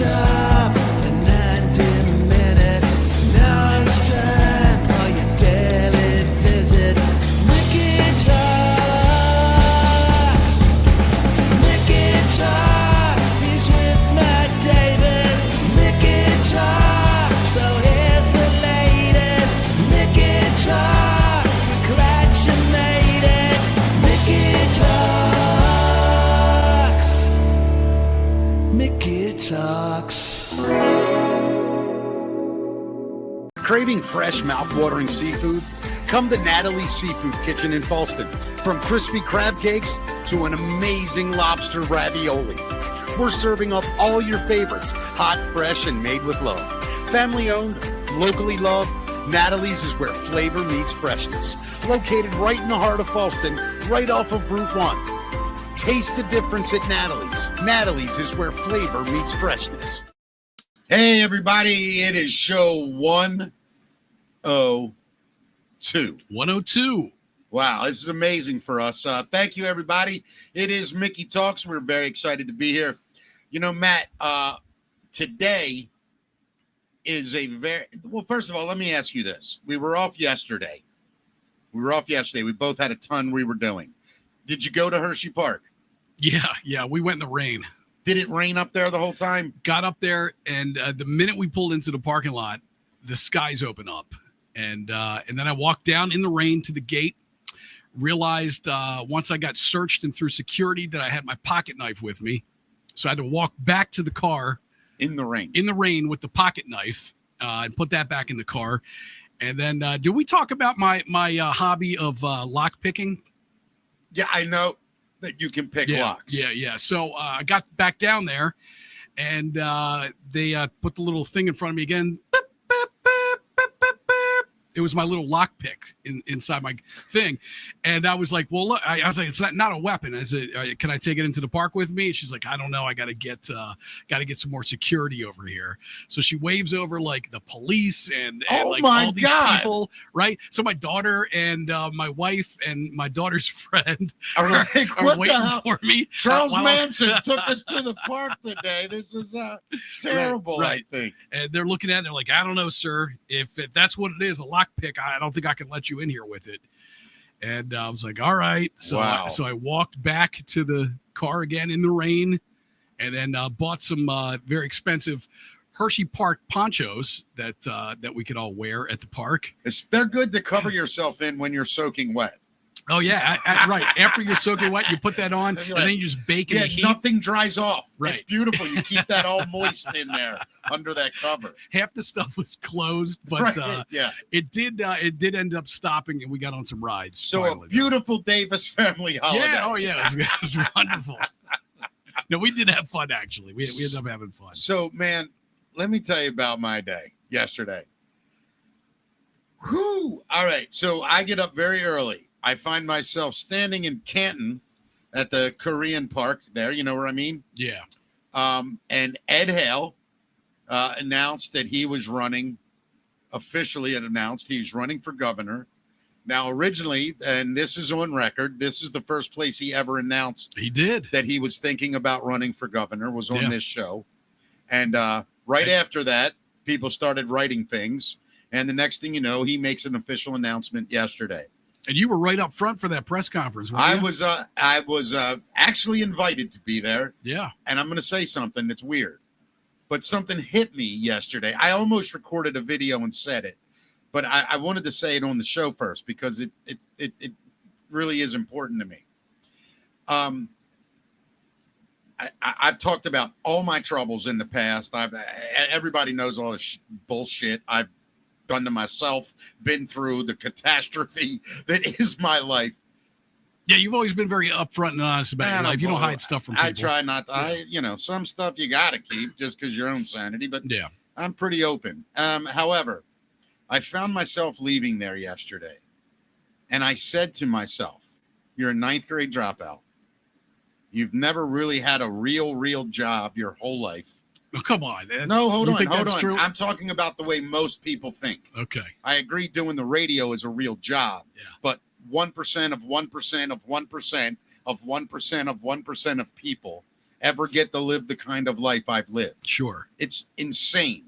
Non-stop for 90 minutes. Now it's time for your daily visit. Mickey Talks. Mickey Talks. He's with Matt Davis. Mickey Talks. So here's the latest. Mickey Talks. We're glad you made it. Mickey Talks. Mickey Talks. Craving fresh, mouth-watering seafood? Come to Natalie's Seafood Kitchen in Falston. From crispy crab cakes to an amazing lobster ravioli. We're serving up all your favorites, hot, fresh, and made with love. Family-owned, locally loved, Natalie's is where flavor meets freshness. Located right in the heart of Falston, right off of Route 1. Taste the difference at Natalie's. Natalie's is where flavor meets freshness. Hey, everybody. It is show 102. 102. Wow, this is amazing for us. Thank you, everybody. It is Mickey Talks. We're very excited to be here. You know, Matt, today is well, first of all, let me ask you this. We were off yesterday. We both had a ton we were doing. Did you go to Hershey Park? Yeah, we went in the rain. Did it rain up there the whole time? Got up there, and the minute we pulled into the parking lot, the skies opened up. And then I walked down in the rain to the gate, realized once I got searched and through security that I had my pocket knife with me. So I had to walk back to the car. In the rain with the pocket knife and put that back in the car. And then did we talk about my hobby of lock picking? Yeah, I know that you can pick locks. Yeah. So I got back down there, and they put the little thing in front of me again. Beep, beep, beep, beep, beep, beep. It was my little lock pick inside my thing. And I was like, well, look, I was like, it's not a weapon. I said, can I take it into the park with me? And she's like, I don't know. I got to get some more security over here. So she waves over like the police and like all these people, right? So my daughter and my wife and my daughter's friend are waiting for me. Charles Manson took us to the park today. This is terrible, right. I think. And they're looking at it. They're like, I don't know, sir. If that's what it is, a lock pick, I don't think I can let you in here with it. And I was like, all right. So I walked back to the car again in the rain, and then bought some very expensive Hershey Park ponchos that we could all wear at the park. They're good to cover yourself in when you're soaking wet. Oh, yeah. Right. After you're soaking wet, you put that on, and then you just bake in the heat. Nothing dries off. Right. It's beautiful. You keep that all moist in there under that cover. Half the stuff was closed, but it did end up stopping, and we got on some rides. So finally, a beautiful Davis family holiday. Yeah. Oh, yeah. It was wonderful. No, we did have fun, actually. We ended up having fun. So, man, let me tell you about my day yesterday. Whew. All right. So I get up very early. I find myself standing in Canton at the Korean Park there. You know where I mean? Yeah. And Ed Hale announced that he was running for governor. Now, originally, and this is on record, this is the first place he ever announced that he was thinking about running for governor, was on this show. And after that, people started writing things. And the next thing you know, he makes an official announcement yesterday. And you were right up front for that press conference, weren't you? I was actually invited to be there. Yeah. And I'm going to say something that's weird, but something hit me yesterday. I almost recorded a video and said it, but I wanted to say it on the show first because it really is important to me. I've talked about all my troubles in the past. Everybody knows all this bullshit I've done to myself, been through the catastrophe that is my life. Yeah, you've always been very upfront and honest about your life. You don't hide stuff from people. I try not to. Some stuff you got to keep just because your own sanity, but yeah, I'm pretty open. However, I found myself leaving there yesterday, and I said to myself, you're a ninth grade dropout. You've never really had a real job your whole life. Oh, come on. No, hold on. True? I'm talking about the way most people think. Okay. I agree doing the radio is a real job, but 1% of 1% of 1% of 1% of 1% of people ever get to live the kind of life I've lived. Sure. It's insane.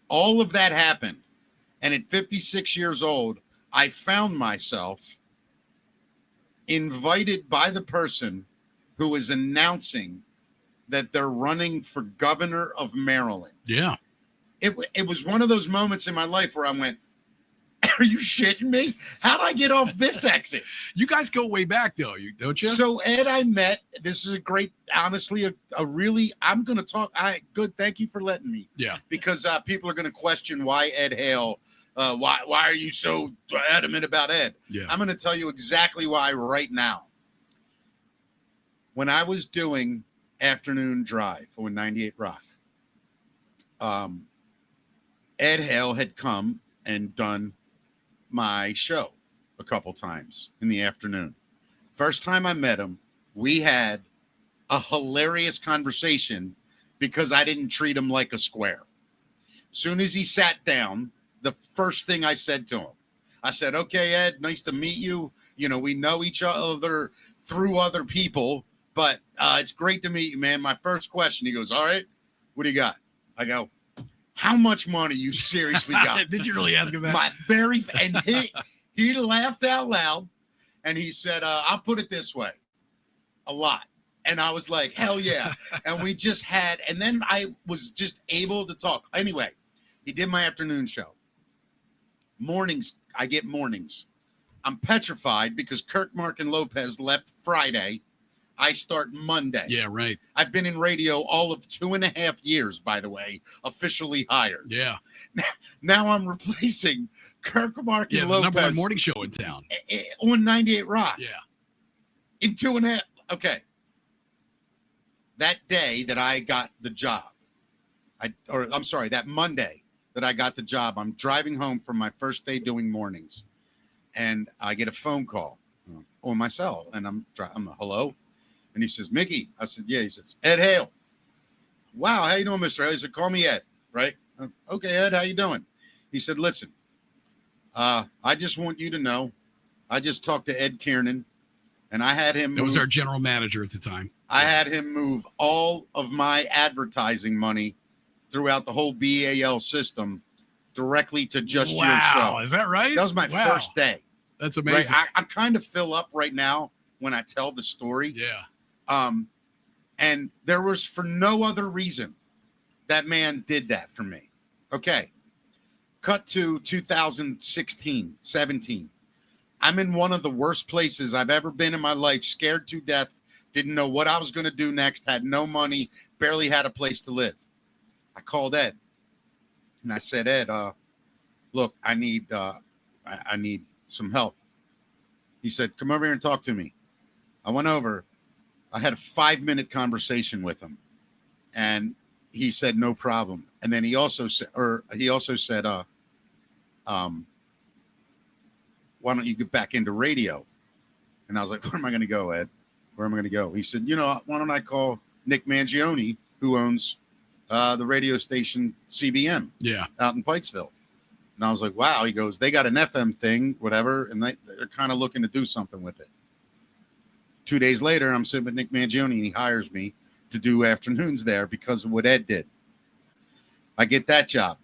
All of that happened. And at 56 years old, I found myself invited by the person who was announcing that they're running for governor of Maryland. Yeah. It was one of those moments in my life where I went, are you shitting me? How did I get off this exit? You guys go way back, though, don't you? So Ed, I met. This is a great, honestly, a really. I'm going to talk. Good. Thank you for letting me. Yeah. Because people are going to question why Ed Hale. Why are you so adamant about Ed? Yeah. I'm going to tell you exactly why right now. When I was doing Afternoon Drive on 98 Rock, Ed Hale had come and done my show a couple times in the afternoon. First time I met him, we had a hilarious conversation because I didn't treat him like a square. Soon as he sat down, the first thing I said to him, I said, okay, Ed, nice to meet you. You know, we know each other through other people, but it's great to meet you, man. My first question, he goes, all right, what do you got? I go, how much money you seriously got? Did you really ask him that? And he laughed out loud and he said, I'll put it this way, a lot. And I was like, hell yeah. And we just had, and then I was just able to talk. Anyway, he did my afternoon show. Mornings, I get mornings. I'm petrified because Kirk, Mark, and Lopez left Friday. I start Monday. Yeah, right. I've been in radio all of 2.5 years, by the way, officially hired. Yeah. Now I'm replacing Kirk, Mark, and the Lopez. number one morning show in town. On 98 Rock. Yeah. In 2.5. Okay. That day that I got the job, that Monday that I got the job, I'm driving home from my first day doing mornings, and I get a phone call on my cell, and I'm hello, and he says, Mickey. I said, yeah. He says, Ed Hale. Wow, how you doing, Mr. Hale? He said, call me Ed, right? Okay, Ed, how you doing? He said, listen, I just want you to know, I just talked to Ed Kiernan, and I had him. That was our general manager at the time. I had him move all of my advertising money throughout the whole BAL system directly to just your show. Wow, is that right? That was my first day. That's amazing. Right? I kind of fill up right now when I tell the story. Yeah. And there was for no other reason that man did that for me. Okay. Cut to 2016, 17. I'm in one of the worst places I've ever been in my life, scared to death, didn't know what I was going to do next, had no money, barely had a place to live. I called Ed and I said, Ed, look, I need some help. He said, come over here and talk to me. I went over. I had a 5-minute conversation with him, and he said, no problem. And then he also said, why don't you get back into radio? And I was like, where am I going to go, Ed? Where am I going to go? He said, why don't I call Nick Mangione, who owns the radio station CBM out in Pikesville. And I was like, wow. He goes, they got an FM thing, whatever, and they're kind of looking to do something with it. 2 days later, I'm sitting with Nick Mangione, and he hires me to do afternoons there because of what Ed did. I get that job.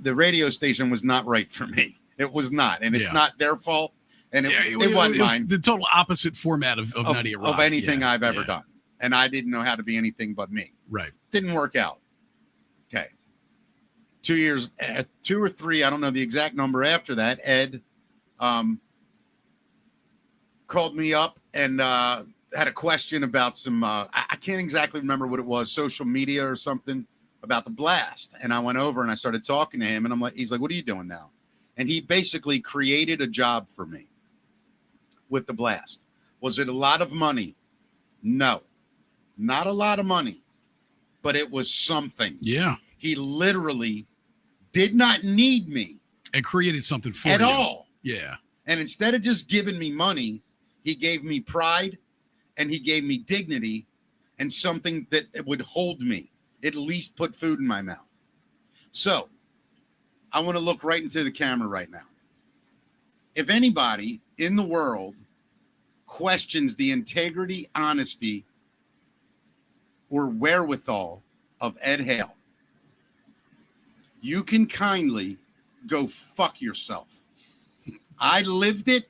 The radio station was not right for me. It was not, and it's not their fault, and it wasn't mine. The total opposite format of 98 Rock. Of anything I've ever done, and I didn't know how to be anything but me. Right. Didn't work out. Okay. 2 years, 2 or 3, I don't know the exact number after that, Ed called me up and had a question about some, I can't exactly remember what it was, social media or something about the blast. And I went over and I started talking to him, and he's like, what are you doing now? And he basically created a job for me with the blast. Was it a lot of money? No, not a lot of money, but it was something. Yeah. He literally did not need me. And created something for you. At all. Yeah. And instead of just giving me money, he gave me pride, and he gave me dignity, and something that would hold me, at least put food in my mouth. So I want to look right into the camera right now. If anybody in the world questions the integrity, honesty, or wherewithal of Ed Hale, you can kindly go fuck yourself. I lived it.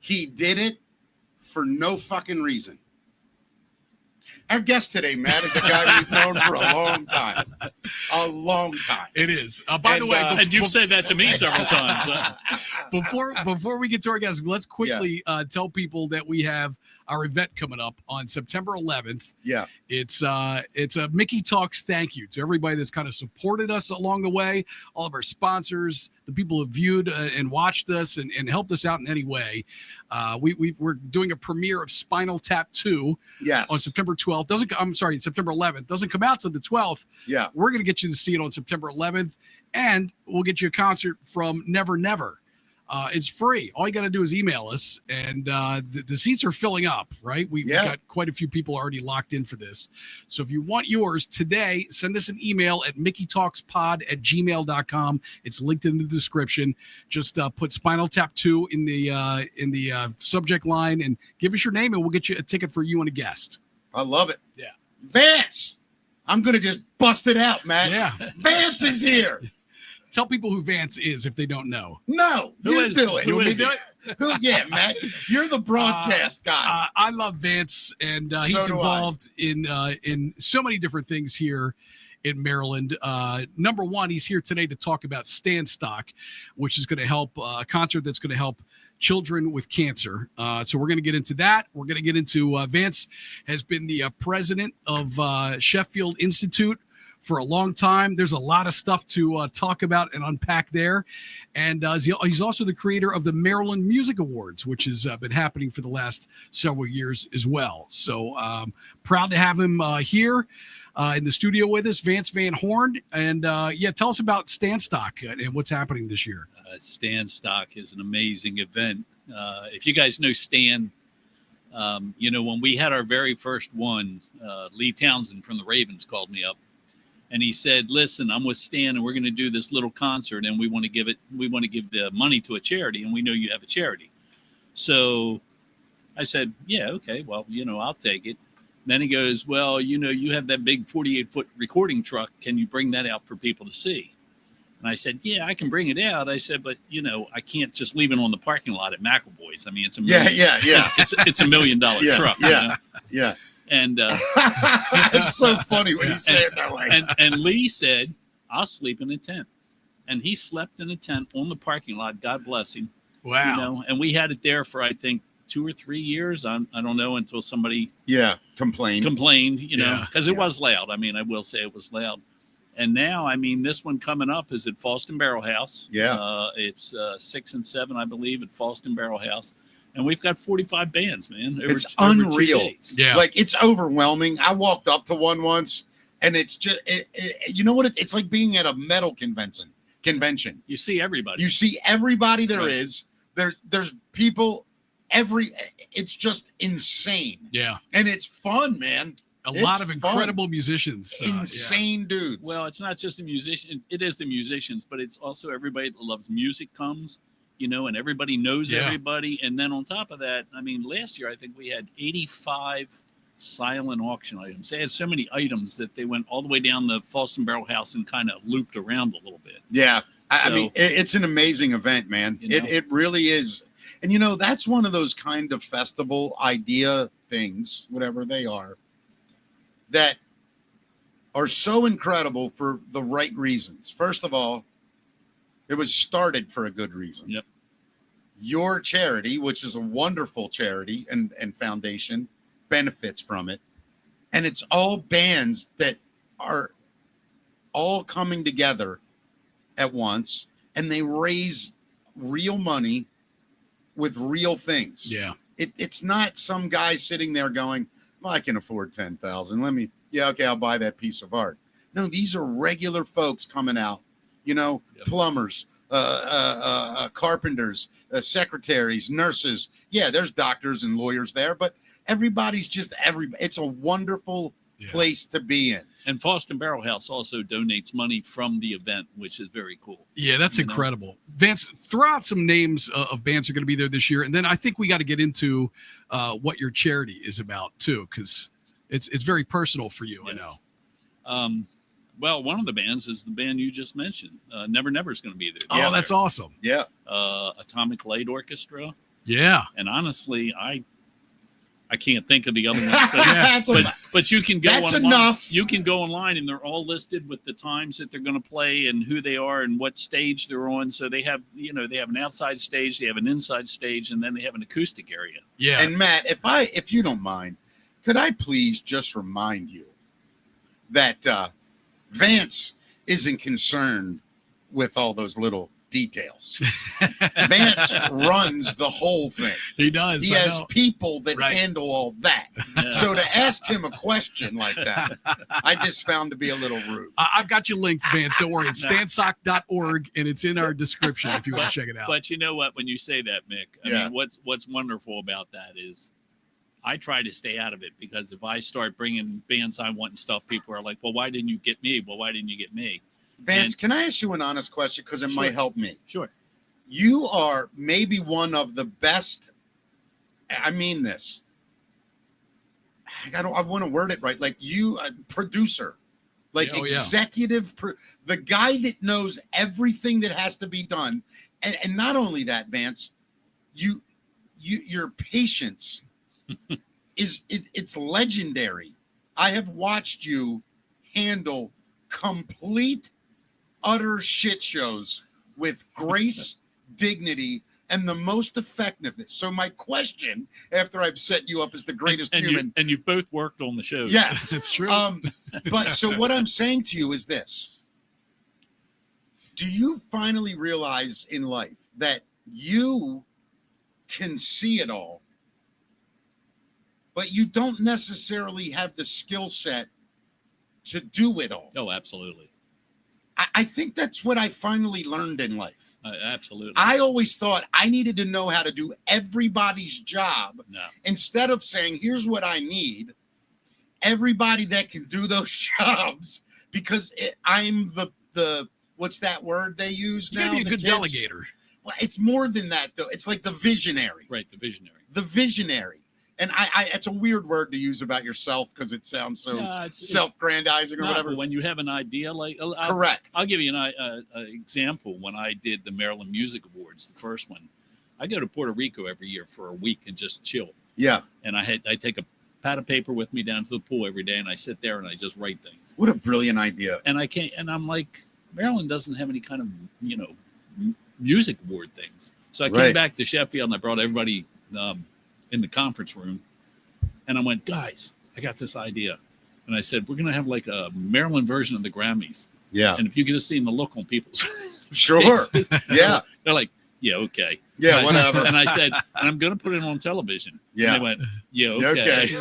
He did it for no fucking reason. Our guest today, Matt, is a guy we've known for a long time. A long time. It is. By the way, and you've said that to me several times. Before we get to our guest, let's quickly tell people that we have our event coming up on September 11th. Yeah. It's a Mickey Talks thank you to everybody that's kind of supported us along the way, all of our sponsors, the people who viewed and watched us and helped us out in any way. We're doing a premiere of Spinal Tap 2 on September 12th. September 11th. Doesn't come out till the 12th. Yeah. We're going to get you to see it on September 11th, and we'll get you a concert from Never Never. It's free. All you got to do is email us, and the seats are filling up, right? We've got quite a few people already locked in for this. So if you want yours today, send us an email at mickeytalkspod@gmail.com. It's linked in the description. Just put Spinal Tap 2 in the subject line and give us your name, and we'll get you a ticket for you and a guest. I love it. Yeah. Vance. I'm going to just bust it out, man. Yeah. Vance is here. Tell people who Vance is if they don't know. No, you do it. You want me to do it? Yeah, Matt. You're the broadcast guy. I love Vance, and he's involved in so many different things here in Maryland. Number one, he's here today to talk about Stand Stock, which is going to help a concert that's going to help children with cancer. So we're going to get into that. We're going to get into Vance has been the president of Sheffield Institute for a long time. There's a lot of stuff to talk about and unpack there. And he's also the creator of the Maryland Music Awards, which has been happening for the last several years as well. So proud to have him here in the studio with us, Vance Van Horn. And tell us about Stand Stock and what's happening this year. Stand Stock is an amazing event. If you guys know Stan, when we had our very first one, Lee Townsend from the Ravens called me up. And he said, listen, I'm with Stan and we're going to do this little concert and we want to give the money to a charity. And we know you have a charity. So I said, yeah, okay, well, I'll take it. Then he goes, well, you have that big 48-foot recording truck. Can you bring that out for people to see? And I said, yeah, I can bring it out. I said, but, I can't just leave it on the parking lot at McAvoy's. I mean, it's a million. Yeah. It's $1 million truck. Yeah. And it's so funny when you say it that way. And Lee said, I'll sleep in a tent. And he slept in a tent on the parking lot. God bless him. Wow. And we had it there for, I think, 2 or 3 years. I don't know, until somebody complained, because it was loud. I mean, I will say it was loud. And now, this one coming up is at Falston Barrel House. Yeah. It's 6 and 7, I believe, at Falston Barrel House. And we've got 45 bands, man. It's unreal. Yeah. Like, it's overwhelming. I walked up to one once, and it's just, you know what? It's like being at a metal convention. You see everybody. You see everybody there is. There's people, it's just insane. Yeah. And it's fun, man. A lot of incredible musicians. Insane dudes. Well, it's not just the musician. It is the musicians, but it's also everybody that loves music comes, and everybody knows everybody. And then on top of that, last year, I think we had 85 silent auction items. They had so many items that they went all the way down the Falston Barrel House and kind of looped around a little bit. Yeah. It's an amazing event, man. It really is. And, that's one of those kind of festival idea things, whatever they are, that are so incredible for the right reasons. First of all, it was started for a good reason. Yep. Your charity, which is a wonderful charity and foundation, benefits from it. And it's all bands that are all coming together at once, and they raise real money with real things. Yeah. It's not some guy sitting there going, well, I can afford 10,000. I'll buy that piece of art. No, these are regular folks coming out, plumbers, carpenters, secretaries, nurses. Yeah, there's doctors and lawyers there, but everybody's just it's a wonderful place to be in. And Falston Barrel House also donates money from the event, which is very cool. Yeah, that's incredible. Vance, throw out some names of bands that are going to be there this year. And then I think we got to get into what your charity is about, too, because It's very personal for you. Yes. I know. Well, one of the bands is the band you just mentioned. Never Never is going to be there. Oh, that's awesome. Yeah. Atomic Light Orchestra. Yeah. And honestly, I can't think of the other ones. That's But you can go That's online. enough. You can go online, and they're all listed with the times that they're going to play and who they are and what stage they're on. So they have, they have an outside stage, they have an inside stage, and then they have an acoustic area. Yeah. And Matt, if you don't mind, could I please just remind you that Vance isn't concerned with all those little details. Vance runs the whole thing. He does. He I has know. people that Right. handle all that. Yeah. So to ask him a question like that, I just found to be a little rude. I've got you linked, Vance. Don't worry. It's stansock.org, and it's in our description if you want to check it out. But you know what? When you say that, Mick, I mean, what's wonderful about that is I try to stay out of it, because if I start bringing bands I want and stuff, people are like, well, why didn't you get me? Well, why didn't you get me? Vance, can I ask you an honest question? Because it might help me. Sure. You are maybe one of the best. I mean this. I want to word it right. Like you, producer, like executive, the guy that knows everything that has to be done. And not only that, Vance, your patience it's legendary. I have watched you handle complete, utter shit shows with grace, dignity, and the most effectiveness. So my question, after I've set you up as the greatest human, and you've both worked on the shows. yes, It's true. But so what I'm saying to you is this: do you finally realize in life that you can see it all, but you don't necessarily have the skill set to do it all? Oh, absolutely. I think that's what I finally learned in life. Absolutely. I always thought I needed to know how to do everybody's job. No. Instead of saying, here's what I need, everybody that can do those jobs, because I'm the what's that word they use You now? gotta be a The good kids? delegator. Well, it's more than that, though. It's like the visionary. Right, the visionary. The visionary. And I it's a weird word to use about yourself because it sounds so self-grandizing or whatever. When you have an idea, like Correct. I'll give you an example. When I did the Maryland Music Awards, the first one, I go to Puerto Rico every year for a week and just chill. Yeah. And I take a pad of paper with me down to the pool every day, and I sit there and I just write things. What a brilliant idea. And I'm like, Maryland doesn't have any kind of music award things. So I came back to Sheffield and I brought everybody in the conference room, and I went, guys, I got this idea. And I said, we're going to have like a Maryland version of the Grammys. Yeah. And if you could have seen the look on people's Sure. faces, Yeah. they're like, yeah, okay. Yeah, whatever. And I said, and I'm going to put it on television. Yeah. And they went, yeah, okay.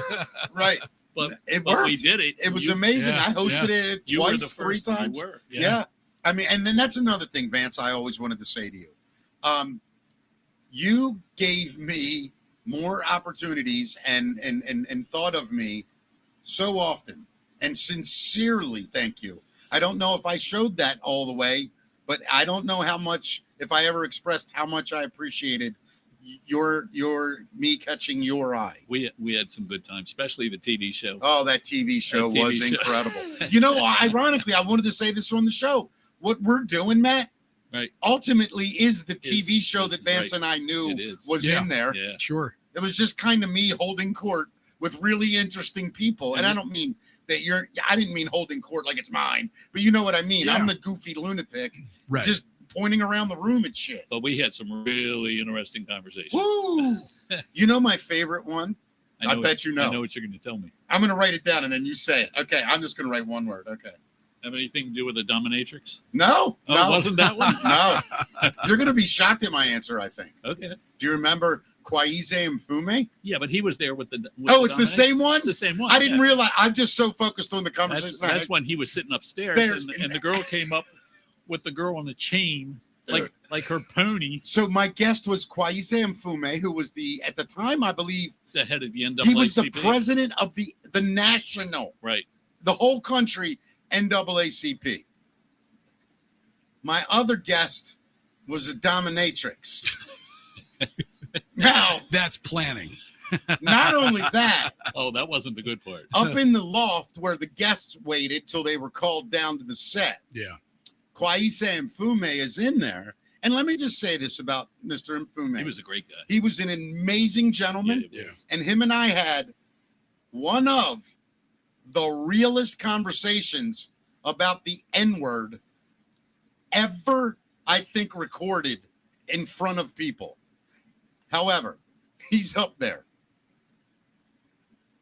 Right. But It but we worked. did it. It was amazing. yeah, I hosted it You were the twice, three first. You times. were. Yeah. I mean, and then that's another thing, Vance, I always wanted to say to you. You gave me more opportunities and thought of me so often, and sincerely thank you. I don't know if I showed that all the way, but I don't know how much, if I ever expressed how much I appreciated your me catching your eye. We had some good times, especially the TV show. Oh, that TV show That TV was show. incredible. Ironically, I wanted to say this on the show. What we're doing, Matt, Right. ultimately is the TV Is- show is that Vance right. and I knew It is. was Yeah. in there. Yeah. Sure. It was just kind of me holding court with really interesting people. And I don't mean that I didn't mean holding court like it's mine, but you know what I mean. Yeah. I'm the goofy lunatic Right. just pointing around the room at shit. But we had some really interesting conversations. Woo! You know my favorite one? I know bet you know. I know what you're going to tell me. I'm going to write it down and then you say it. Okay, I'm just going to write one word. Okay. Have anything to do with the dominatrix? No. Oh, no. wasn't that one? No. You're going to be shocked at my answer, I think. Okay. Do you remember Kwaize Mfume? Yeah, but he was there with the. It's the same one? It's the same one. I didn't yeah. realize. I'm just so focused on the conversation. That's when he was sitting upstairs, Stairs. and the girl came up with the girl on the chain, like her pony. So my guest was Kwaize Mfume, who was at the time, I believe, It's the head of the NAACP. he was the president of the national, Right. the whole country, NAACP. My other guest was a dominatrix. Now, That's planning. Not only that, Oh, that wasn't the good part. up in the loft where the guests waited till they were called down to the set, Yeah. Kwaisa Mfume is in there. And let me just say this about Mr. Mfume. He was a great guy. He was an amazing gentleman. Yeah, he was. And him and I had one of the realest conversations about the N-word ever, I think, recorded in front of people. However, he's up there.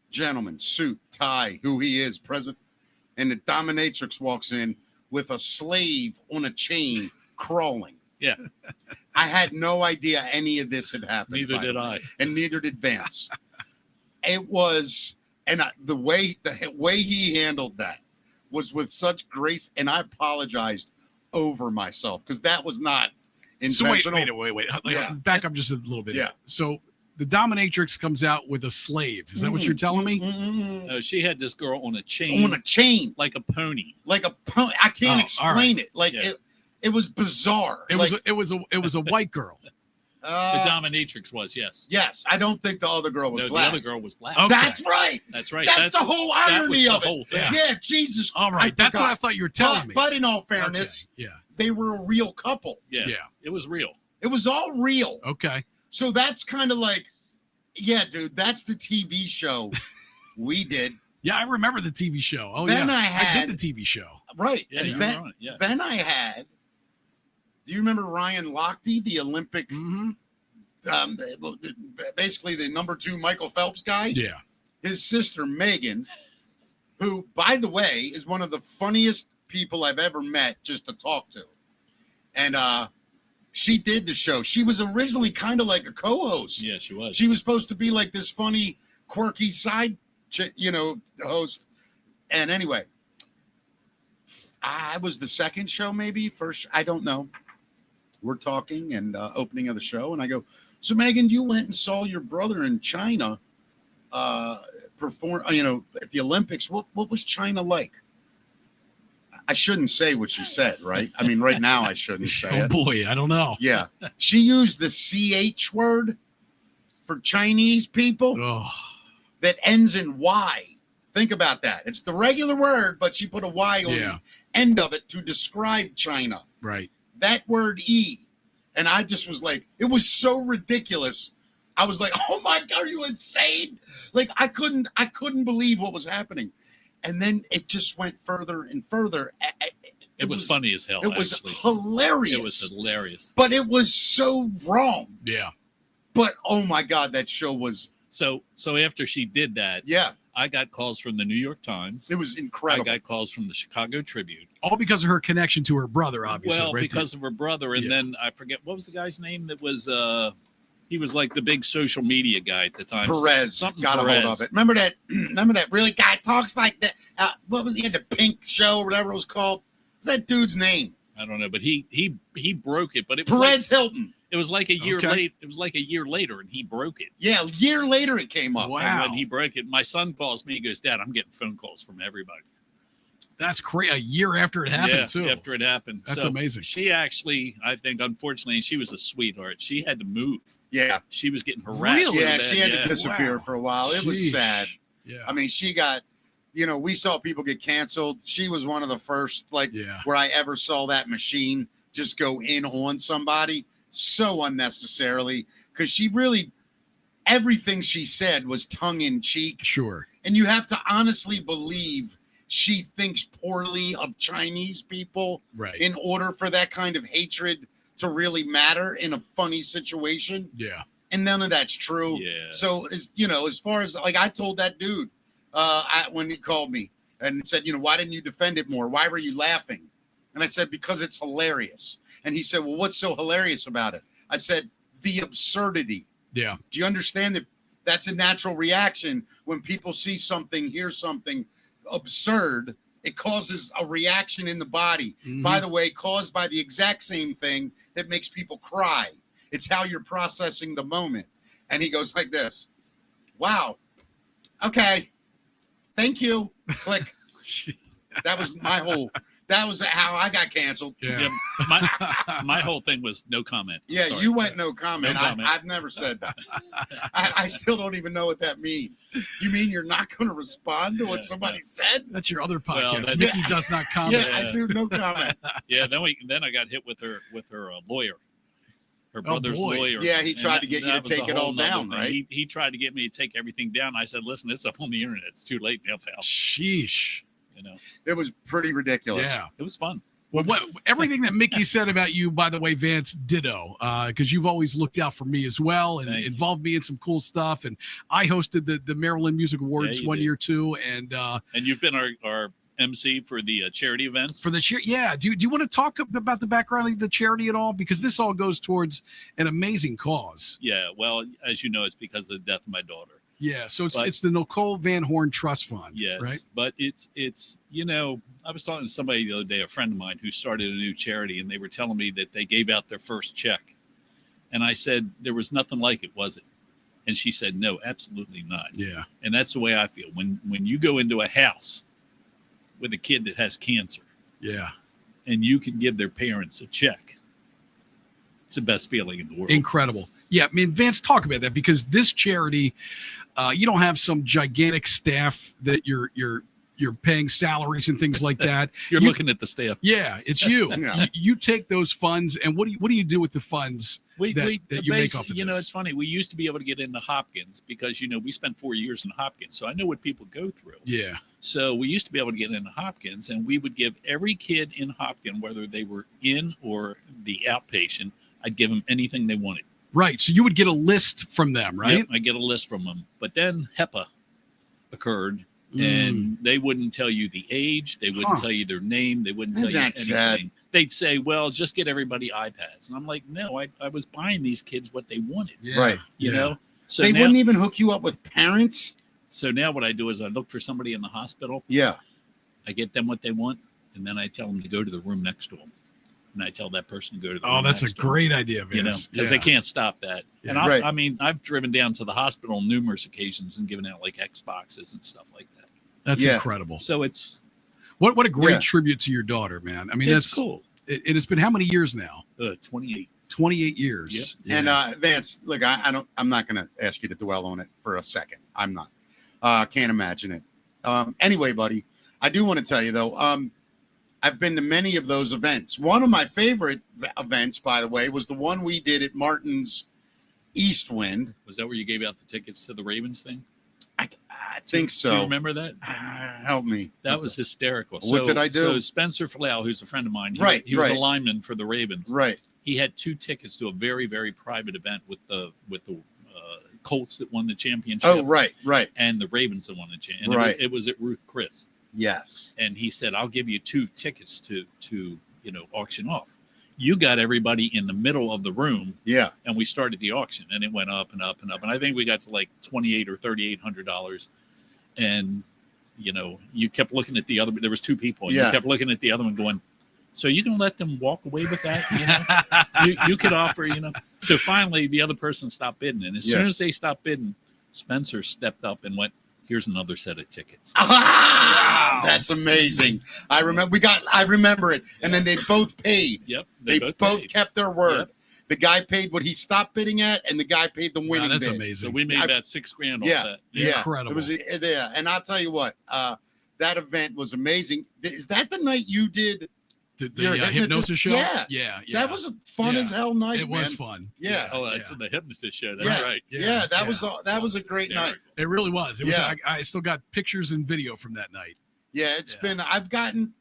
Gentleman, suit, tie, who he is, present. And the dominatrix walks in with a slave on a chain crawling. Yeah. I had no idea any of this had happened. Neither did I. And neither did Vance. It was, and the way he handled that was with such grace, and I apologized over myself because that was not So intentional. wait. Like, Yeah. back up just a little bit. Yeah. So the dominatrix comes out with a slave. Is that what you're telling me? She had this girl on a chain. On a chain, Like a pony. like a pony. I can't all right. explain it. Like Yeah. it was bizarre. It Like, was a white girl. The dominatrix was, yes. yes, I don't think the other girl was No, black. the other girl was black. Okay. That's right. That's right. That's the whole that was irony the of it. whole thing. Yeah. Yeah, Jesus. All right. That's what I thought you were telling me. But in all fairness, Okay. they were a real couple. Yeah. Yeah. It was real. It was all real. Okay. So that's kind of like, yeah, dude, that's the TV show we did. Yeah, I remember the TV show. Oh, Then yeah. I had- did the TV show. Right. Yeah, and you're then, right. Yeah. then I had, do you remember Ryan Lochte, the Olympic, Mm-hmm. basically the number 2 Michael Phelps guy? Yeah. His sister, Megan, who, by the way, is one of the funniest people I've ever met just to talk to. And she did the show. She was originally kind of like a co-host. Yeah, she was. She was supposed to be like this funny, quirky side, host. And anyway, I was the second show, maybe first. I don't know. We're talking and opening of the show, and I go, so Megan, you went and saw your brother in China perform, at the Olympics. What was China like? I shouldn't say what she said, right? I mean, right now I shouldn't say Oh it. boy, I don't know. Yeah. She used the CH word for Chinese people Oh, that ends in Y. Think about that. It's the regular word, but she put a Y on Yeah. the end of it to describe China. right. That word E. And I just was like, it was so ridiculous. I was like, oh my God, are you insane? Like I couldn't believe what was happening. And then it just went further and further. It was funny as hell, It was actually. hilarious. It was hilarious. But it was so wrong. Yeah. But oh my God, that show was, So after she did that, yeah, I got calls from the New York Times. it was I incredible. got calls from the Chicago Tribune. All because of her connection to her brother, obviously. Well, right because of her brother, and Yeah. then I forget what was the guy's name that was he was like the big social media guy at the time. Perez Something got a Perez. hold of it. Remember that really guy talks like that? What was he had the pink show or whatever it was called? What's that dude's name? I don't know, but he broke it. But it was Perez Hilton. it was like a year Okay. late. It was like a year later, and he broke it. Yeah, a year later it came up. Wow. And when he broke it, my son calls me. He goes, "Dad, I'm getting phone calls from everybody." That's crazy. A year after it happened, Yeah, too. after it happened. That's So amazing. She actually, I think, unfortunately, she was a sweetheart. She had to move. Yeah. She was getting harassed. Really? Yeah, bad, she had yeah. to disappear Wow. for a while. It was Sheesh. sad. Yeah. I mean, she got, we saw people get canceled. She was one of the first, Yeah. where I ever saw that machine just go in on somebody so unnecessarily because she really, everything she said was tongue in cheek. Sure. And you have to honestly believe she thinks poorly of Chinese people Right. in order for that kind of hatred to really matter in a funny situation. Yeah. And none of that's true. Yeah. So as far as I told that dude when he called me and said, why didn't you defend it more? Why were you laughing? And I said, because it's hilarious. And he said, well, what's so hilarious about it? I said, the absurdity. Yeah. Do you understand that that's a natural reaction when people see something, hear something absurd? It causes a reaction in the body. Mhm. By the way, caused by the exact same thing that makes people cry. It's how you're processing the moment. And he goes like this. Wow. Okay. Thank you. Click. That was my whole That was how I got canceled. Yeah. My whole thing was no comment. Yeah, Sorry. you went no comment. No comment. I've never said that. I still don't even know what that means. You mean you're not going to respond to what somebody said? That's your other Well, podcast. that- Mickey does not comment. Yeah, I do no comment. Yeah, then I got hit with her lawyer, her brother's boy. lawyer. Yeah, he And tried to get you to that was a take it all whole nother down, thing. right? He tried to get me to take everything down. I said, listen, it's up on the internet. It's too late now, pal. Sheesh. You know, It was pretty ridiculous. Yeah. it was fun. Well, everything that Mickey said about you, by the way, Vance, ditto, because you've always looked out for me as well and Thank you. involved me in some cool stuff. And I hosted the Maryland Music Awards you one did. year too. And And you've been our MC for the charity events. for the yeah, do you want to talk about the background of the charity at all? Because this all goes towards an amazing cause. Yeah, well, as you know, it's because of the death of my daughter. Yeah, so But- it's the Nicole Van Horn Trust Fund. Yes, right. but it's you know, I was talking to somebody the other day, a friend of mine who started a new charity, and they were telling me that they gave out their first check, and I said there was nothing like it, was it? And she said, no, absolutely not. Yeah, And that's the way I feel when you go into a house with a kid that has cancer yeah, and you can give their parents a check. It's the best feeling in the world. incredible. Yeah, I mean, Vance, talk about that because this charity, you don't have some gigantic staff that you're paying salaries and things like that. You're You- looking at the staff. Yeah, it's you. Yeah. You take those funds, and what do you do with the funds that you make off of you know, this? it's funny. We used to be able to get into Hopkins because, you know, we spent 4 years in Hopkins. So I know what people go through. Yeah, So we used to be able to get into Hopkins, and we would give every kid in Hopkins, whether they were in or the outpatient, I'd give them anything they wanted. right. So you would get a list from them, right? Yep, I get a list from them. But then HEPA occurred, Mm. and they wouldn't tell you the age. They wouldn't Huh. tell you their name. They wouldn't Isn't tell you that anything. sad? They'd say, well, just get everybody iPads. And I'm like, no, I was buying these kids what they wanted, Yeah. Right. you Yeah. know? So They now, wouldn't even hook you up with parents. so now what I do is I look for somebody in the hospital. Yeah. I get them what they want, and then I tell them to go to the room next to them. And I tell that person to go to the Oh, room that's a next to them, great idea, Vince. you know, because they can't stop that. Yeah. And Right. I mean, I've driven down to the hospital on numerous occasions and given out like Xboxes and stuff like that. That's Yeah. incredible. So it's What a great Yeah. tribute to your daughter, man. I mean, it's that's cool. it has been how many years now? 28. 28 years. Yeah. And Vance, look, I'm not going to ask you to dwell on it for a second. I'm not. Can't imagine it. Anyway, buddy, I do want to tell you though. I've been to many of those events. One of my favorite events, by the way, was the one we did at Martin's East Wind. Was that where you gave out the tickets to the Ravens thing? I think Do so. you remember that? Help me. That was hysterical. What did I do? So Spencer Falau, who's a friend of mine, he was a Right. lineman for the Ravens. Right. He had 2 tickets to a very, very private event with the Colts that won the championship. Oh, right. And the Ravens that won the championship. Right. It was at Ruth Chris. Yes. And he said, I'll give you 2 tickets to auction off. You got everybody in the middle of the room, Yeah. and we started the auction, and it went up and up and up. And I think we got to like $2,800 or $3,800. And, you kept looking at the other, there was 2 people, and Yeah. you kept looking at the other one going, so you can let them walk away with that? You could offer, So finally, the other person stopped bidding. And as soon as they stopped bidding, Spencer stepped up and went, here's another set of tickets. Ah, that's amazing. I remember it. And then they both paid. Yep. They both paid. kept their word. Yep. The guy paid what he stopped bidding at, and the guy paid the Wow, winning that's bid. amazing. So we made about $6,000 off that. Yeah, Incredible. It was and I'll tell you what, that event was amazing. Is that the night you did? the your hypnosis show. Yeah. That was a fun Yeah. as hell night. It man. was fun. Yeah. Oh, that's the hypnotist show. That's Yeah. right. Yeah, that was a It's great night. hysterical. It really was. It was. Yeah. I still got pictures and video from that night. Yeah, it's Yeah. been.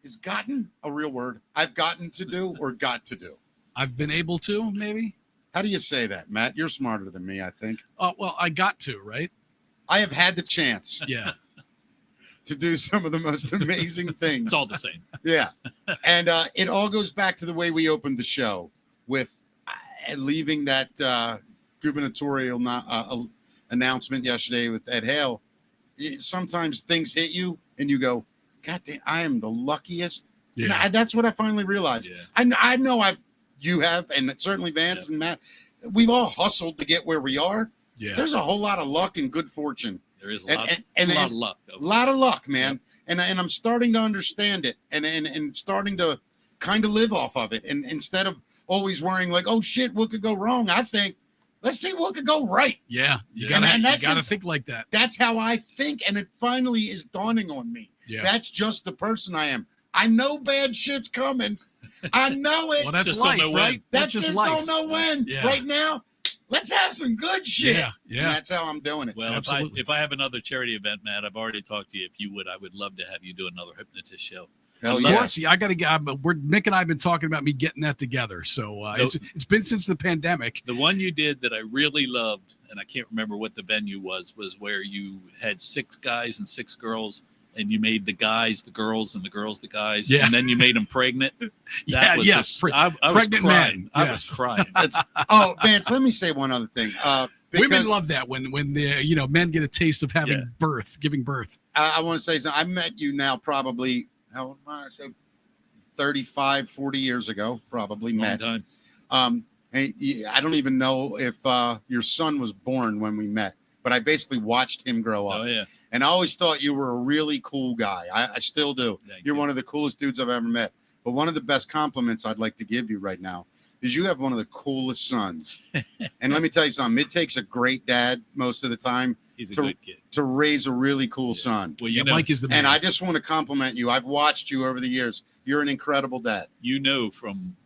Is gotten a real word? I've gotten to do or got to do. I've been able to maybe. How do you say that, Matt? You're smarter than me, I think. Oh well, I got to right. I have had the chance Yeah. to do some of the most amazing things. It's all the same. Yeah. And it all goes back to the way we opened the show with leaving that gubernatorial announcement yesterday with Ed Hale. Sometimes things hit you and you go, God damn, I am the luckiest. Yeah. And that's what I finally realized. Yeah. I know you have, and certainly Vance and Matt, we've all hustled to get where we are. Yeah. There's a whole lot of luck and good fortune There is a And- lot, and- it's and- a lot of luck, though. A lot of luck, man. And I'm starting to understand it and starting to kind of live off of it. And instead of always worrying like, oh shit, what could go wrong? I think, let's see what could go right. Yeah. You Yeah. gotta, And that's you gotta just- think like that. That's how I think. And it finally is dawning on me. Yeah. That's just the person I am. I know bad shit's coming. I know it. Well, that's Just don't life, know when. right? That's just just life. don't know when. Yeah. Right now, let's have some good shit. Yeah. And Yeah. that's how I'm doing it. Well, Absolutely. if I have another charity event, Matt, I've already talked to you. If you would, I would love to have you do another hypnotist show. Hell Of yeah. course, I got to get. Nick and I have been talking about me getting that together. So it's been since the pandemic. The one you did that I really loved, and I can't remember what the venue was where you had 6 guys and 6 girls, and you made the guys the girls and the girls the guys, Yeah. and then you made them pregnant. Yeah, was yes, just- I was pregnant crying. men, I was yes. crying. Oh, Vance, let me say one other thing. Women Because love that when the men get a taste of having Yeah. giving birth. I want to say something. I met you now probably, how old am I? So 35, 40 years ago, probably Long met. time. And I don't even know if your son was born when we met, but I basically watched him grow up. Oh yeah. And I always thought you were a really cool guy. I still do. Thank You're you. one of the coolest dudes I've ever met. But one of the best compliments I'd like to give you right now is you have one of the coolest sons. And let me tell you something. It takes a great dad most of the time He's a to- good kid. to raise a really cool son. Well, Yeah, you know, Mike is the man. And I just want to compliment you. I've watched you over the years. You're an incredible dad.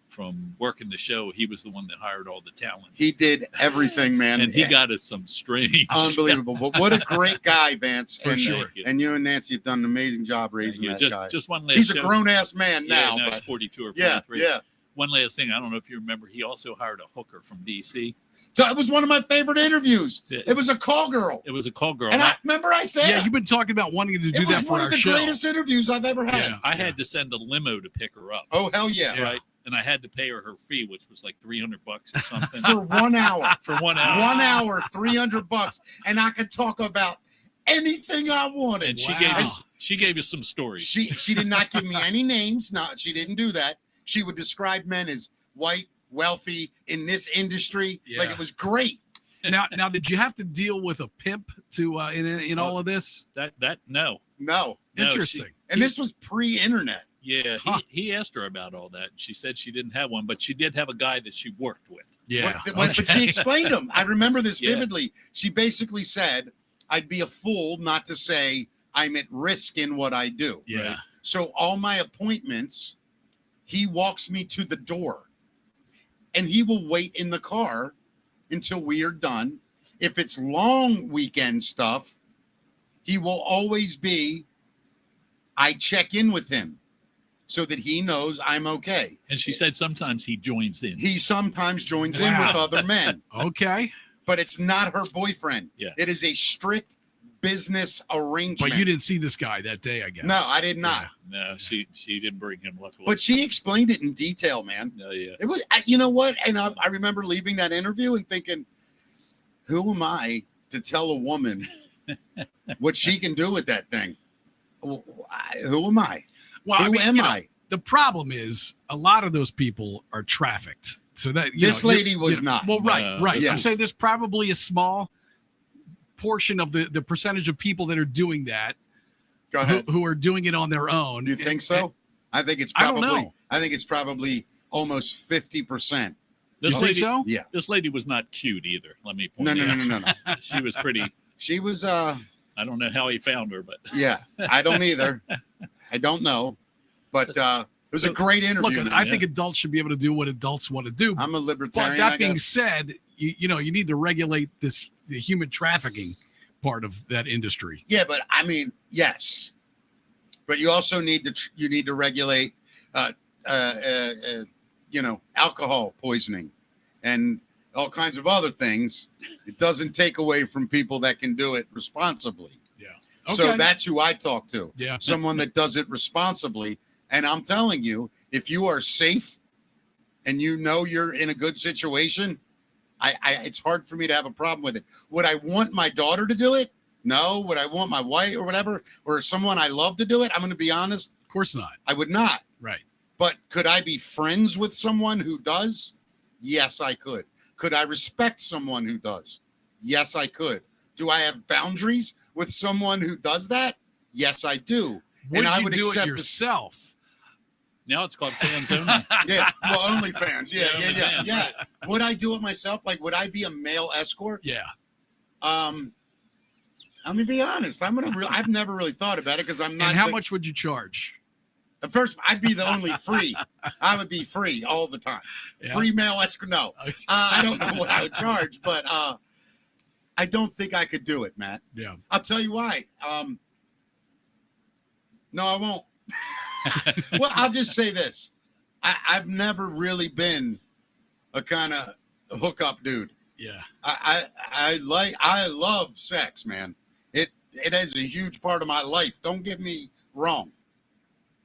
from working the show, he was the one that hired all the talent, He did everything, man. and he got us some strange. unbelievable. But what a great guy, Vance. For and, sure. And you and Nancy have done an amazing job Thank raising you. that just, guy. just one last. He's a show. grown ass man now. Yeah, but he's 42 or 43. yeah, yeah. One last thing, I don't know if you remember, he also hired a hooker from DC. So it was one of my favorite interviews. It was a call girl. It was a call girl. And I remember I said Yeah, you've been talking about wanting to do it was that for one our of the show. greatest interviews I've ever had. Yeah. I had to send a limo to pick her up. Oh hell yeah. Yeah. Right. And I had to pay her fee, which was like $300 or something For 1 hour. for 1 hour. 1 hour, $300, and I could talk about anything I wanted. And she Wow. gave us some stories. She did not give me any names. No, she didn't do that. She would describe men as white, wealthy in this industry. Yeah. Like it was great. Now, did you have to deal with a pimp to in all of this? No. No. No, Interesting. And this was pre-internet. Yeah, Huh. he asked her about all that. She said she didn't have one, but she did have a guy that she worked with. Yeah. But she explained them. I remember this Yeah. vividly. She basically said, I'd be a fool not to say I'm at risk in what I do. Yeah. So all my appointments, he walks me to the door and he will wait in the car until we are done. If it's long weekend stuff, he will always be, I check in with him so that he knows I'm okay. And she said sometimes he joins in. He sometimes joins in Wow. with other men, Okay. but it's not her boyfriend. Yeah. It is a strict business arrangement. But you didn't see this guy that day, I guess. No, I did not. No, she didn't bring him, luckily. But she explained it in detail, man. No, yeah. It was, you know what? And I remember leaving that interview and thinking, who am I to tell a woman what she can do with that thing? Who am I? Well, Who I mean, am you know, I? the problem is a lot of those people are trafficked. So that This lady was not. Well, right, right. Yes. I'm saying there's probably a small portion of the percentage of people that are doing that Go ahead. who are doing it on their own. You think so? I think it's I don't probably. know. I think it's probably almost 50%. You This think lady, so? Yeah. this lady was not cute either. Let me point No, out. no. She was pretty. She was. I don't know how he found her, but Yeah. I don't either. I don't know, but it was a great interview. Look, man. I think adults should be able to do what adults want to do. I'm a But libertarian. that I being guess. said, you need to regulate the human trafficking part of that industry. Yeah, but I mean, yes, but you also need to regulate, alcohol poisoning and all kinds of other things. It doesn't take away from people that can do it responsibly. Yeah. So Okay. that's who I talk to. Yeah. Someone that does it responsibly. And I'm telling you, if you are safe and you know you're in a good situation, it's hard for me to have a problem with it. Would I want my daughter to do it? No. Would I want my wife or whatever, or someone I love to do it? I'm going to be honest. Of course not. I would not. Right. But could I be friends with someone who does? Yes, I could. Could I respect someone who does? Yes, I could. Do I have boundaries? with someone who does that? Yes, I do. Would I you would do accept it yourself? Now it's called fans only. Yeah, well, OnlyFans. Yeah. OnlyFans, right. Would I do it myself? Like, would I be a male escort? Yeah. I'm gonna be honest. I've never really thought about it because I'm not. And how much would you charge? At first, I'd be the only free. I would be free all the time. Yeah. Free male escort. No, I don't know what I would charge, but I don't think I could do it, Matt. Yeah. I'll tell you why. No, I won't. Well, I'll just say this. I've never really been a kind of hookup dude. Yeah. I love sex, man. It is a huge part of my life. Don't get me wrong.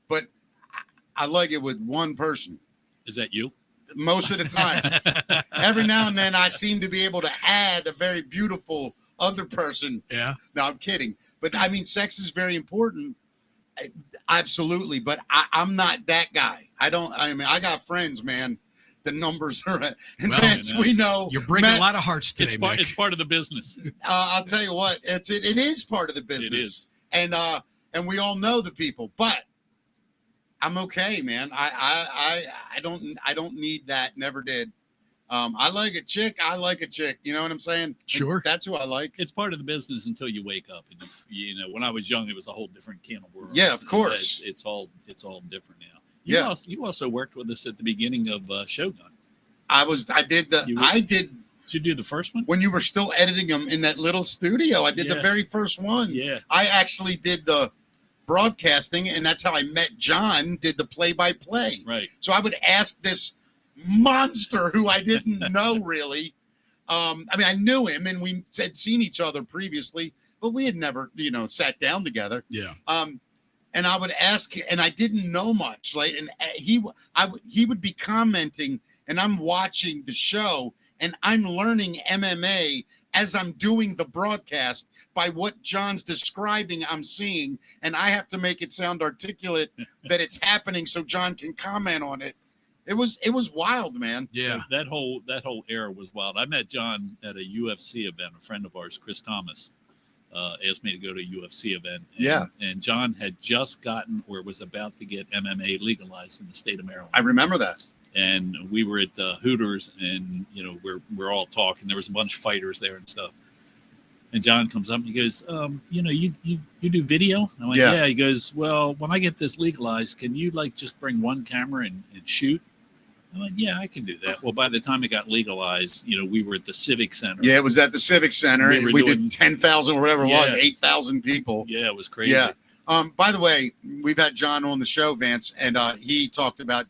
But I like it with one person. Is that you? Most of the time. Every now and then I seem to be able to add a very beautiful other person. Yeah. No, I'm kidding. But I mean, sex is very important. Absolutely. But I'm not that guy. I got friends, man. The numbers are, and Well, Vance, we know. You're breaking Matt, a lot of hearts today, Mick. It's part of the business. I'll tell you what, it is part of the business. It is. And we all know the people, but I'm okay, man. I don't need that. Never did. I like a chick. You know what I'm saying? Sure. And that's who I like. It's part of the business until you wake up. And when I was young, it was a whole different can of worms. Yeah, of course. It's all different now. Yeah. You also worked with us at the beginning of Shogun. Did you do the first one? When you were still editing them in that little studio. I did Yeah. the very first one. Yeah. I actually did the broadcasting, and that's how I met John, did the play-by-play. Right. So I would ask this monster who I didn't know really. I knew him, and we had seen each other previously, but we had never, sat down together. Yeah. And I would ask, and I didn't know much. Like, and he would be commenting, and I'm watching the show, and I'm learning MMA as I'm doing the broadcast by what John's describing. I'm seeing, and I have to make it sound articulate that it's happening, so John can comment on it. It was wild, man. Yeah. That whole era was wild. I met John at a UFC event. A friend of ours, Chris Thomas, asked me to go to a UFC event. And John had just gotten or was about to get MMA legalized in the state of Maryland. I remember that. And we were at Hooters, and we're all talking. There was a bunch of fighters there and stuff. And John comes up and he goes, you do video? I went, yeah. He goes, well, when I get this legalized, can you just bring one camera and shoot? I went, yeah, I can do that. Well, by the time it got legalized, we were at the Civic Center. Yeah, it was at the Civic Center. We did 10,000 or whatever it was, 8,000 people. Yeah, it was crazy. Yeah. By the way, we've had John on the show, Vance, and he talked about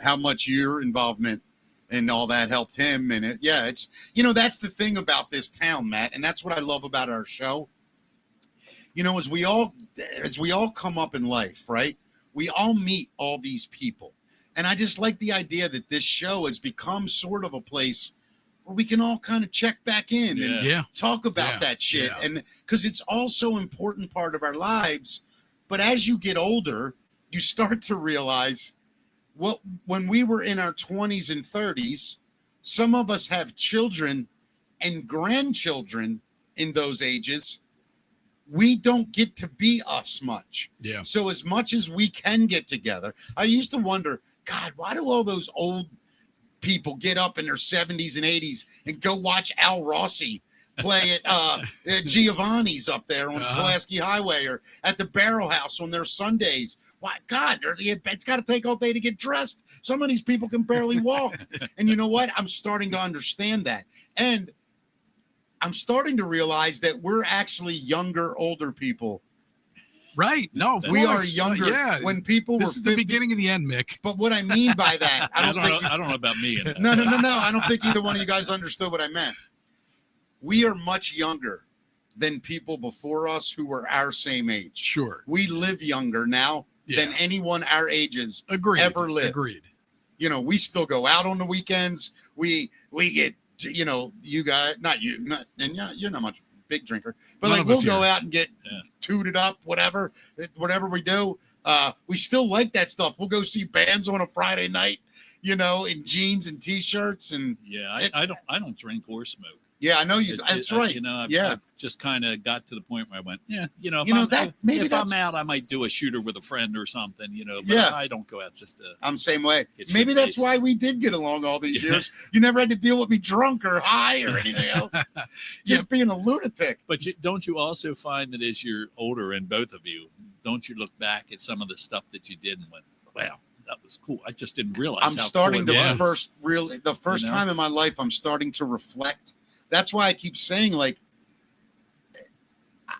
how much your involvement and all that helped him. And it's that's the thing about this town, Matt, and that's what I love about our show. As we all come up in life, right? We all meet all these people. And I just like the idea that this show has become sort of a place where we can all kind of check back in and talk about that shit. Yeah. And because it's also an important part of our lives. But as you get older, you start to realize when we were in our 20s and 30s, some of us have children and grandchildren in those ages. We don't get to be us much. Yeah. So as much as we can get together, I used to wonder, God, why do all those old people get up in their 70s and 80s and go watch Al Rossi play at Giovanni's up there on Pulaski Highway or at the Barrel House on their Sundays? Why, God, it's got to take all day to get dressed. Some of these people can barely walk. And you know what? I'm starting to understand that. And I'm starting to realize that we're actually younger, older people. Right. No, we are younger. When people this were is 50, the beginning of the end, Mick. But what I mean by that, I don't know about me. No. I don't think either one of you guys understood what I meant. We are much younger than people before us who were our same age. Sure. We live younger now than anyone our ages ever lived. Agreed. We still go out on the weekends. We get, you guys, you're not much big drinker, but we'll go out and get tooted up, whatever we do. We still like that stuff. We'll go see bands on a Friday night, in jeans and t-shirts. And I don't drink or smoke. Yeah, I know you. That's right. You know, Yeah. I've just kind of got to the point where I went, yeah, you know, maybe if I'm out, I might do a shooter with a friend or something, you know, but Yeah. I don't go out just to. I'm same way. Get Maybe shit that's faced. why we did get along all these years. You never had to deal with me drunk or high or anything else. Just being a lunatic. But don't you also find that as you're older, and both of you, don't you look back at some of the stuff that you did and went, wow, that was cool. I just didn't realize. I'm starting cool the first time in my life, I'm starting to reflect. That's why I keep saying, like,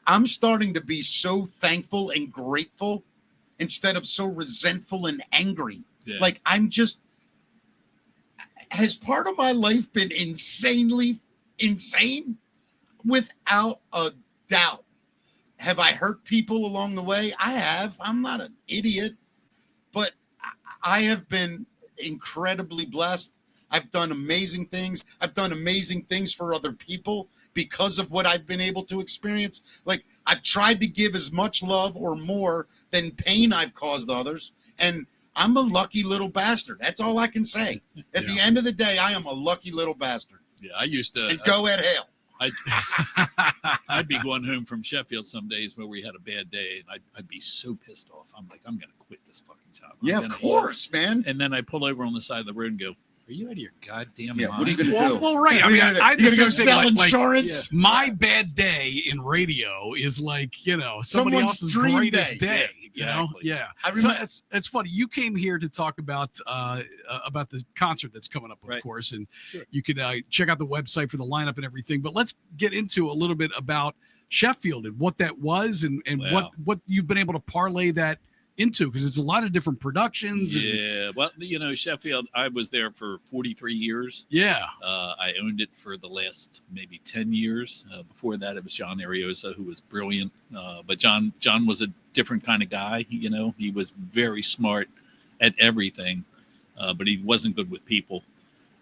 I'm starting to be so thankful and grateful instead of so resentful and angry. Yeah. Like, I'm just, has part of my life been insanely insane? Without a doubt. Have I hurt people along the way? I have. I'm not an idiot, but I have been incredibly blessed. I've done amazing things. I've done amazing things for other people because of what I've been able to experience. Like, I've tried to give as much love or more than pain I've caused others. And I'm a lucky little bastard. That's all I can say. At the end of the day, I am a lucky little bastard. Yeah, I used to. And go at hell. I'd be going home from Sheffield some days where we had a bad day, and I'd be so pissed off. I'm like, I'm going to quit this fucking job. Yeah, of course, man. And then I pull over on the side of the road and go, are you out of your goddamn mind? What are you going to do? Well, right. I What mean, are you I gonna just go think, sell like, insurance? my bad day in radio is like, you know, somebody Someone's else's dream greatest day. day. Yeah, You know, exactly. yeah. I So remember- it's funny. You came here to talk about the concert that's coming up, of Right. course, and Sure. you could check out the website for the lineup and everything. But let's get into a little bit about Sheffield and what that was and Wow. what you've been able to parlay that into, because it's a lot of different productions. Yeah, well, you know, Sheffield, I was there for 43 years. Yeah. I owned it for the last maybe 10 years. Before that, it was John Ariosa, who was brilliant. But John was a different kind of guy. You know, he was very smart at everything, but he wasn't good with people.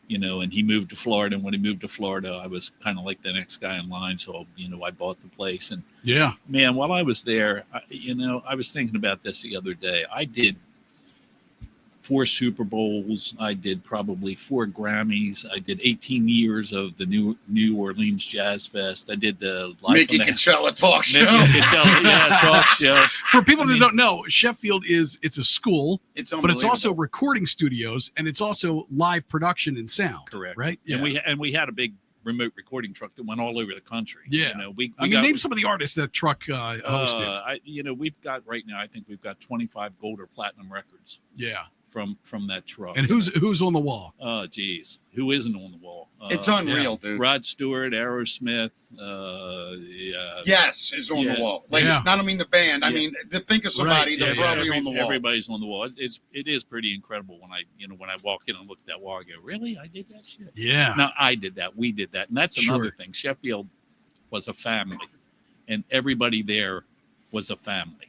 You know, and he moved to Florida. And when he moved to Florida, I was kind of like the next guy in line. So, you know, I bought the place. And Yeah. man, while I was there, I was thinking about this the other day. I did 4 Super Bowls. I did probably 4 Grammys. I did 18 years of the New Orleans Jazz Fest. I did the Mickey Coachella talk show. talk show. For people that don't know, Sheffield it's a school, It's but it's also unbelievable. recording studios and it's also live production and sound. Correct. Right? Yeah. And we had a big remote recording truck that went all over the country. Yeah. You know, we I mean, got, name some of the artists that truck hosted. we've got right now. I think we've got 25 gold or platinum records Yeah. from that truck. And who's on the wall? Oh, geez, who isn't on the wall? It's unreal, dude. Rod Stewart, Aerosmith. Yes, is on the wall. Like, Yeah. not I mean the band. I Yeah. mean, to think of somebody, Right. they're Yeah, probably on the wall. Everybody's on the wall. It is pretty incredible when I walk in and look at that wall. I go, really? I did that shit? Yeah. No, I did that. We did that, and that's another Sure. thing. Sheffield was a family, and everybody there was a family.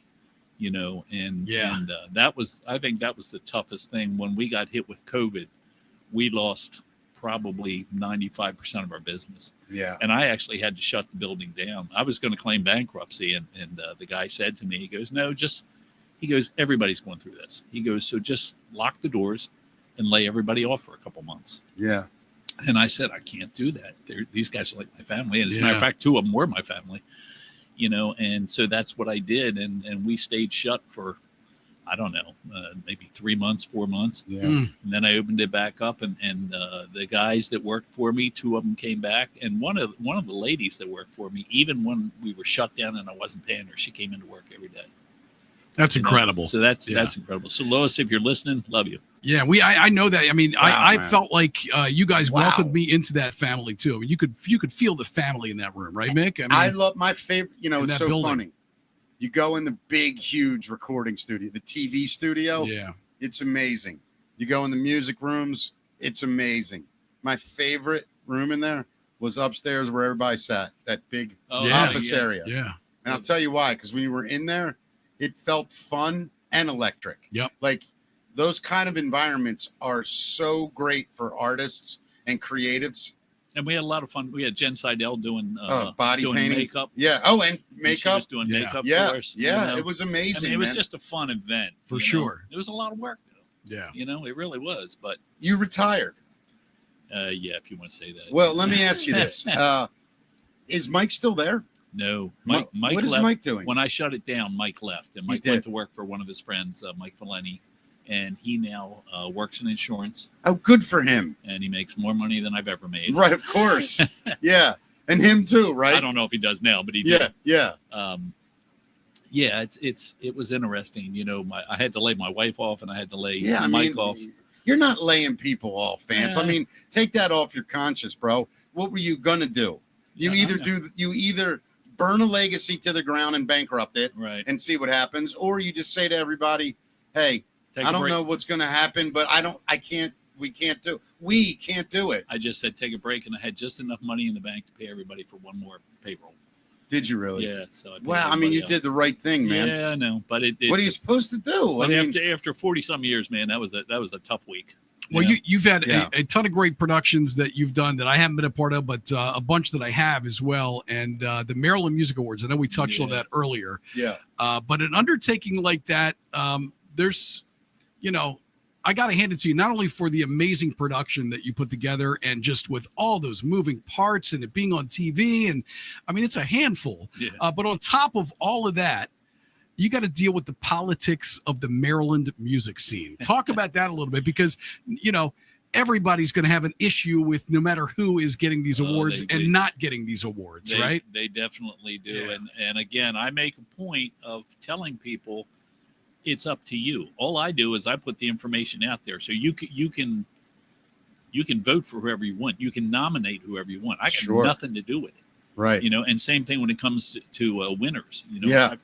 You know, and I think that was the toughest thing when we got hit with COVID. We lost probably 95% of our business. Yeah. And I actually had to shut the building down. I was going to claim bankruptcy. And the guy said to me, he goes, no, everybody's going through this. He goes, so just lock the doors and lay everybody off for a couple months. Yeah. And I said, I can't do that. These guys are like my family. And as a matter Yeah. of fact, 2 of them were my family, you know? And so that's what I did. And we stayed shut for, I don't know, maybe 3 months, 4 months. Yeah. Mm. And then I opened it back up, and the guys that worked for me, 2 of them came back, and one of the ladies that worked for me, even when we were shut down and I wasn't paying her, she came into work every day. That's You know? incredible. So that's incredible. So Lois, if you're listening, love you. Yeah, I know that. I mean, Wow, I man. felt like you guys Wow. welcomed me into that family too. I mean, you could feel the family in that room, right, Mick? I love my favorite. You know, in it's that so building. funny. You go in the big, huge recording studio, the TV studio. Yeah. It's amazing. You go in the music rooms. It's amazing. My favorite room in there was upstairs where everybody sat, that big Yeah. office area. Yeah. And I'll tell you why, because when you were in there, it felt fun and electric. Yep. Like, those kind of environments are so great for artists and creatives. And we had a lot of fun. We had Jen Seidel doing Body doing painting. makeup. Yeah. Oh, and She makeup. was doing Yeah. makeup Yeah. for us. Yeah. you know? It was I amazing. mean, it was man. just a fun event. For you know? sure. It was a lot of work, though. Yeah. You know, it really was. But You retired. Yeah, if you want to say that. Well, let me ask you this: is Mike still there? No, Mike. What is left. Mike doing? When I shut it down, Mike left, and Mike went to work for one of his friends, Mike Valeni, and he now works in insurance. Oh, good for him! And he makes more money than I've ever made. Right, of course. Yeah, and him too, right? I don't know if he does now, but he did. Yeah. Yeah, it was interesting. You know, I had to lay my wife off, and I had to lay Mike off. You're not laying people off, Vance. Yeah. I mean, take that off your conscience, bro. What were you gonna do? You either burn a legacy to the ground and bankrupt it, right, and see what happens, or you just say to everybody, "Hey, I don't know what's gonna happen, but we can't do it." I just said take a break, and I had just enough money in the bank to pay everybody for one more payroll. Did you really? Yeah. So wow. I mean, you did the right thing, man. Yeah, I know. But what are you supposed to do? After 40-some years, man, that was a tough week. Well, you've had a ton of great productions that you've done that I haven't been a part of, but a bunch that I have as well. And the Maryland Music Awards, I know we touched on that earlier. Yeah. But an undertaking like that, there's, I got to hand it to you, not only for the amazing production that you put together and just with all those moving parts and it being on TV. And I mean, it's a handful. Yeah. But on top of all of that, you got to deal with the politics of the Maryland music scene. Talk about that a little bit, because, everybody's going to have an issue with no matter who is getting these awards and not getting these awards, right? They definitely do. Yeah. And again, I make a point of telling people it's up to you. All I do is I put the information out there, so you can vote for whoever you want. You can nominate whoever you want. I got nothing to do with it, right? And same thing when it comes to winners.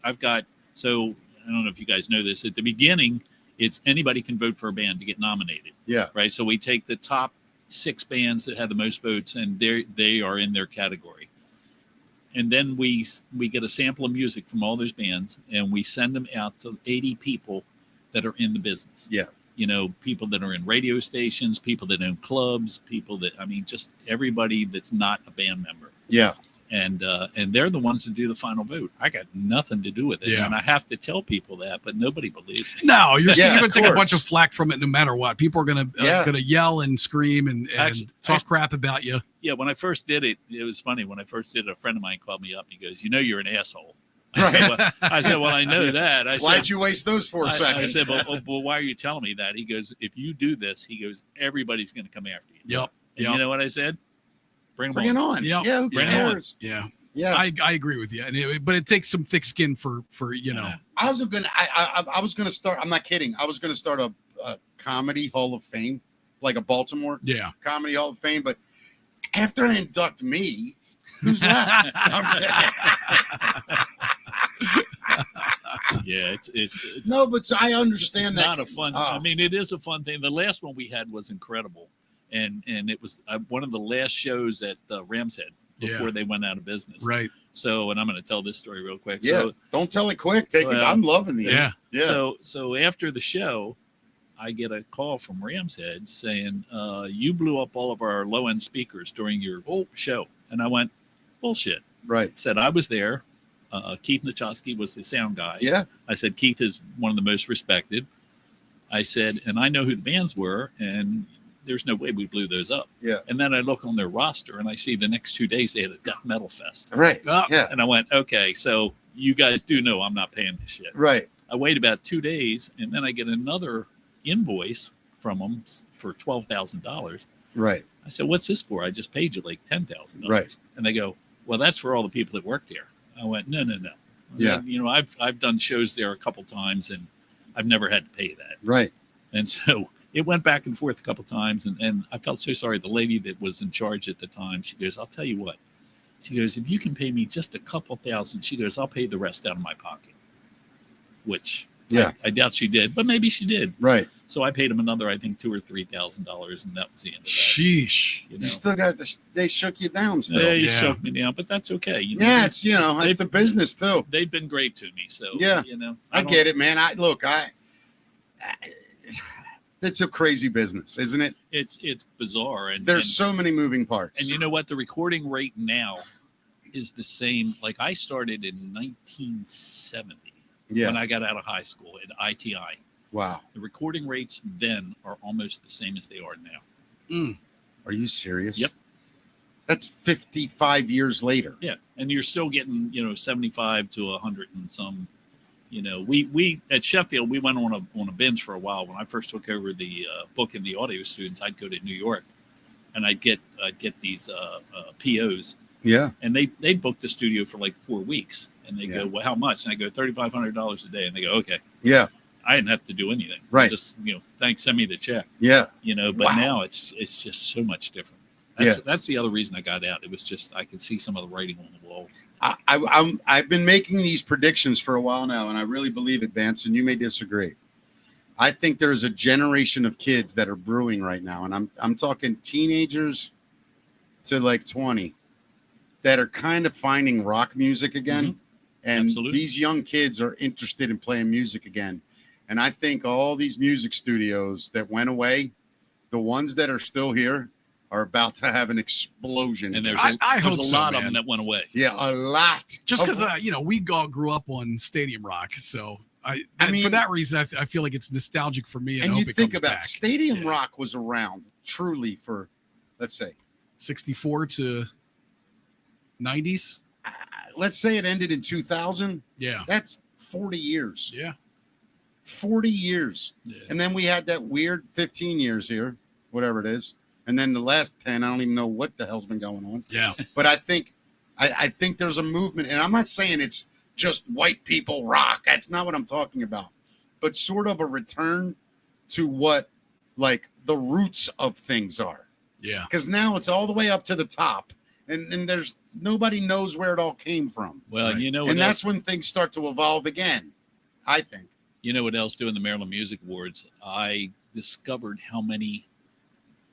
I've got. So I don't know if you guys know this. At the beginning, it's anybody can vote for a band to get nominated. Yeah. Right. So we take the top 6 bands that have the most votes, and they are in their category. And then we get a sample of music from all those bands, and we send them out to 80 people that are in the business. Yeah. People that are in radio stations, people that own clubs, just everybody that's not a band member. Yeah. And they're the ones that do the final vote. I got nothing to do with it. Yeah. And I have to tell people that, but nobody believes me. No, you're going to take a bunch of flack from it no matter what. People are going to yell and scream and talk crap about you. Yeah, when I first did it, it was funny. When I first did it, a friend of mine called me up and he goes, you're an asshole. I said, well, I know that. Why'd you waste those 4 seconds? I said, well, why are you telling me that? He goes, if you do this, everybody's going to come after you. Yep. And you know what I said? Bring it on. Yep. Yeah. Who cares? Yeah. Yeah. I agree with you. But it takes some thick skin for I was gonna start. I'm not kidding. I was gonna start a comedy Hall of Fame, like a Baltimore comedy Hall of Fame. But after I induct me, who's left? Yeah, it's no, but I understand it's that. Not a fun. It is a fun thing. The last one we had was incredible, and it was one of the last shows at Ram's Head before they went out of business. Right. So, and I'm going to tell this story real quick. Yeah. So, don't tell it quick. I'm loving these. Yeah. Yeah. So after the show, I get a call from Ram's Head saying, you blew up all of our low end speakers during your show. And I went, bullshit. Right. Said I was there. Keith Nachosky was the sound guy. Yeah. I said, Keith is one of the most respected. I said, and I know who the bands were, and there's no way we blew those up. Yeah. And then I look on their roster and I see the next 2 days they had a death metal fest. Right. Yeah. And I went, okay, so you guys do know I'm not paying this shit. Right. I wait about 2 days and then I get another invoice from them for $12,000. Right. I said, what's this for? I just paid you like $10,000. Right. And they go, well, that's for all the people that worked there. I went, no. Yeah. I've done shows there a couple times and I've never had to pay that. Right. And so it went back and forth a couple times, and I felt so sorry. The lady that was in charge at the time, she goes, I'll tell you what. She goes, if you can pay me just a couple thousand, she goes, I'll pay the rest out of my pocket. Which I doubt she did, but maybe she did. Right. So I paid him another, I think, $2,000 or $3,000, and that was the end of that. Sheesh. You still got they shook you down still. They shook me down, but that's okay. It's it's the business too. They've been great to me. So I get it, man. It's a crazy business, isn't it? It's bizarre, and there's so many moving parts. And you know what? The recording rate now is the same. Like I started in 1970 when I got out of high school at ITI. Wow. The recording rates then are almost the same as they are now. Are you serious? Yep. That's 55 years later. Yeah, and you're still getting 75 to 100 and some. We at Sheffield we went on a binge for a while. When I first took over the book and the audio students, I'd go to New York, and I'd get these POs. Yeah. And they'd book the studio for like 4 weeks, and they go, well, how much? And I go $3,500 a day, and they go, okay. Yeah. I didn't have to do anything. Right. Just thanks, send me the check. Yeah. But now it's just so much different. That's the other reason I got out. It was just I could see some of the writing on the wall. I've been making these predictions for a while now, and I really believe it, Vance, and you may disagree. I think there's a generation of kids that are brewing right now, and I'm talking teenagers to like 20 that are kind of finding rock music again. Mm-hmm. And Absolutely. These young kids are interested in playing music again. And I think all these music studios that went away, the ones that are still here, are about to have an explosion. And I hope there's a so, lot of man. them that went away. Yeah, a lot. Just because we all grew up on Stadium Rock, so I mean, for that reason, I feel like it's nostalgic for me. And I you hope it think comes about back. Stadium Rock was around truly for, let's say, 64 to 90s. Let's say it ended in 2000. Yeah, That's 40 years. yeah. 40 years. Yeah. And then we had that weird 15 years here, whatever it is. And then the last 10, I don't even know what the hell's been going on. Yeah. But I think there's a movement, and I'm not saying it's just white people rock. That's not what I'm talking about. But sort of a return to what like the roots of things are. Yeah. Because now it's all the way up to the top. And there's nobody knows where it all came from. Well, Right. what And else? that's when things start to evolve again, I think. You know what else doing the Maryland Music Awards? I discovered how many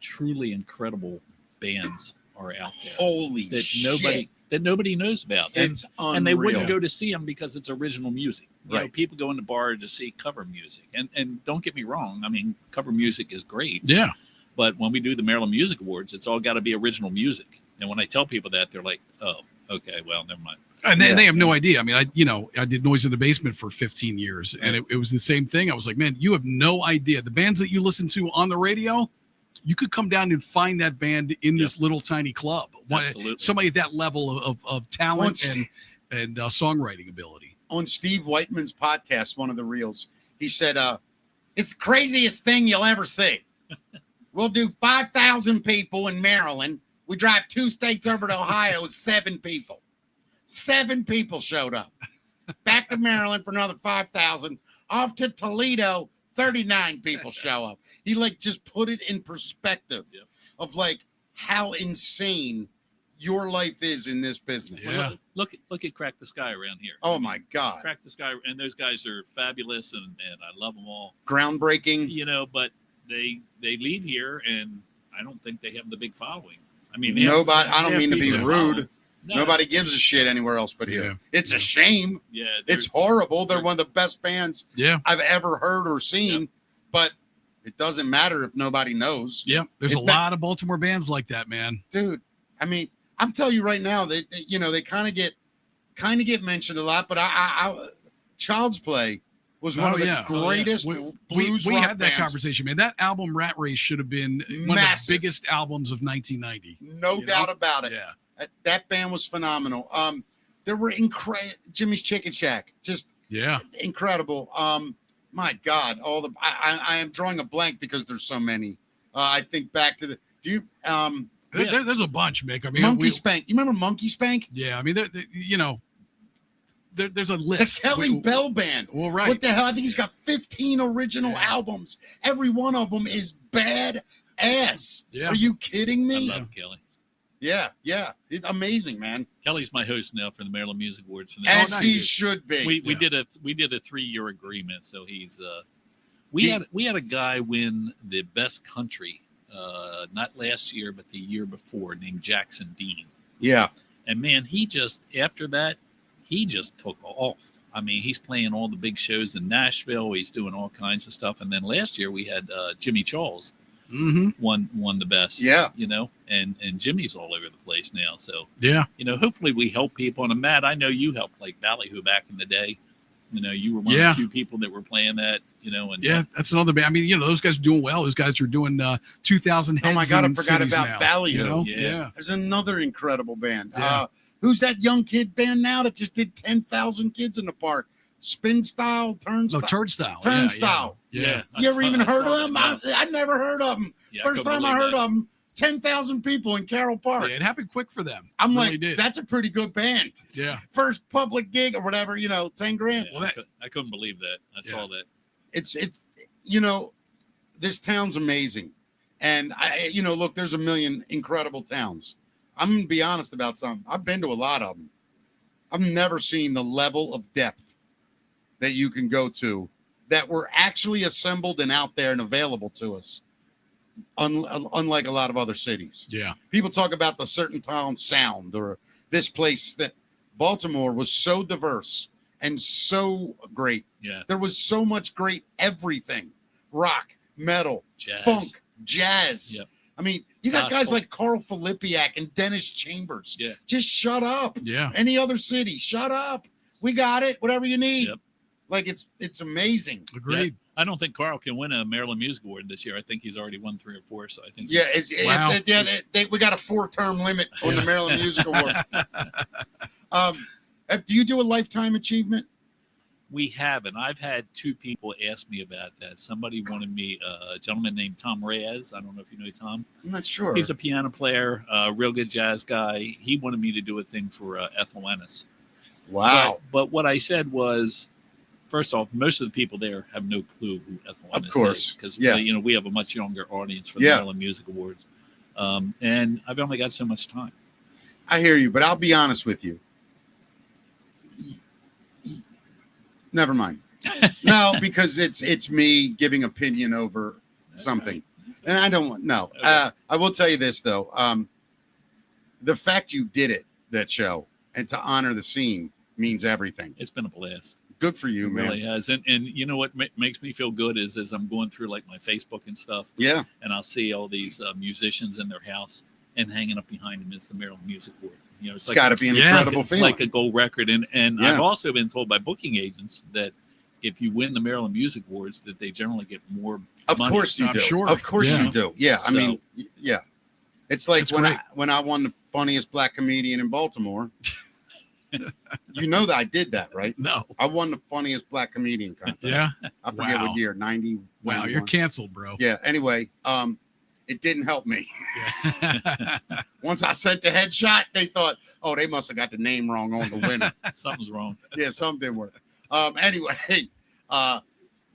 truly incredible bands are out there Holy that shit. nobody knows about. It's unreal. And they wouldn't go to see them because it's original music. Right. People go in the bar to see cover music. And don't get me wrong, I mean, cover music is great. Yeah. But when we do the Maryland Music Awards, it's all got to be original music. And when I tell people that, they're like, oh, okay, well, never mind. And they have no idea. I mean, I did Noise in the Basement for 15 years, and it was the same thing. I was like, man, you have no idea. The bands that you listen to on the radio, you could come down and find that band in this little tiny club. Absolutely. Somebody at that level of talent and songwriting ability. On Steve Whiteman's podcast, one of the reels, he said, it's the craziest thing you'll ever see. We'll do 5,000 people in Maryland. We drive 2 states over to Ohio. It's 7 people. 7 people showed up. Back to Maryland for another 5,000. Off to Toledo, 39 people show up. He just put it in perspective of how insane your life is in this business. Yeah. Look at Crack the Sky around here. Oh my God. Crack the Sky, and those guys are fabulous, and I love them all. Groundbreaking. But they leave here, and I don't think they have the big following. I mean, Nobody, I don't mean to be rude. No. Nobody gives a shit anywhere else but here. Yeah. It's a shame. Yeah, It's horrible. They're one of the best bands Yeah. I've ever heard or seen, but it doesn't matter if nobody knows. Yeah. There's a lot of Baltimore bands like that, man. Dude, I mean, I'm telling you right now, they kind of get mentioned a lot, but I Child's Play was one of the greatest blues we rock had that bands. conversation, man. That album Rat Race should have been one of the biggest albums of 1990. No doubt about it. Yeah. That band was phenomenal. There were Jimmy's Chicken Shack, just incredible. My God, I am drawing a blank because there's so many. I think back to There's a bunch, Mick. I mean, Monkey Spank. You remember Monkey Spank? Yeah, I mean, there's a list. The Kelly Bell Band. Well, right. What the hell? I think he's got 15 original albums. Every one of them is bad ass. Yeah. Are you kidding me? I love Kelly. Yeah. It's amazing, man. Kelly's my host now for the Maryland Music Awards. For the As nice. he should be. we did a 3-year agreement, so he's we had a guy win the best country not last year but the year before, named Jackson Dean. Yeah. And man, he just took off. I mean, he's playing all the big shows in Nashville. He's doing all kinds of stuff. And then last year we had Jimmy Charles won the best. Yeah. And Jimmy's all over the place now. So Yeah. hopefully we help people. And Matt, I know you helped like Ballyhoo back in the day. You were one of the few people that were playing that. And that's another band. I mean, those guys are doing well. Those guys are doing 2,000 heads. Oh my God, I forgot cities about now, Ballyhoo. Yeah. There's another incredible band. Yeah. Who's that young kid band now that just did 10,000 kids in the park? Turnstile. No, Turnstile. Turnstile. Yeah. You ever even heard of them? I never heard of them. Yeah, First time I heard of them, 10,000 people in Carroll Park. Yeah, it happened quick for them. I'm really like, did. that's a pretty good band. Yeah. First public gig or whatever, 10 grand. Yeah, I couldn't believe that. I saw that. It's this town's amazing. And look, there's a million incredible towns. I'm going to be honest about some. I've been to a lot of them. I've never seen the level of depth that you can go to that were actually assembled and out there and available to us. Unlike a lot of other cities. Yeah. People talk about the certain town sound or this place that Baltimore was so diverse and so great. Yeah. There was so much great everything. Rock, metal, Jazz. funk, jazz. Yep. I mean, you got guys Gospel. like Carl Filipiak and Dennis Chambers. Yeah. Just shut up. Yeah. Any other city, shut up. We got it. Whatever you need. Yep. Like it's amazing. Agreed. I don't think Carl can win a Maryland Music Award this year. I think he's already won 3 or 4. So I think. Yeah, Wow. We got a 4-term limit on the Maryland Music Award. Do you do a lifetime achievement? We have, and I've had 2 people ask me about that. Somebody wanted me, a gentleman named Tom Reyes. I don't know if you know Tom. I'm not sure. He's a piano player, real good jazz guy. He wanted me to do a thing for Ethel Ennis. Wow. But what I said was, first off, most of the people there have no clue who Ethel Ennis is. Of course. Because Yeah. we have a much younger audience for the Yeah. Maryland Music Awards. And I've only got so much time. I hear you, but I'll be honest with you. Never mind. No, because it's me giving opinion over That's something. right. That's And I don't want, no. Okay. I will tell you this, though. The fact you did it, that show, and to honor the scene means everything. It's been a blast. Good for you, It man. really has. And you know what makes me feel good is as I'm going through like my Facebook and stuff, Yeah. and I'll see all these musicians in their house, and hanging up behind them is the Maryland Music Award. It's got to be an Yeah, incredible it's feeling. like a gold record. And Yeah. I've also been told by booking agents that if you win the Maryland Music Awards, that they generally get more Of money. course you I'm do. sure. Of course Yeah. you do. Yeah. I So- mean, yeah. It's like That's when great. when I won the funniest black comedian in Baltimore. You know that I did that, right? No. I won the funniest black comedian contest. Yeah. I forget Wow. what year, 90. Wow. 91. You're canceled, bro. Yeah. Anyway, it didn't help me. Yeah. Once I sent the headshot, they thought, oh, they must have got the name wrong on the winner. Something's wrong. Yeah, something didn't work. Anyway,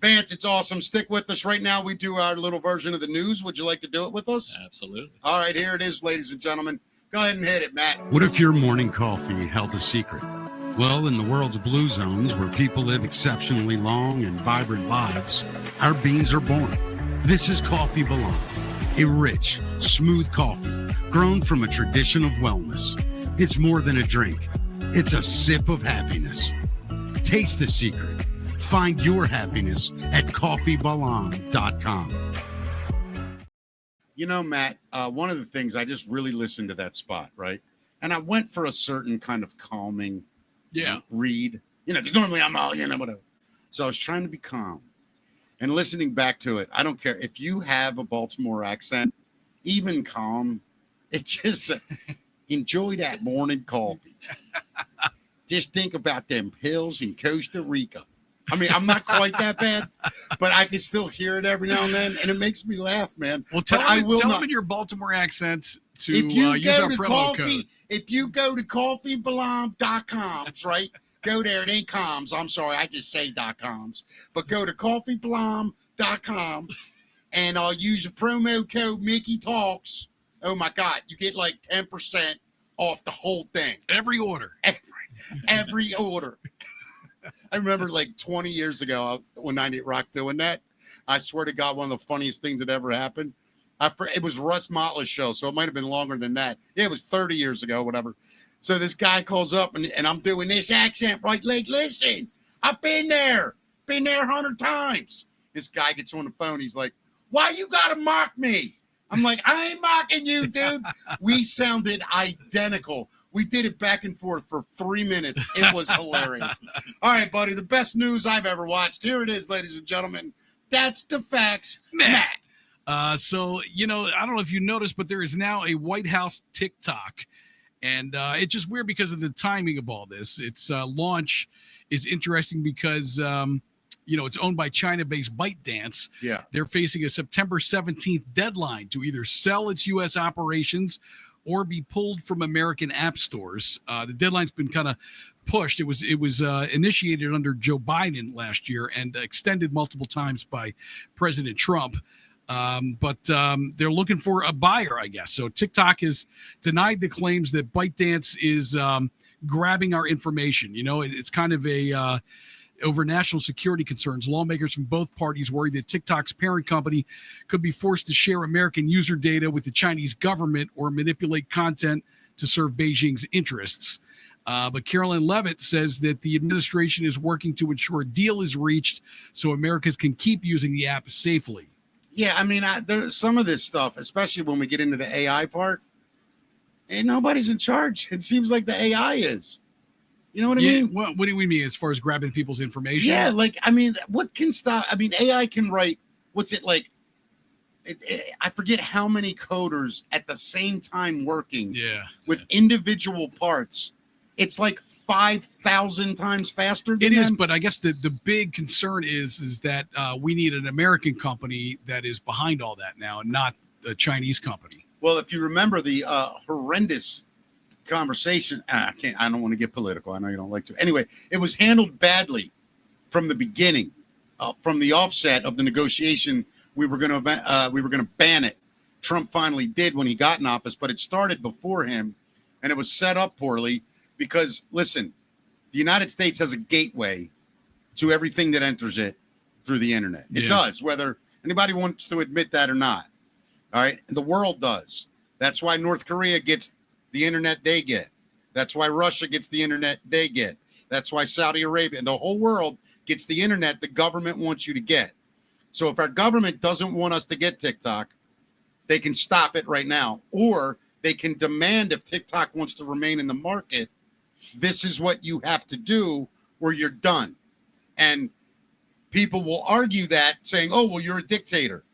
Vance, it's awesome. Stick with us right now. We do our little version of the news. Would you like to do it with us? Absolutely. All right, here it is, ladies and gentlemen. Go ahead and hit it, Matt. What if your morning coffee held a secret? Well, in the world's blue zones, where people live exceptionally long and vibrant lives, our beans are born. This is Coffee Belong, a rich, smooth coffee grown from a tradition of wellness. It's more than a drink. It's a sip of happiness. Taste the secret. Find your happiness at coffeebelong.com. You know, Matt, one of the things, I just really listened to that spot, right? And I went for a certain kind of calming Yeah. read, because normally I'm all, whatever. So I was trying to be calm. And listening back to it, I don't care. If you have a Baltimore accent, even calm, it just enjoy that morning coffee. Just think about them hills in Costa Rica. I mean, I'm not quite that bad, but I can still hear it every now and then, and it makes me laugh, man. Well, tell But I them will tell not- them in your Baltimore accent to if you use go our to promo coffee, code. if you go to coffeebelong.com, right? Go there. It ain't coms. I'm sorry. I just say .coms. But go to coffeebelong.com and I'll use the promo code Mickey Talks. Oh my God. You get like 10% off the whole thing. Every order. Every order. I remember like 20 years ago when 98 Rock doing that. I swear to God, one of the funniest things that ever happened. It was Russ Mottler's show, so it might have been longer than that. Yeah, it was 30 years ago, whatever. So this guy calls up, and I'm doing this accent, right? Like, listen, I've been there 100 times. This guy gets on the phone. He's like, why you got to mock me? I'm like, I ain't mocking you, dude. We sounded identical. We did it back and forth for 3 minutes. It was hilarious. All right, buddy, the best news I've ever watched. Here it is, ladies and gentlemen. That's the facts, Matt. So, I don't know if you noticed, but there is now a White House TikTok. And it's just weird because of the timing of all this. Its launch is interesting because, it's owned by China-based ByteDance. Yeah. They're facing a September 17th deadline to either sell its U.S. operations or be pulled from American app stores. The deadline's been kind of pushed. It was initiated under Joe Biden last year and extended multiple times by President Trump. But they're looking for a buyer, I guess. So TikTok has denied the claims that ByteDance is grabbing our information. It's kind of a over national security concerns. Lawmakers from both parties worry that TikTok's parent company could be forced to share American user data with the Chinese government or manipulate content to serve Beijing's interests. But Carolyn Levitt says that the administration is working to ensure a deal is reached so Americans can keep using the app safely. Yeah, I mean, there's some of this stuff, especially when we get into the AI part, and nobody's in charge. It seems like the AI is. You know what I mean? What do we mean as far as grabbing people's information? Yeah, what can stop? I mean, AI can write, what's it like? I forget how many coders at the same time working with individual parts. It's like 5,000 times faster than it is, them. but I guess the big concern is that we need an American company that is behind all that now, and not a Chinese company. Well, if you remember the horrendous conversation, I don't want to get political. I know you don't like to. Anyway, it was handled badly from the beginning, from the offset of the negotiation. We were going to ban it. Trump finally did when he got in office, but it started before him, and it was set up poorly. Because, listen, the United States has a gateway to everything that enters it through the internet. It does, whether anybody wants to admit that or not. All right? And the world does. That's why North Korea gets the internet they get. That's why Russia gets the internet they get. That's why Saudi Arabia and the whole world gets the internet the government wants you to get. So if our government doesn't want us to get TikTok, they can stop it right now. Or they can demand, if TikTok wants to remain in the market, this is what you have to do or you're done. And people will argue that, saying, oh, well, you're a dictator.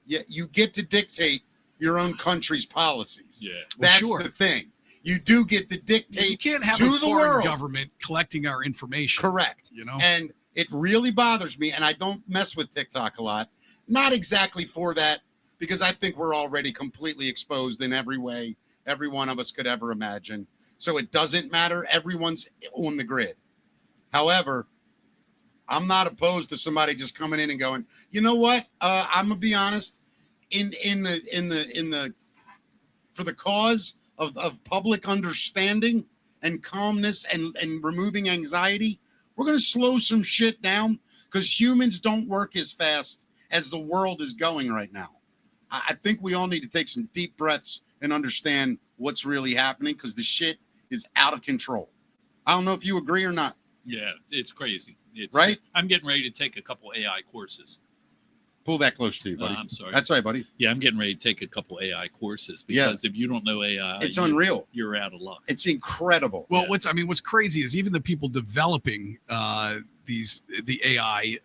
Yeah, you get to dictate your own country's policies. Yeah, that's the thing. You do get to dictate. You can't have to a the foreign world government collecting our information. Correct. And it really bothers me, and I don't mess with TikTok a lot. Not exactly for that, because I think we're already completely exposed in every way every one of us could ever imagine. So it doesn't matter. Everyone's on the grid. However, I'm not opposed to somebody just coming in and going, you know what? I'm gonna be honest. For the cause of public understanding and calmness and removing anxiety, we're gonna slow some shit down because humans don't work as fast as the world is going right now. I think we all need to take some deep breaths and understand what's really happening, because the shit is out of control. I don't know if you agree or not. Yeah, it's crazy. It's right. I'm getting ready to take a couple AI courses. Pull that close to you, buddy. I'm sorry. That's right, buddy. Yeah, I'm getting ready to take a couple AI courses, because if you don't know AI, it's unreal. You're out of luck. It's incredible. Well, what's crazy is even the people developing the AI.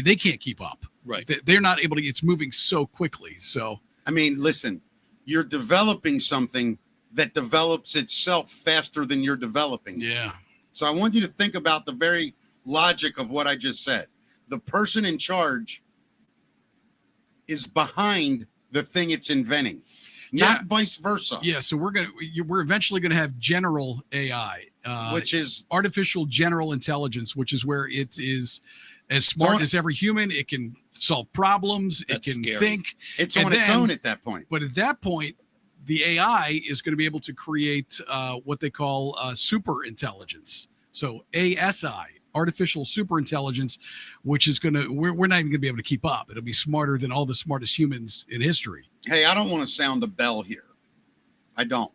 They can't keep up. Right. They're not able to. It's moving so quickly. So listen, you're developing something that develops itself faster than you're developing. Yeah. So I want you to think about the very logic of what I just said. The person in charge is behind the thing it's inventing, not vice versa. Yeah. So we're eventually gonna have general AI, which is artificial general intelligence, which is where it is as smart as every human. It can solve problems. That's it can scary. think. It's on its own at that point. But at that point, the AI is going to be able to create what they call super intelligence. So ASI, artificial super intelligence, which is we're not even going to be able to keep up. It'll be smarter than all the smartest humans in history. Hey, I don't want to sound a bell here. I don't.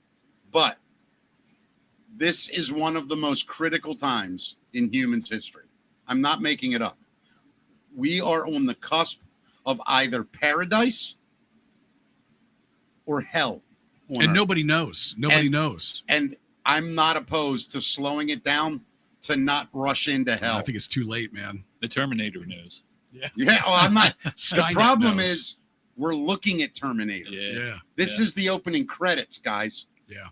But this is one of the most critical times in humans' history. I'm not making it up. We are on the cusp of either paradise or hell. on And Earth. nobody knows. Nobody knows. And I'm not opposed to slowing it down to not rush into hell. I think it's too late, man. The Terminator knows. Yeah, well, I'm not. The Skynet problem knows. is we're looking at Terminator. Yeah. This is the opening credits, guys. Yeah.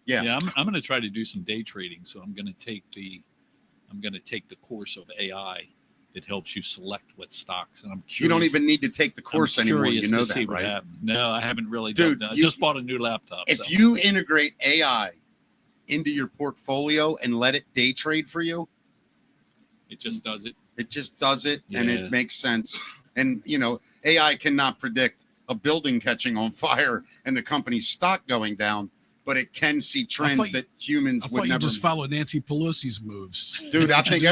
Yeah. I'm going to try to do some day trading. So I'm going to take the course of AI that helps you select what stocks. And I'm curious. You don't even need to take the course anymore. You know that, right? Happens. No, I haven't really Dude, done that. I just bought a new laptop. If you integrate AI into your portfolio and let it day trade for you, it just does it. It just does it, and Yeah. it makes sense. And, AI cannot predict a building catching on fire and the company's stock going down, but it can see trends that humans I would thought you never. just follow Nancy Pelosi's moves. Dude, I think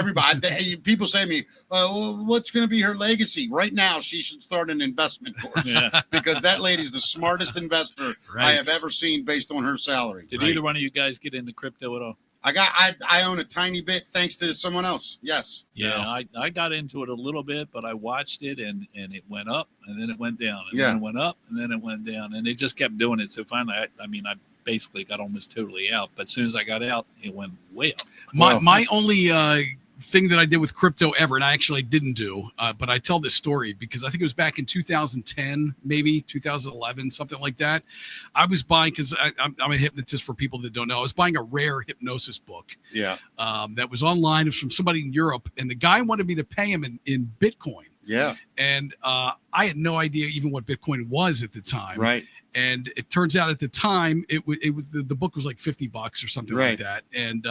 people say to me, what's going to be her legacy? Right now, she should start an investment course because that lady's the smartest investor I have ever seen based on her salary. Did either one of you guys get into crypto at all? I own a tiny bit thanks to someone else. Yes. Yeah, I got into it a little bit, but I watched it and it went up and then it went down and Yeah. then it went up and then it went down and it just kept doing it. So finally, I basically got almost totally out. But as soon as I got out, it went way up. My only thing that I did with crypto ever, and I actually didn't do, but I tell this story because I think it was back in 2010, maybe 2011, something like that. I was buying, because I'm a hypnotist for people that don't know. I was buying a rare hypnosis book. Yeah. That was online. It was from somebody in Europe, and the guy wanted me to pay him in Bitcoin. Yeah. And I had no idea even what Bitcoin was at the time. Right. And it turns out at the time it was the book was like $50 or something like that. And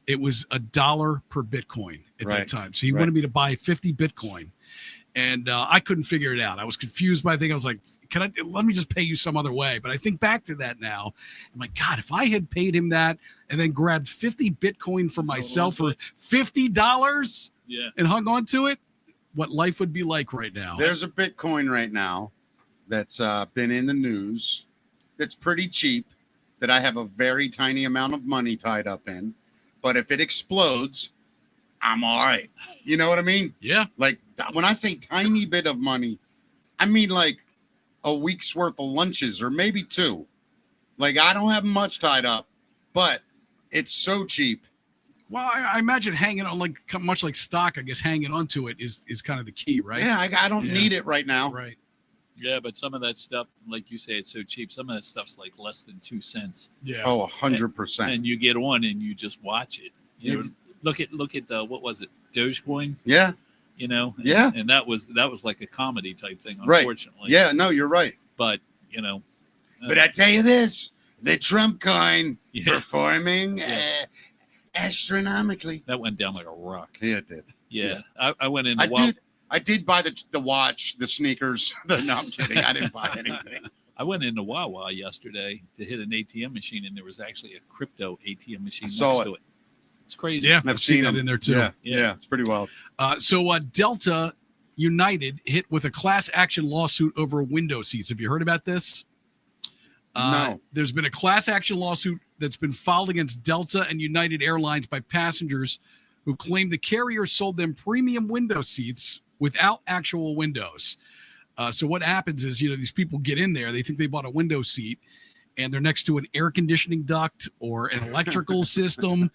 it was $1 per Bitcoin at that time. So he wanted me to buy 50 Bitcoin. And I couldn't figure it out. I was confused by the thing. I was like, let me just pay you some other way. But I think back to that now. I'm like, God, if I had paid him that and then grabbed 50 Bitcoin for myself for $50 and hung on to it, what life would be like right now. There's a Bitcoin right now that's been in the news that's pretty cheap, that I have a very tiny amount of money tied up in. But if it explodes, I'm all right. You know what I mean? Yeah. Like when I say tiny bit of money, I mean like a week's worth of lunches or maybe 2. Like I don't have much tied up, but it's so cheap. Well, I imagine hanging on, like much like stock, I guess hanging on to it is kind of the key, right? Yeah, I don't need it right now. Right. Yeah, but some of that stuff, like you say, it's so cheap. Some of that stuff's like less than 2 cents. Yeah. Oh, 100%. And you get on and you just watch it. You know, look at the what was it, Dogecoin? Yeah. You know. Yeah. And that was like a comedy type thing, Right. unfortunately. Yeah. No, you're right. But But I tell you this, the Trump coin performing astronomically. that went down like a rock. Yeah, it did. Yeah. I went in. I did buy the watch, the sneakers. No, I'm kidding. I didn't buy anything. I went into Wawa yesterday to hit an ATM machine, and there was actually a crypto ATM machine saw next it. to it. It's crazy. Yeah, I've I've seen that them. in there too. Yeah, it's pretty wild. So Delta United hit with a class action lawsuit over window seats. Have you heard about this? No. There's been a class action lawsuit that's been filed against Delta and United Airlines by passengers who claim the carrier sold them premium window seats without actual windows. So what happens is, these people get in there, they think they bought a window seat, and they're next to an air conditioning duct or an electrical system,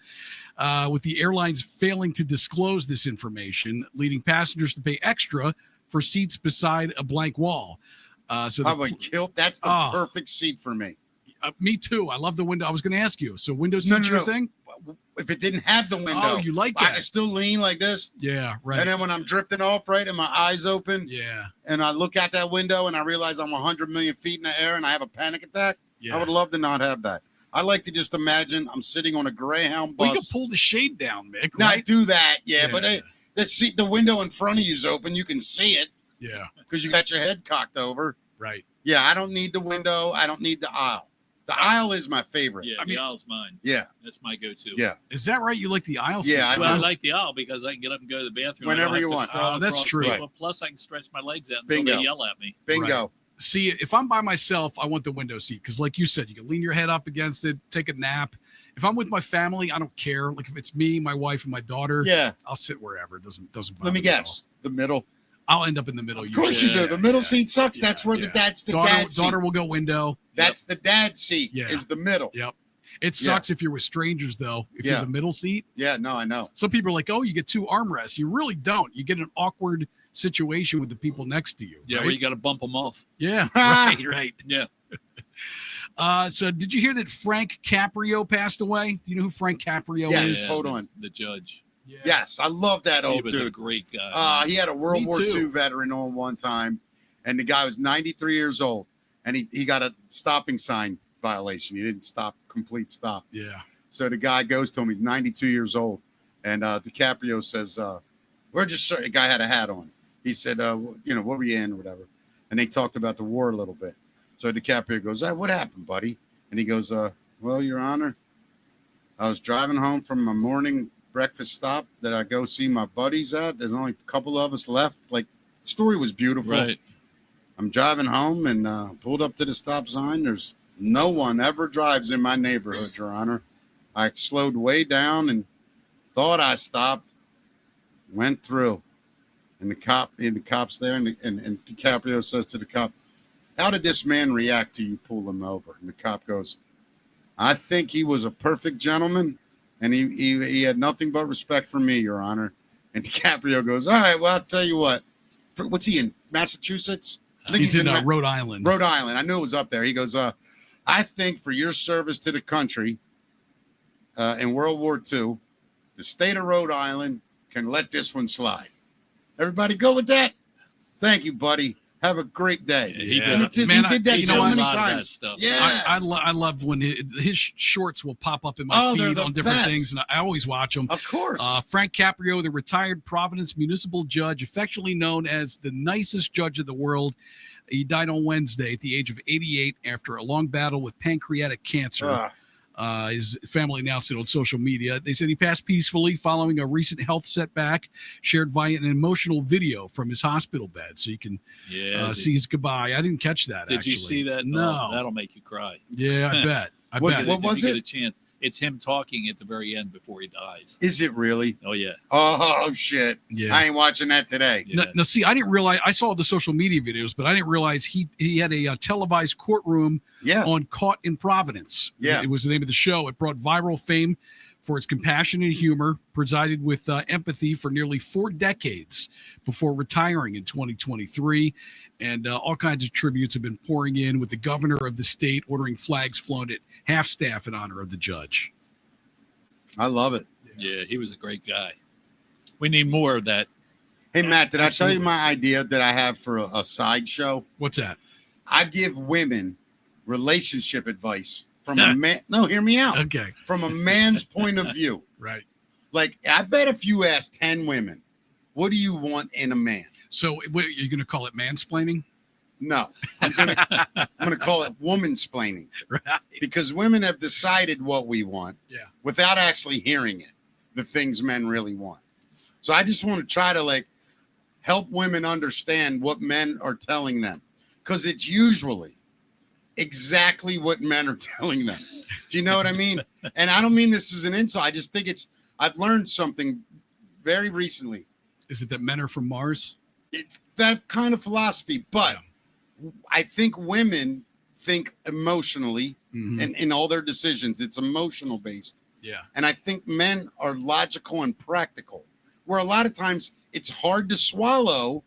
with the airlines failing to disclose this information, leading passengers to pay extra for seats beside a blank wall. That's the perfect seat for me. Me too. I love the window. I was going to ask you. So window seats your thing? If it didn't have the window, Oh, you like that? I still lean like this. Yeah, right. And then when I'm drifting off, right, and my eyes open, yeah, and I look out that window and I realize I'm 100 million feet in the air and I have a panic attack, yeah. I would love to not have that. I like to just imagine I'm sitting on a Greyhound bus. Well, you can pull the shade down, Mick. No, Right? I do that, but the window in front of you is open. You can see it. Yeah. Because you got your head cocked over. Right. Yeah, I don't need the window. I don't need the aisle. The aisle is my favorite. Yeah, the aisle's mine. Yeah. That's my go-to. Yeah. Is that right? You like the aisle seat? Yeah, I like the aisle because I can get up and go to the bathroom whenever you want. Oh, that's true. Right. Plus, I can stretch my legs out until Bingo. they yell at me. Bingo. Right. See, if I'm by myself, I want the window seat because, like you said, you can lean your head up against it, take a nap. If I'm with my family, I don't care. Like if it's me, my wife, and my daughter, Yeah. I'll sit wherever. It doesn't bother Let me at all. guess. The middle. I'll end up in the middle. Of course you do. The middle seat sucks. That's where that's the dad seat. Daughter will go window. That's the dad seat. Is the middle. Yep. It sucks if you're with strangers, though. If you're the middle seat. Yeah, no, I know. Some people are like, oh, you get 2 armrests. You really don't. You get an awkward situation with the people next to you. Yeah, right? where you got to bump them off. Yeah, right. Yeah. So did you hear that Frank Caprio passed away? Do you know who Frank Caprio is? Yes, hold on. The judge. Yeah. Yes, I love that old He was dude. a great guy. He had a World Me War too. II veteran on one time, and the guy was 93 years old, and he got a stopping sign violation. He didn't complete stop. Yeah. So the guy goes to him. He's 92 years old, and DiCaprio says, "We're just the guy had a hat on." He said, "What were you in or whatever?" And they talked about the war a little bit. So DiCaprio goes, "What happened, buddy?" And he goes, "Well, Your Honor, I was driving home from my morning breakfast stop that I go see my buddies at. There's only a couple of us left. Like, the story was beautiful. Right. I'm driving home and pulled up to the stop sign. There's no one ever drives in my neighborhood, Your Honor. I slowed way down and thought I stopped, went through, and the cop's there, and DiCaprio says to the cop, 'How did this man react to you pull him over?' And the cop goes, 'I think he was a perfect gentleman, and he had nothing but respect for me, Your Honor.' And DiCaprio goes, 'All right, well, I'll tell you what. What's he in, Massachusetts?' I think He's in Rhode Island. Rhode Island. I knew it was up there. He goes, 'I think for your service to the country in World War II, the state of Rhode Island can let this one slide.' Everybody go with that? Thank you, buddy. Have a great day." Yeah, he Yeah. did. He did that so many a lot of that times. stuff. Yeah. I love when his shorts will pop up in my they're feed the on different best. things, and I always watch them. Of course. Frank Caprio, the retired Providence municipal judge, affectionately known as the nicest judge of the world. He died on Wednesday at the age of 88 after a long battle with pancreatic cancer. His family announced it on social media. They said he passed peacefully following a recent health setback, shared via an emotional video from his hospital bed. So you can see his goodbye. I didn't catch that, Did actually. you see that? No. Oh, that'll make you cry. Yeah, I bet. I bet. What was If you it? get a chance. It's him talking at the very end before he dies. Is it really? Oh, yeah. Oh, shit. Yeah. I ain't watching that today. Yeah. Now, see, I didn't realize, I saw the social media videos, but I didn't realize he had a televised courtroom on Caught in Providence. Yeah. It was the name of the show. It brought viral fame for its compassion and humor, presided with empathy for nearly 4 decades before retiring in 2023. And all kinds of tributes have been pouring in, with the governor of the state ordering flags flown at half-staff in honor of the judge. I love it. Yeah, he was a great guy. We need more of that. Hey, Matt, did I tell you my idea that I have for a side show? What's that? I give women relationship advice from a man. No, hear me out. Okay. From a man's point of view. Right. Like, I bet if you ask 10 women, what do you want in a man? So what, you're going to call it mansplaining? No, I'm gonna call it woman-splaining, Right. because women have decided what we want without actually hearing it, the things men really want. So I just want to try to help women understand what men are telling them, because it's usually exactly what men are telling them. Do you know what I mean? And I don't mean this as an insult. I just think I've learned something very recently. Is it that men are from Mars? It's that kind of philosophy, but I think women think emotionally and in all their decisions. It's emotional based. Yeah. And I think men are logical and practical, where a lot of times it's hard to swallow,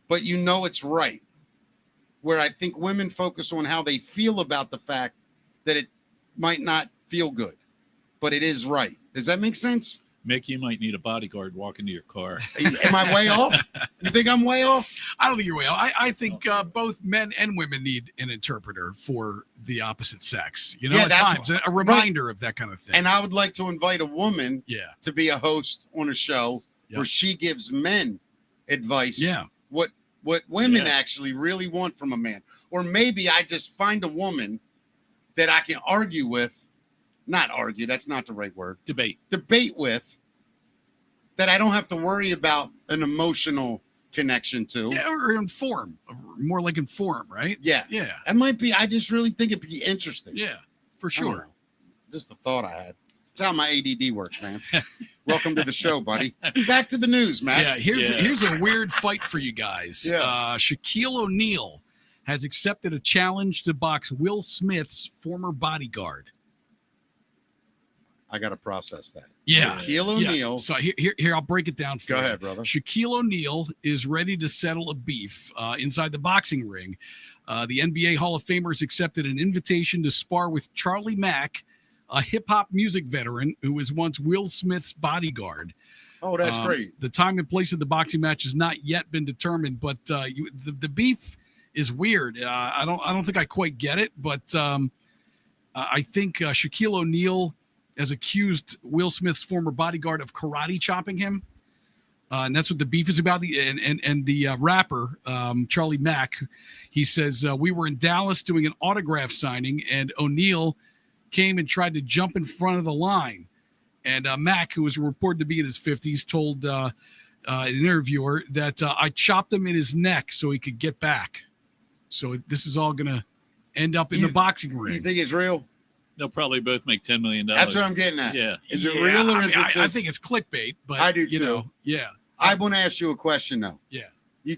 but it's right. Where I think women focus on how they feel about the fact that it might not feel good, but it is right. Does that make sense? Mick, you might need a bodyguard walking to your car. Am I way off? You think I'm way off? I don't think you're way off. I think both men and women need an interpreter for the opposite sex. At times, a reminder of that kind of thing. And I would like to invite a woman to be a host on a show where she gives men advice. Yeah. What women actually really want from a man. Or maybe I just find a woman that I can argue with. Not argue, that's not the right word. Debate with, that I don't have to worry about an emotional connection to. Yeah, or inform. More like inform, right? Yeah. Yeah. It might be, I just really think it'd be interesting. Yeah, for I don't sure. know. Just a thought I had. It's how my ADD works, man. Welcome to the show, buddy. Back to the news, Matt. Yeah, here's a weird fight for you guys. Yeah. Shaquille O'Neal has accepted a challenge to box Will Smith's former bodyguard. I got to process that. Yeah. Shaquille O'Neal. Yeah. So here, I'll break it down for you. Go ahead, brother. Shaquille O'Neal is ready to settle a beef inside the boxing ring. The NBA Hall of Famer has accepted an invitation to spar with Charlie Mack, a hip-hop music veteran who was once Will Smith's bodyguard. Oh, that's great. The time and place of the boxing match has not yet been determined, but the beef is weird. I don't think I quite get it, but I think Shaquille O'Neal has accused Will Smith's former bodyguard of karate chopping him. And that's what the beef is about. The rapper, Charlie Mack, he says, we were in Dallas doing an autograph signing, and O'Neal came and tried to jump in front of the line. And Mack, who was reported to be in his 50s, told an interviewer that I chopped him in his neck so he could get back. So this is all going to end up in the boxing ring. You think it's real? They'll probably both make $10 million. That's what I'm getting at. Yeah. Is it real or is it just... I think it's clickbait, but I do you too. know, yeah. I want to ask you a question, though. Yeah. You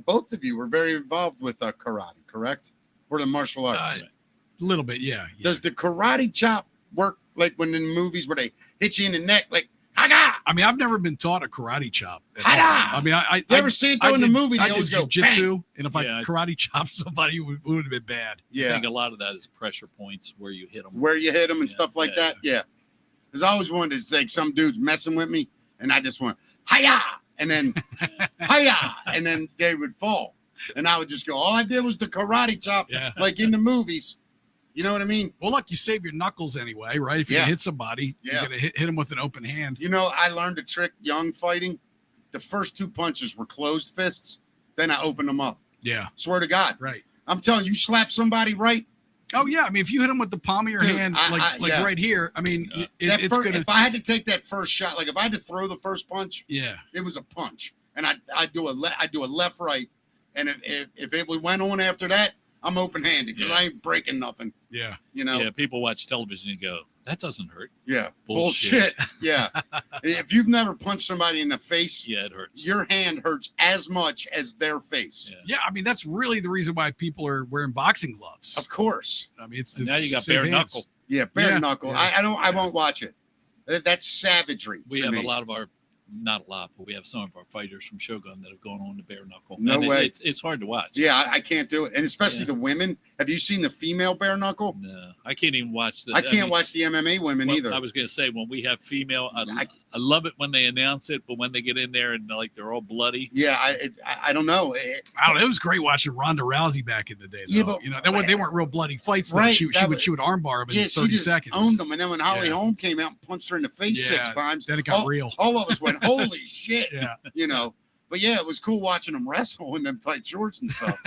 both of you were very involved with karate, correct? Or the martial arts? A little bit, yeah. Does the karate chop work like when in movies where they hit you in the neck, like, haga? I mean, I've never been taught a karate chop. Haga! I mean, I You ever see it though in the movie? They always go, jiu-jitsu, bang! and if I karate chop somebody, it would have been bad. Yeah. I think a lot of that is pressure points where you hit them. Where you hit them and stuff like that? Yeah. Because I always wanted to say some dude's messing with me, and I just went, hiya! And then, hiya! And then they would fall. And I would just go, all I did was the karate chop, like in the movies. You know what I mean? Well, look, you save your knuckles anyway, right? If you hit somebody, you're going to hit them with an open hand. You know, I learned a trick young fighting. The first 2 punches were closed fists. Then I opened them up. Yeah. Swear to God. Right. I'm telling you, slap somebody right. Oh, yeah. I mean, if you hit them with the palm of your hand, right here, I mean, it's going to. If I had to take that first shot, like if I had to throw the first punch, it was a punch. And I do a left, right. And if it went on after that, I'm open-handed because I ain't breaking nothing. Yeah. You know? Yeah, people watch television and go, that doesn't hurt. Yeah. Bullshit. Yeah. If you've never punched somebody in the face, it hurts. Your hand hurts as much as their face. Yeah, I mean, that's really the reason why people are wearing boxing gloves. Of course. I mean, it's now you got bare knuckle. Yeah, bare knuckle. Yeah. I won't watch it. That's savagery. We have a lot of our, not a lot, but we have some of our fighters from Shogun that have gone on to bare knuckle. No way. It's hard to watch. Yeah, I can't do it. And especially the women. Have you seen the female bare knuckle? No, I can't even watch I can't watch the MMA women either. I was going to say, when we have female, I love it when they announce it, but when they get in there and like they're all bloody. Yeah, I don't know. I don't know. It was great watching Ronda Rousey back in the day. Though. Yeah, but they weren't real bloody fights. Right, she would armbar him in 30 seconds. Owned them, and then when Holly Holm came out and punched her in the face 6 times, then it got real. All of us went, "Holy shit!" Yeah, you know. But yeah, it was cool watching them wrestle in them tight shorts and stuff.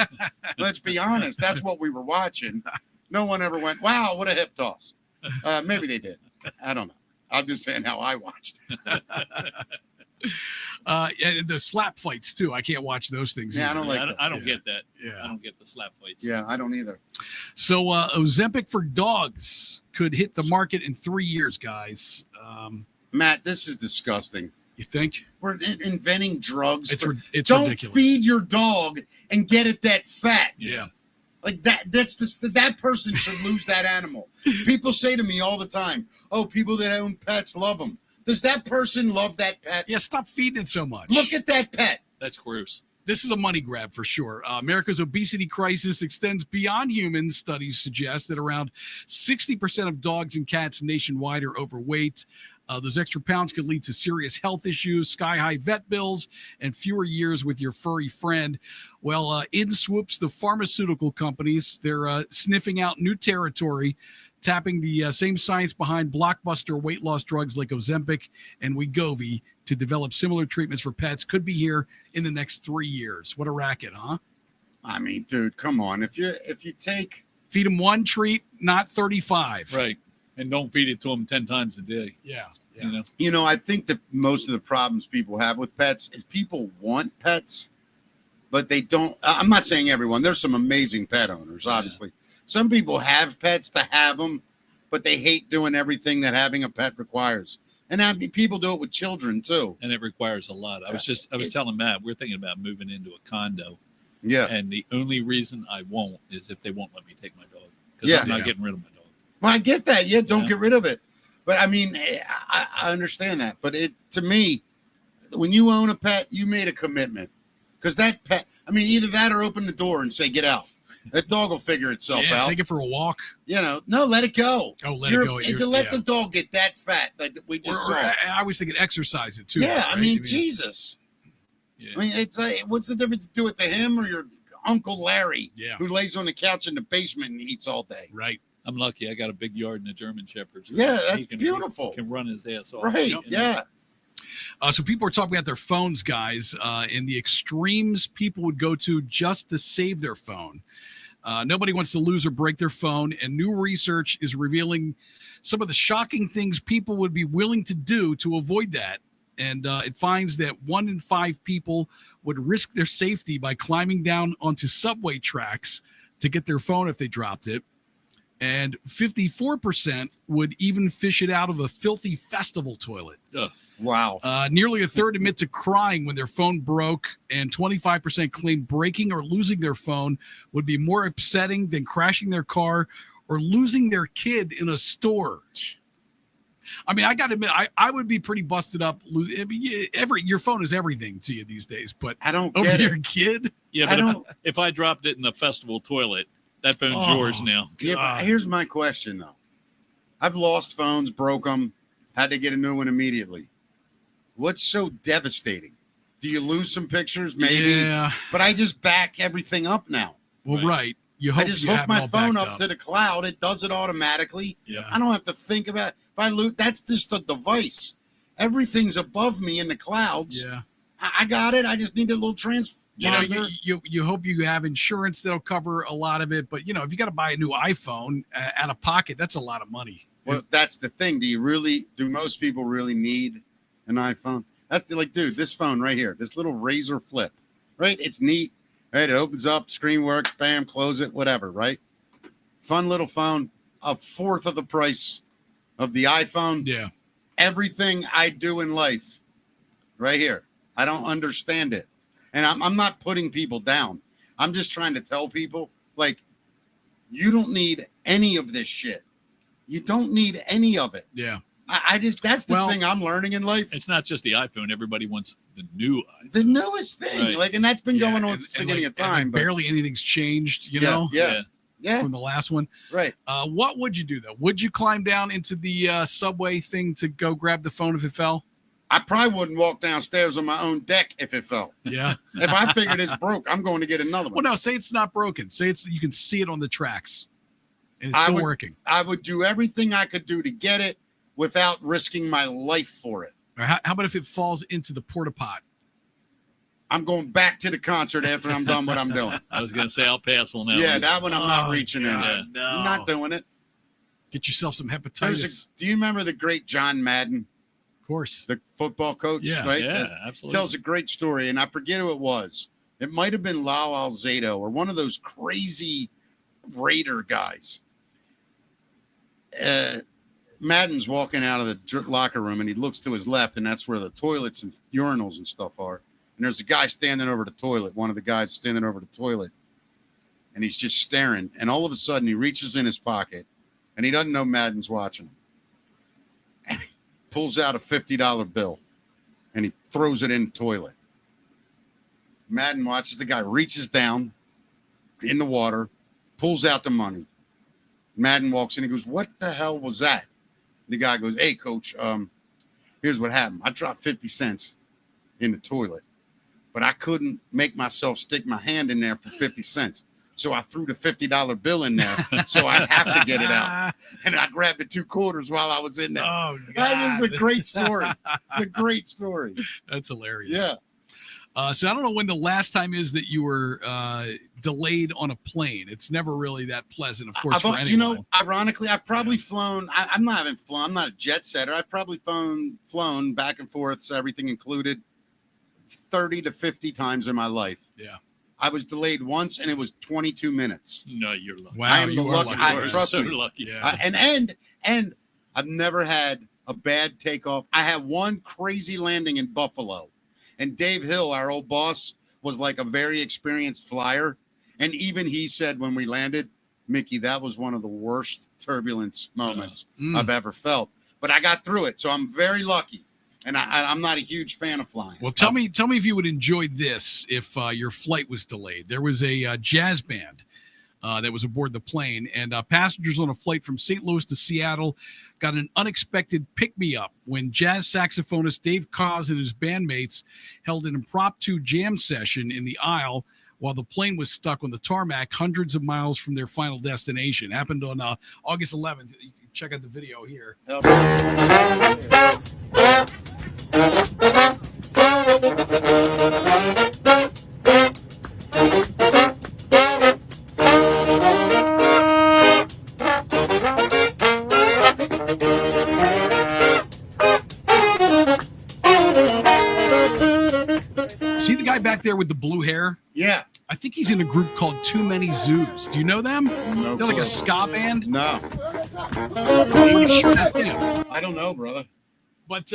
Let's be honest, that's what we were watching. No one ever went, "Wow, what a hip toss." Maybe they did. I don't know. I'm just saying how I watched. And the slap fights too. I can't watch those things. Yeah, either. I don't like. I don't get that. Yeah, I don't get the slap fights. Yeah, I don't either. So Ozempic for dogs could hit the market in 3 years, guys. Matt, this is disgusting. You think? We're inventing drugs. It's don't ridiculous. Feed your dog and get it that fat. Yeah. Like that person should lose that animal. People say to me all the time, "Oh, people that own pets love them." Does that person love that pet? Yeah, stop feeding it so much. Look at that pet. That's gross. This is a money grab for sure. America's obesity crisis extends beyond humans. Studies suggest that around 60% of dogs and cats nationwide are overweight. Those extra pounds could lead to serious health issues, sky-high vet bills, and fewer years with your furry friend. Well, in swoops the pharmaceutical companies. They're sniffing out new territory, tapping the same science behind blockbuster weight loss drugs like Ozempic and Wegovy to develop similar treatments for pets. Could be here in the next 3 years. What a racket, huh? I mean, dude, come on. If you feed them one treat, not 35. Right. And don't feed it to them 10 times a day. Yeah. You know, I think that most of the problems people have with pets is people want pets, but they don't. I'm not saying everyone. There's some amazing pet owners, obviously. Yeah. Some people have pets to have them, but they hate doing everything that having a pet requires. And people do it with children too. And it requires a lot. I was telling Matt, we're thinking about moving into a condo. Yeah. And the only reason I won't is if they won't let me take my dog. Because I'm not getting rid of my dog. Well, I get that. Yeah, don't get rid of it. But I mean, I understand that. But to me, when you own a pet, you made a commitment. Because that pet, I mean, either that or open the door and say, get out. That dog will figure itself out. Take it for a walk. No, let it go. Oh, let it go. Let the dog get that fat that we just saw. I was thinking exercise it too. Yeah, right? I mean, Jesus. Yeah. I mean, it's like, what's the difference to do it to him or your Uncle Larry, who lays on the couch in the basement and eats all day? Right. I'm lucky. I got a big yard and a German Shepherd. So that's beautiful. He can run his ass off. Right. Yeah. So people are talking about their phones, guys, and the extremes people would go to just to save their phone. Nobody wants to lose or break their phone, and new research is revealing some of the shocking things people would be willing to do to avoid that. And it finds that 1 in 5 people would risk their safety by climbing down onto subway tracks to get their phone if they dropped it. And 54% would even fish it out of a filthy festival toilet. Ugh. Wow. Nearly a third admit to crying when their phone broke, and 25% claim breaking or losing their phone would be more upsetting than crashing their car or losing their kid in a store. I mean, I got to admit, I would be pretty busted up. Your phone is everything to you these days, but I don't over get your it. kid. Yeah, but if I dropped it in the festival toilet, that phone's yours now. Yeah, but here's my question though. I've lost phones, broke them, had to get a new one immediately. What's so devastating? Do you lose some pictures? Maybe. Yeah. But I just back everything up now. Well, right. I just hook my phone up to the cloud. It does it automatically. Yeah. I don't have to think about it. If I lose, that's just the device. Everything's above me in the clouds. Yeah. I got it. I just need a little you hope you have insurance that'll cover a lot of it, but if you got to buy a new iPhone out of pocket, that's a lot of money. Well, that's the thing. Do most people really need an iPhone? That's like, dude, this phone right here, this little razor flip, right? It's neat, right? It opens up, screen works, bam, close it, whatever, right? Fun little phone, a fourth of the price of the iPhone. Yeah. Everything I do in life, right here. I don't understand it. And I'm not putting people down. I'm just trying to tell people, like, you don't need any of this shit. You don't need any of it. Yeah. That's the thing I'm learning in life. It's not just the iPhone. Everybody wants the new iPhone. The newest thing. Right. Like, and that's been going on since the beginning of time. But barely anything's changed, know? Yeah. From the last one. Right. What would you do, though? Would you climb down into the subway thing to go grab the phone if it fell? I probably wouldn't walk downstairs on my own deck if it fell. Yeah. If I figured it's broke, I'm going to get another one. Well, no, say it's not broken. Say you can see it on the tracks and it's still working. I would do everything I could do to get it without risking my life for it. Or how about if it falls into the porta pot? I'm going back to the concert after I'm done what I'm doing. I was going to say I'll pass on that one. Yeah, that one I'm not reaching in. No. I'm not doing it. Get yourself some hepatitis. Do you remember the great John Madden? Of course. The football coach, right? Yeah, absolutely. Tells a great story, and I forget who it was. It might have been Lal Alzado or one of those crazy Raider guys. Madden's walking out of the locker room, and he looks to his left, and that's where the toilets and urinals and stuff are. And there's a guy standing over the toilet, one of the guys standing over the toilet, and he's just staring. And all of a sudden, he reaches in his pocket, and he doesn't know Madden's watching him. And he pulls out a $50 bill, and he throws it in the toilet. Madden watches the guy, reaches down in the water, pulls out the money. Madden walks in, he goes, "What the hell was that?" The guy goes, "Hey, coach, here's what happened. I dropped 50 cents in the toilet, but I couldn't make myself stick my hand in there for 50 cents. So I threw the $50 bill in there so I'd have to get it out. And I grabbed the 2 quarters while I was in there." Oh, God. That was a great story. A great story. That's hilarious. Yeah. So I don't know when the last time is that you were delayed on a plane. It's never really that pleasant, of course, for anyone. Ironically, I've probably flown. I'm not a jet setter. I've probably flown back and forth, so everything included, 30 to 50 times in my life. Yeah. I was delayed once, and it was 22 minutes. No, you're lucky. Wow, I am you the are lucky. lucky. You're Trust so me. lucky. Yeah. And I've never had a bad takeoff. I had one crazy landing in Buffalo, and Dave Hill, our old boss, was like a very experienced flyer. And even he said when we landed, Mickey, that was one of the worst turbulence moments I've ever felt. But I got through it, so I'm very lucky. And I'm not a huge fan of flying. Well, tell me if you would enjoy this if your flight was delayed. There was a jazz band that was aboard the plane, and passengers on a flight from St. Louis to Seattle got an unexpected pick-me-up when jazz saxophonist Dave Koz and his bandmates held an impromptu jam session in the aisle while the plane was stuck on the tarmac hundreds of miles from their final destination. Happened on August 11th. You can check out the video here. See the guy back there with the blue hair? Yeah. I think he's in a group called Too Many Zoos. Do you know them? No They're like a ska band. No. I'm pretty sure that's him. I don't know, brother. But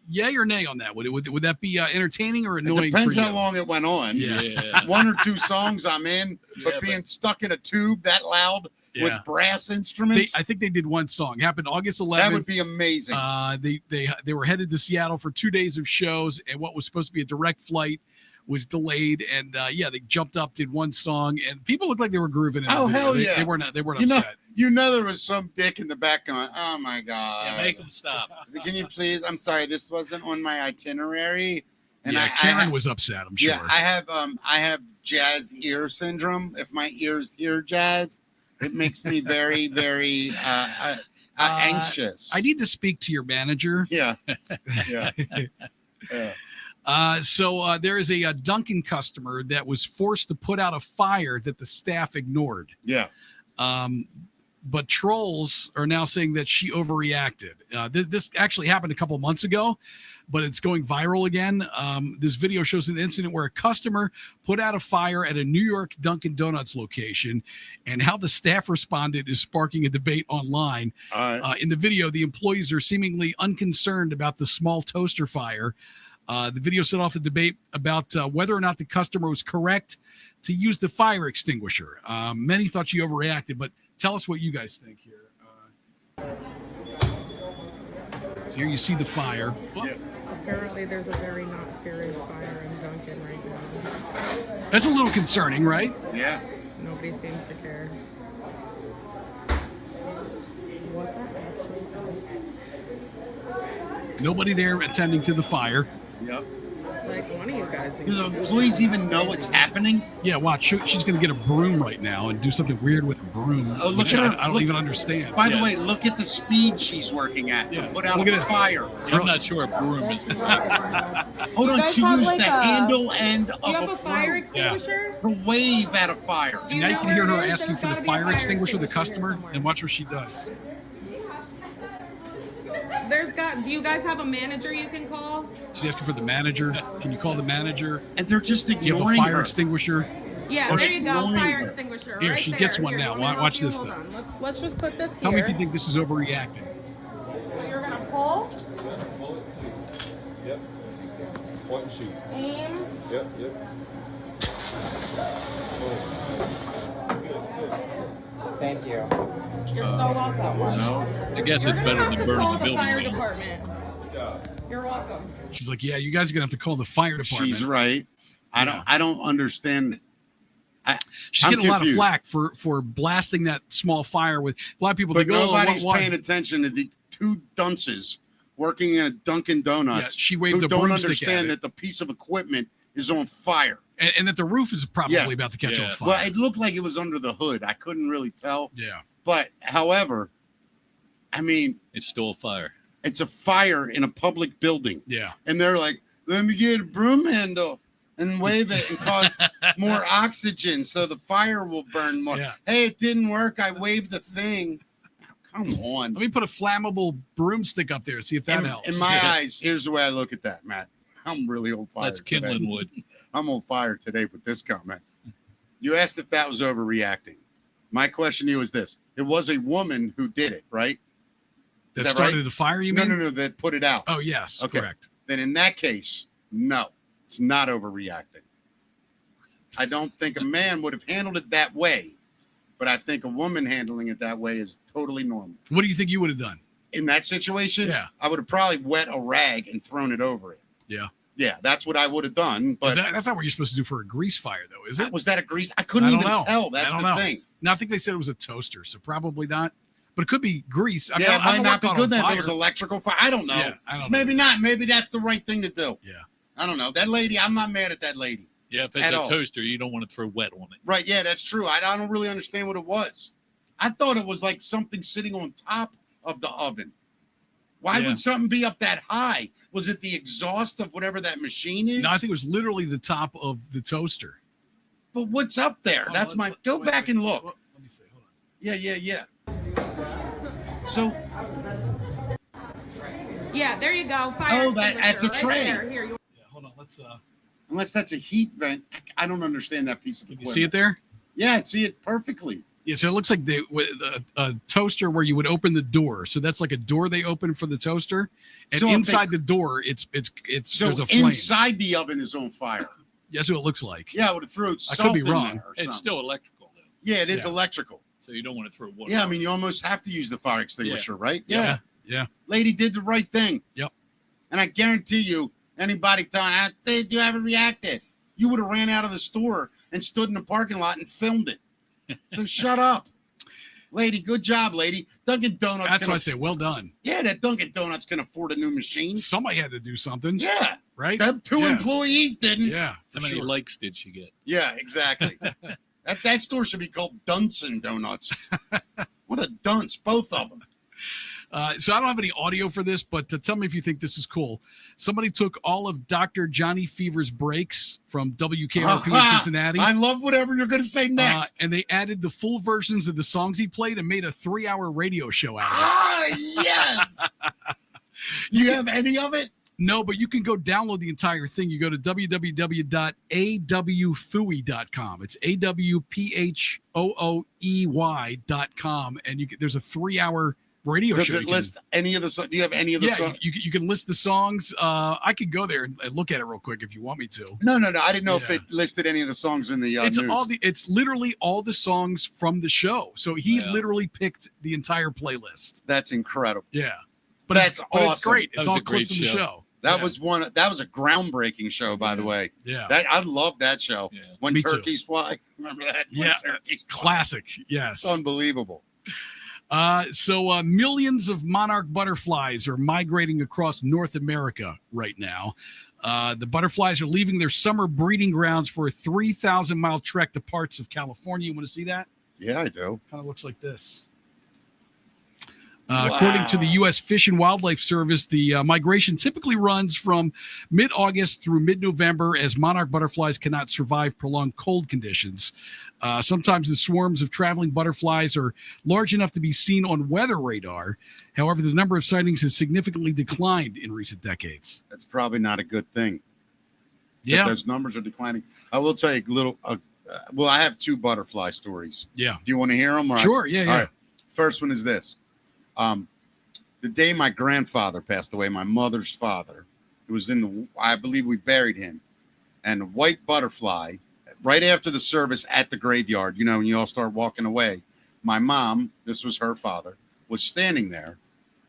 yay or nay on that? Would that be entertaining or It annoying? depends for you? how long it went on. Yeah. One or two songs I'm in, Yeah, but being stuck in a tube that loud with brass instruments, I think they did one song. Happened August 11th. that would be amazing. They were headed to Seattle for 2 days of shows, and what was supposed to be a direct flight was delayed. And they jumped up, did one song, and people looked like they were grooving. In Oh, the video. hell yeah. They weren't you know, upset. you know there was some dick in the back going, oh my God. Yeah, make them stop. Can you please? I'm sorry, this wasn't on my itinerary. And Karen was upset, I'm sure. Yeah, I have jazz ear syndrome. If my ears hear jazz, it makes me very, very anxious. I need to speak to your manager. Yeah. Yeah. So there is a Dunkin' customer that was forced to put out a fire that the staff ignored. Yeah. But trolls are now saying that she overreacted. This actually happened a couple months ago, but it's going viral again. This video shows an incident where a customer put out a fire at a New York Dunkin' Donuts location, and how the staff responded is sparking a debate online. All right. In the video, the employees are seemingly unconcerned about the small toaster fire. The video set off a debate about whether or not the customer was correct to use the fire extinguisher. Many thought she overreacted, but tell us what you guys think here. So here you see the fire. Yeah. Apparently there's a very not serious fire in Dunkin' right now. That's a little concerning, right? Yeah. Nobody seems to care. What the actually? Nobody there attending to the fire. Yep. Like, one of you guys Do needs the to do employees something. even know what's happening? Yeah, watch. She's going to get a broom right now and do something weird with a broom. Oh, look which at her. I don't Look- even understand. By the way, look at the speed she's working at Yeah. to put out Look a at this. fire. I'm not sure a broom is. Hold You on, guys she have, used like, the a- handle end of Do you have a a fire broom extinguisher? to wave at a fire. And now you can hear her There's asking for the gotta be a fire extinguisher, the here customer, somewhere. and watch what she does. Do you guys have a manager you can call? She's asking for the manager. Can you call the manager? And they're just Do you have a ignoring fire her. extinguisher? Yeah, Or there you go. ignoring Fire her. extinguisher. Here, right she there. gets one Here, now. let me help Watch you. this, Hold though. on. Let's just put this Tell here. me if you think this is overreacting. So you're gonna pull, Yep. Point and shoot. aim. Yep, yep. Thank you. You're so welcome. No. I guess it's You're better gonna have than to burning call the the building fire down. department. You're welcome. She's like, yeah, you guys are going to have to call the fire department. She's right. I don't understand. She's I'm getting a lot of confused. flack for blasting that small fire with a lot of people But think, oh, nobody's why? paying attention to the two dunces working in a Dunkin' Donuts Yeah, she waved who a don't broomstick at understand it. that the piece of equipment is on fire. And that the roof is probably Yeah. about to catch Yeah. on fire. Well, it looked like it was under the hood. I couldn't really tell. Yeah. But however, I mean, It's still a fire. it's a fire in a public building. Yeah. And they're like, let me get a broom handle and wave it and cause more oxygen so the fire will burn more. Yeah. Hey, it didn't work. I waved the thing. Come on. Let me put a flammable broomstick up there, see if that in, helps. in my eyes, here's the way I look at that, Matt. I'm really on fire. That's today. kindling wood. I'm on fire today with this comment. You asked if that was overreacting. My question to you is this. It was a woman who did it, right? That that started right? the fire, you No, mean? no, that put it out. Oh, yes, Okay. correct. Then in that case, no, it's not overreacting. I don't think a man would have handled it that way, but I think a woman handling it that way is totally normal. What do you think you would have done? In that situation, Yeah. I would have probably wet a rag and thrown it over it. Yeah. Yeah, that's what I would have done. But That's not what you're supposed to do for a grease fire, though, is it? was that a grease? I couldn't I don't even know. tell. That's I the don't know. thing. No, I think they said it was a toaster, so probably not. But it could be grease. I mean, Yeah, it I might don't not work be on good then if fire. it was electrical fire. I don't know. Yeah, I don't know. Maybe not. Maybe that's the right thing to do. Yeah. I don't know. That lady, I'm not mad at that lady. Yeah, if it's At a all. toaster, you don't want to throw wet on it. Right, yeah, that's true. I don't really understand what it was. I thought it was like something sitting on top of the oven. Why Yeah. would something be up that high? Was it the exhaust of whatever that machine is? No, I think it was literally the top of the toaster. But what's up there? That's my. Go back and look. Let me see. Hold on. Yeah. So, Yeah, there you go. Fire Oh, that's a extinguisher tray. Right there. Here, you Yeah, hold on. Let's unless that's a heat vent, I don't understand that piece of can you equipment. see it there? Yeah, I see it perfectly. Yeah, so it looks like a toaster where you would open the door. So that's like a door they open for the toaster, and So if inside they- the door, it's So there's a flame. inside the oven is on fire. That's what it looks like. Yeah, I would have thrown I could salt be in wrong. there or It's something. still electrical, though. Yeah, it is Yeah. electrical. So you don't want to throw water. Yeah, I on mean, it. you almost have to use the fire extinguisher, right? Yeah. Lady did the right thing. Yep. And I guarantee you, anybody telling, did you ever reacted? You would have ran out of the store and stood in the parking lot and filmed it. So shut up. Lady, good job, lady. Dunkin' Donuts. That's why I say, well done. Yeah, that Dunkin' Donuts can afford a new machine. Somebody had to do something. Yeah. Right? Them two Yeah. employees didn't. Yeah. How for many sure. likes did she get? Yeah, exactly. that store should be called Dunson Donuts. What a dunce, both of them. So I don't have any audio for this, but tell me if you think this is cool. Somebody took all of Dr. Johnny Fever's breaks from WKRP in Cincinnati. I love whatever you're going to say next. And they added the full versions of the songs he played and made a 3-hour radio show out of it. Yes. Do you have any of it? No, but you can go download the entire thing. You go to www.awfooey.com. It's AWPHOOEY.com. And there's a 3-hour radio Does show. it list any of the songs? Do you have any of the Yeah, songs? you can list the songs. I could go there and look at it real quick if you want me to. No. I didn't know if Yeah. it listed any of the songs in the It's news. it's literally all the songs from the show. So he Yeah. literally picked the entire playlist. That's incredible. Yeah. But That's it's awesome. great. That It's was all a great clips from the show. show. That Yeah. was that was a groundbreaking show, by the way. Yeah. I love that show. Yeah. When Me too. turkeys fly. Remember that? When Yeah. turkeys fly. Classic. Yes. It's unbelievable. So millions of monarch butterflies are migrating across North America right now. The butterflies are leaving their summer breeding grounds for a 3,000-mile trek to parts of California. You want to see that? Yeah, I do. Kind of looks like this. According to the U.S. Fish and Wildlife Service, the migration typically runs from mid-August through mid-November as monarch butterflies cannot survive prolonged cold conditions. Sometimes the swarms of traveling butterflies are large enough to be seen on weather radar. However, the number of sightings has significantly declined in recent decades. That's probably not a good thing. Yeah, If those numbers are declining. I will tell you a little. Well, I have 2 butterfly stories. yeah. Do you want to hear them? Sure, yeah. All right. First one is this. The day my grandfather passed away, my mother's father, it was I believe we buried him. And a white butterfly, right after the service at the graveyard, when you all start walking away, my mom, this was her father, was standing there,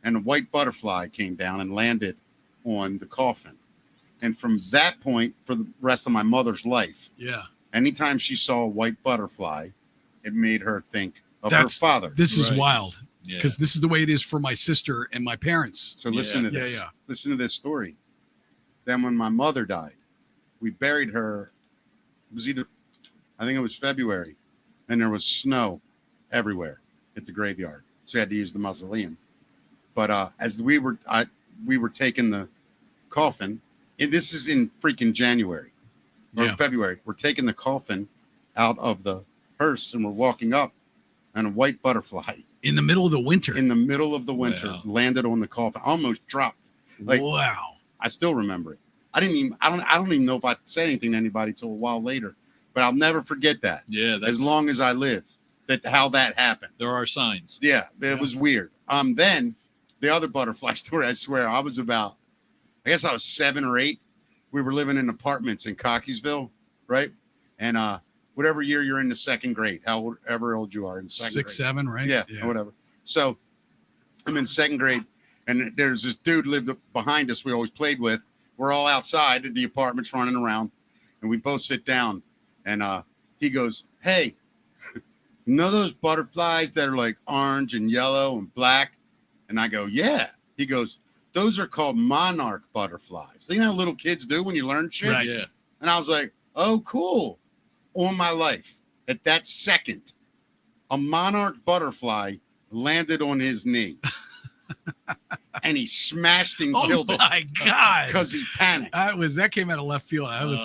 and a white butterfly came down and landed on the coffin. And from that point, for the rest of my mother's life, Yeah. anytime she saw a white butterfly, it made her think of her father. This is Right. wild Yeah. because this is the way it is for my sister and my parents. So listen to Yeah, this. yeah. Listen to this story. Then when my mother died, we buried her. It was I think it was February, and there was snow everywhere at the graveyard. So we had to use the mausoleum. But as we were taking the coffin, and this is in freaking January or Yeah. February. We're taking the coffin out of the hearse, and we're walking up, and a white butterfly In the middle of the winter. in the middle of the winter Wow. landed on the coffin, almost dropped. Like, wow. I still remember it. I don't even know if I said anything to anybody till a while later, but I'll never forget that Yeah, as long as I live. How that happened. there are signs. Yeah, it was weird. Then the other butterfly story, I swear, I was 7 or 8. We were living in apartments in Cockeysville, right? And whatever year you're in the second grade, however old you are in second grade. 6, 7, right? Yeah, or whatever. So I'm in second grade, and there's this dude lived behind us we always played with. We're all outside in the apartments running around, and we both sit down, and he goes, "Hey, you know those butterflies that are like orange and yellow and black?" And I go, "Yeah." He goes, "Those are called monarch butterflies." You know how little kids do when you learn shit? Right. Yeah. And I was like, "Oh, cool." All my life, at that second, a monarch butterfly landed on his knee. And he smashed and killed it. Oh my God. Because he panicked. That came out of left field. I was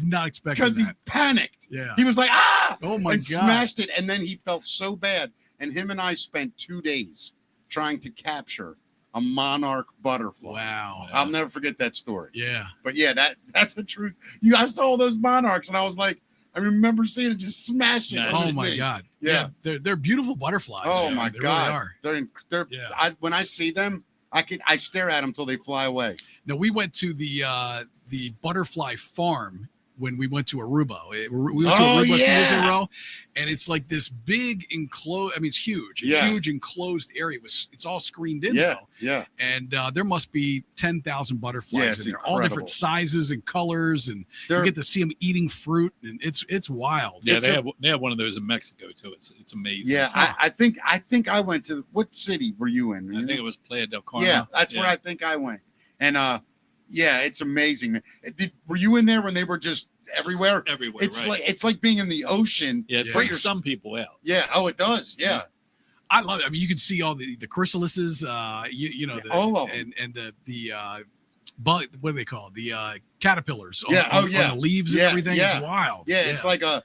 not expecting because that. he panicked. Yeah. He was like, "Ah!" Oh my and God. smashed it. And then he felt so bad. And him and I spent 2 days trying to capture a monarch butterfly. Wow. I'll never forget that story. Yeah. But yeah, that's the truth. I saw those monarchs, and I was like, I remember seeing it just smash it. on Oh his my knee. God. Yeah. They're beautiful butterflies. Oh man. my They God. Really are. They're Yeah. when I see them, I stare at them until they fly away. No, we went to the butterfly farm when we went to Aruba. We went to Aruba a few years in a row, and it's like this big enclosed. I mean, it's huge. Yeah. Huge enclosed area. It's all screened in. Yeah, though. yeah. And there must be 10,000 butterflies Yeah, in it's there, all incredible. different sizes and colors, and you get to see them eating fruit, and it's wild. Yeah, they have one of those in Mexico too. It's amazing. Yeah, I think I went to what city were you in? I think it was Playa del Carmen. Yeah, that's where I think I went. And yeah, it's amazing. Man. Were you in there when they were just everywhere? Everywhere. It's right. it's like being in the ocean. Yeah, it freaks some people out. Yeah. Oh, it does. Yeah. I love it. I mean, you can see all the chrysalises, all of them. and the bug. What do they call it? The caterpillars. Yeah. On the leaves and everything. Yeah. It's wild. Yeah, it's like the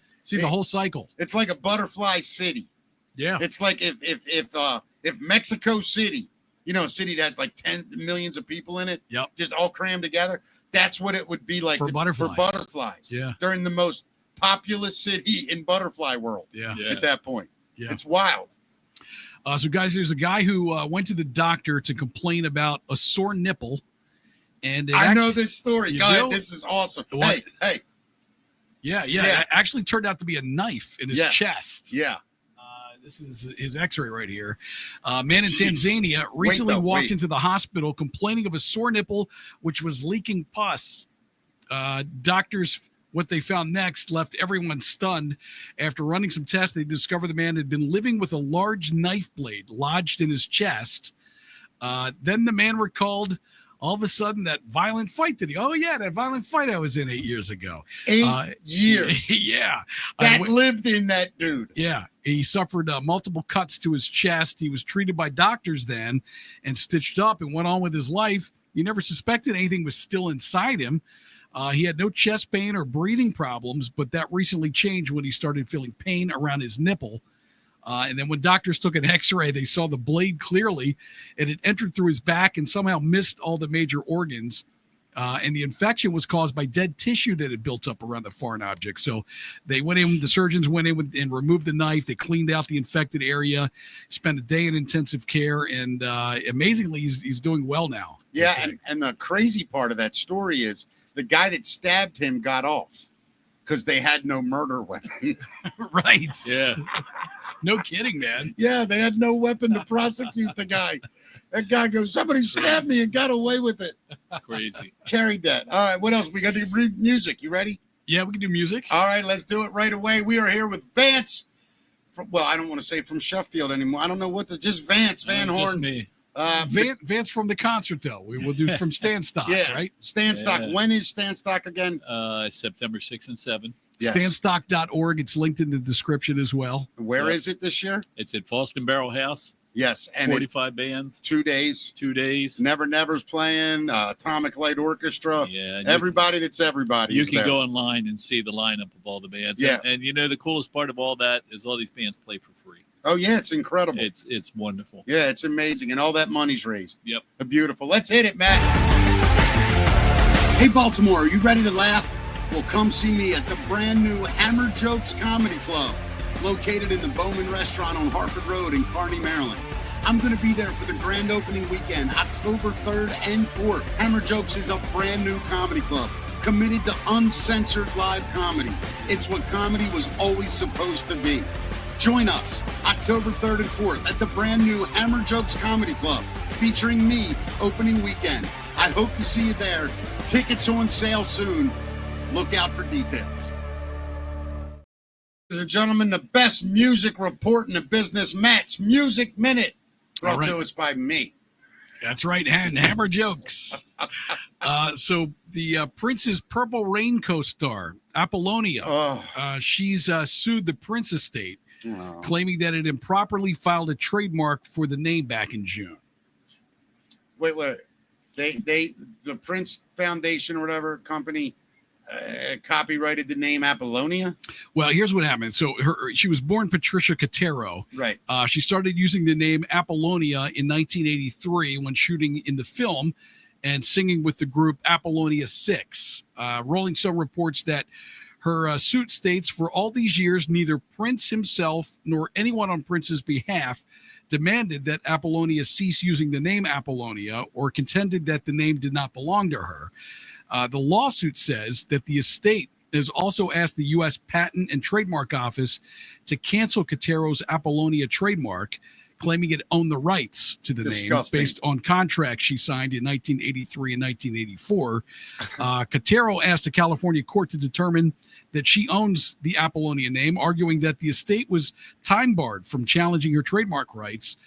whole cycle. It's like a butterfly city. Yeah. It's like if Mexico City, a city that has like 10 millions of people in it, just all crammed together. That's what it would be like for butterflies. Yeah. They're in the most populous city in butterfly world. Yeah. At that point. Yeah. It's wild. So guys, there's a guy who went to the doctor to complain about a sore nipple. And I know this story. You Go ahead. do? This is awesome. What? Hey. Yeah. It actually turned out to be a knife in his chest. Yeah. This is his x-ray right here. Man in Tanzania recently walked into the hospital complaining of a sore nipple, which was leaking pus. Doctors, what they found next left everyone stunned. After running some tests, they discovered the man had been living with a large knife blade lodged in his chest. Then the man recalled all of a sudden that violent fight that violent fight I was in 8 years ago. 8 years. Yeah. That lived in that dude. Yeah. He suffered multiple cuts to his chest. He was treated by doctors then and stitched up and went on with his life. He never suspected anything was still inside him. He had no chest pain or breathing problems, but that recently changed when he started feeling pain around his nipple. And then when doctors took an x-ray, they saw the blade clearly. It had entered through his back and somehow missed all the major organs. And the infection was caused by dead tissue that had built up around the foreign object. So the surgeons went in and removed the knife. They cleaned out the infected area, spent a day in intensive care. And amazingly, he's doing well now. Yeah. And the crazy part of that story is the guy that stabbed him got off because they had no murder weapon. Right. Yeah. No kidding, man. Yeah, they had no weapon to prosecute the guy. That guy goes, somebody stabbed me and got away with it. It's crazy. Carried that. All right, what else? We got to do music. You ready? Yeah, we can do music. All right, let's do it right away. We are here with Vance. I don't want to say from Sheffield anymore. I don't know just Vance Van Horn. Just me. Vance from the concert, though. We will do from Stanstock, right? Stanstock. Yeah. When is Stanstock again? September 6 and 7. Yes. Stanstock.org. It's linked in the description as well. Where is it this year? It's at Falston Barrel House. Yes. And 45 bands. 2 days. 2 days. Never Never's playing. Atomic Light Orchestra. Yeah. Everybody that's everybody. You can go online and see the lineup of all the bands. Yeah. And the coolest part of all that is all these bands play for free. Oh, yeah. It's incredible. It's wonderful. Yeah, it's amazing. And all that money's raised. Yep. Beautiful. Let's hit it, Matt. Hey, Baltimore, are you ready to laugh? Well, come see me at the brand new Hammer Jokes Comedy Club, located in the Bowman Restaurant on Harford Road in Kearney, Maryland. I'm going to be there for the grand opening weekend, October 3rd and 4th. Hammer Jokes is a brand new comedy club committed to uncensored live comedy. It's what comedy was always supposed to be. Join us October 3rd and 4th at the brand new Hammer Jokes Comedy Club, featuring me opening weekend. I hope to see you there. Tickets on sale soon. Look out for details. Ladies and gentlemen, the best music report in the business, Matt's Music Minute, brought to us by me. That's right, and Hammer Jokes. So the Prince's Purple Rain co-star, Apollonia, she's sued the Prince estate, claiming that it improperly filed a trademark for the name back in June. Wait. The Prince Foundation or whatever company copyrighted the name Apollonia? Well, here's what happened. So she was born Patricia Catero. Right. She started using the name Apollonia in 1983 when shooting in the film and singing with the group Apollonia 6. Rolling Stone reports that her suit states, for all these years, neither Prince himself nor anyone on Prince's behalf demanded that Apollonia cease using the name Apollonia or contended that the name did not belong to her. The lawsuit says that the estate has also asked the U.S. Patent and Trademark Office to cancel Catero's Apollonia trademark, claiming it owned the rights to the name based on contracts she signed in 1983 and 1984. Catero asked a California court to determine that she owns the Apollonia name, arguing that the estate was time-barred from challenging her trademark rights.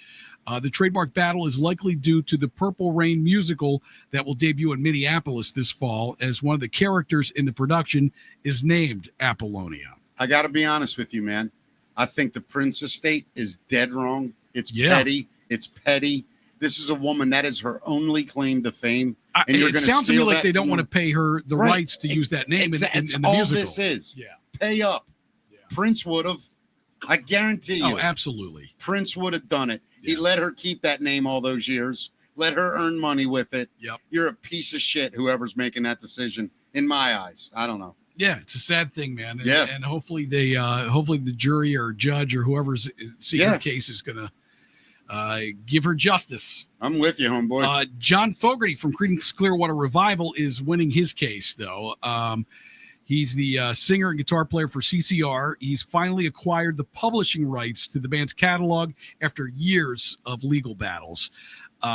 The trademark battle is likely due to the Purple Rain musical that will debut in Minneapolis this fall, as one of the characters in the production is named Apollonia. I got to be honest with you, man. I think the Prince estate is dead wrong. It's petty. It's petty. This is a woman that is her only claim to fame. And it sounds to me like they don't want to pay her the rights to use that name in the musical. All this is. Yeah. Pay up. Yeah. Prince would have. I guarantee you. Oh, absolutely. Prince would have done it. Yeah. He let her keep that name all those years. Let her earn money with it. Yep. You're a piece of shit, whoever's making that decision, in my eyes. I don't know. Yeah, it's a sad thing, man. And, yeah. And hopefully hopefully the jury or judge or whoever's seeing the case is going to give her justice. I'm with you, homeboy. John Fogerty from Creedence Clearwater Revival is winning his case, though. He's the singer and guitar player for CCR. He's finally acquired the publishing rights to the band's catalog after years of legal battles.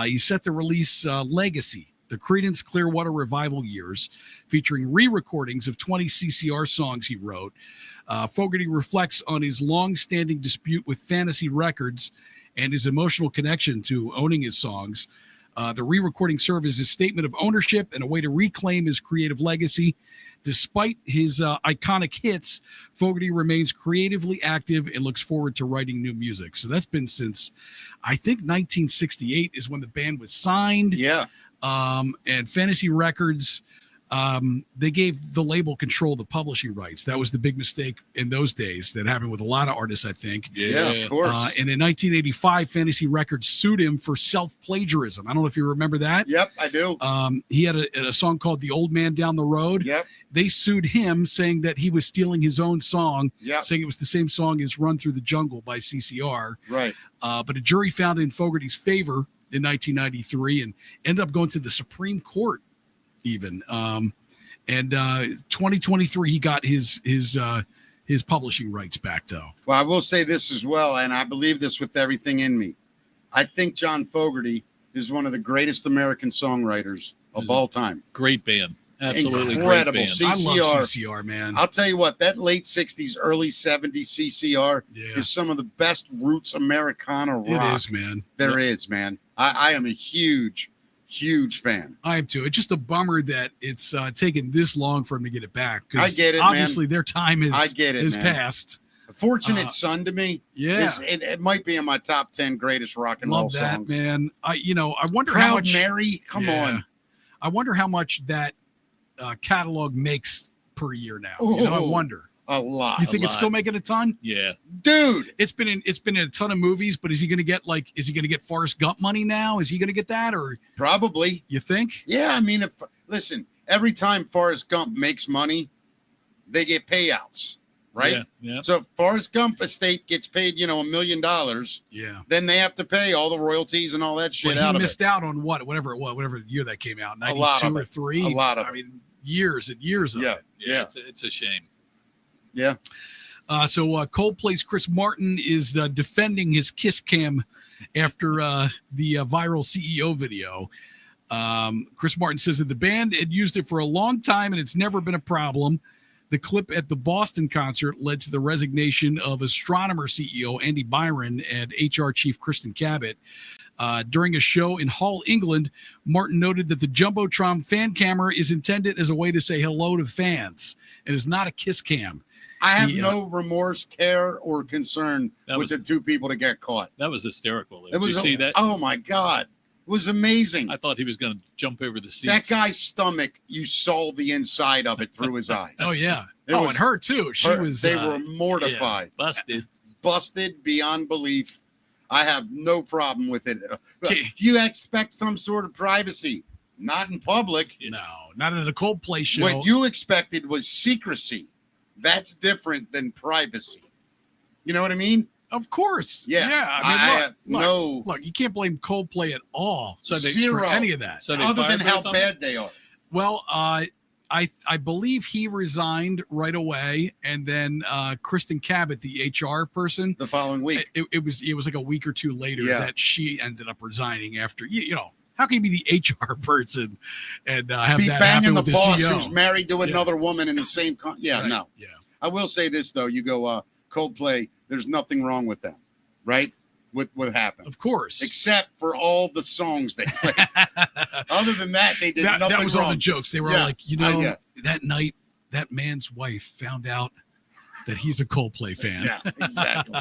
He's set to release Legacy, the Creedence Clearwater Revival years, featuring re-recordings of 20 CCR songs he wrote. Fogerty reflects on his long-standing dispute with Fantasy Records and his emotional connection to owning his songs. The re-recording served as a statement of ownership and a way to reclaim his creative legacy. Despite his iconic hits, Fogerty remains creatively active and looks forward to writing new music. So that's been since, I think, 1968 is when the band was signed. Yeah. And Fantasy Records, they gave the label control of the publishing rights. That was the big mistake in those days that happened with a lot of artists, I think. Yeah, of course. And in 1985, Fantasy Records sued him for self-plagiarism. I don't know if you remember that. Yep, I do. He had a song called The Old Man Down the Road. Yep. They sued him, saying that he was stealing his own song, saying it was the same song as Run Through the Jungle by CCR. Right. But a jury found in Fogerty's favor in 1993 and ended up going to the Supreme Court even. And 2023, he got his publishing rights back, though. Well, I will say this as well, and I believe this with everything in me. I think John Fogerty is one of the greatest American songwriters of all time. Great band. Absolutely incredible. Great band. CCR. I love CCR, man. I'll tell you what, that late 60s, early 70s CCR is some of the best roots Americana rock. It is, man. There is, man. I am a huge fan. I am too. It's just a bummer that it's taken this long for him to get it back. I get it, obviously man. their time is passed. Fortunate Son to me. Yeah. It might be in my top 10 greatest rock and roll songs. Love that, man. I wonder Proud how much. Mary, come on. I wonder how much that catalog makes per year now. I wonder. A lot. You think it's still making a ton? Yeah. Dude. It's been in a ton of movies, but is he going to get Forrest Gump money now? Is he going to get that, or probably? You think? Yeah, I mean, listen, every time Forrest Gump makes money, they get payouts. right? Yeah, yeah. So if Forrest Gump estate gets paid, $1 million, Yeah. then they have to pay all the royalties and all that shit But out he of missed it. out on whatever year that came out, A lot 92 of or it. 3. A lot of I it. mean, years and years of Yeah, it. yeah, It's a shame. yeah. So Coldplay's Chris Martin is defending his kiss cam after the viral CEO video. Chris Martin says that the band had used it for a long time and it's never been a problem. The clip at the Boston concert led to the resignation of Astronomer CEO Andy Byron and HR chief Kristen Cabot. During a show in Hull, England, Martin noted that the Jumbotron fan camera is intended as a way to say hello to fans and is not a kiss cam. I have no remorse, care, or concern with the two people that got caught. That was hysterical. Did you see that? Oh, my God. It was amazing. I thought he was going to jump over the seats. That guy's stomach, you saw the inside of it through his eyes. Oh, yeah. It was and her, too. They were mortified. Yeah, busted. Busted beyond belief. I have no problem with it. You expect some sort of privacy. Not in public. No, not in a Coldplay show. What you expected was secrecy. That's different than privacy. You know what I mean? Of course. Yeah. I mean, look, you can't blame Coldplay at all for any of that. So other than how bad they are. Well, I believe he resigned right away, and then Kristen Cabot, the HR person, the following week. It was like a week or two later that she ended up resigning after how can you be the HR person and have be that banging happen the with boss CEO? who's married to another woman in the same Right. no. Yeah. I will say this though, you go Coldplay, there's nothing wrong with them, right? With what happened. Of course. Except for all the songs they played. Other than that, they did nothing That was wrong. all the jokes. They were all like, that night, that man's wife found out that he's a Coldplay fan. Yeah, exactly.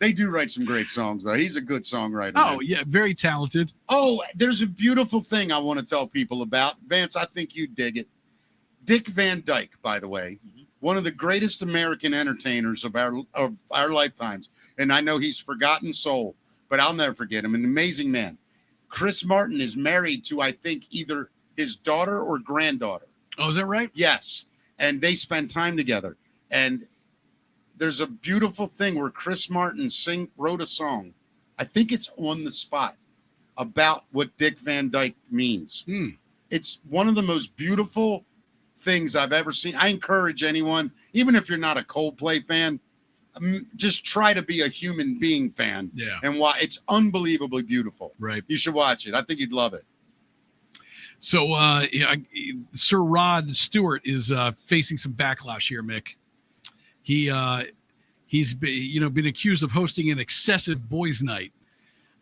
They do write some great songs, though. He's a good songwriter. Oh, man. yeah, very talented. Oh, there's a beautiful thing I want to tell people about. Vance, I think you dig it. Dick Van Dyke, by the way, one of the greatest American entertainers of our lifetimes. And I know he's forgotten soul, but I'll never forget him. An amazing man. Chris Martin is married to, I think, either his daughter or granddaughter. Oh, is that right? Yes. And they spend time together. And there's a beautiful thing where Chris Martin wrote a song. I think it's On the Spot about what Dick Van Dyke means. It's one of the most beautiful things I've ever seen. I encourage anyone, even if you're not a Coldplay fan, just try to be a human being fan. Yeah. And why it's unbelievably beautiful. Right. You should watch it. I think you'd love it. So, Sir Rod Stewart is facing some backlash here, Mick. He's been accused of hosting an excessive boys' night.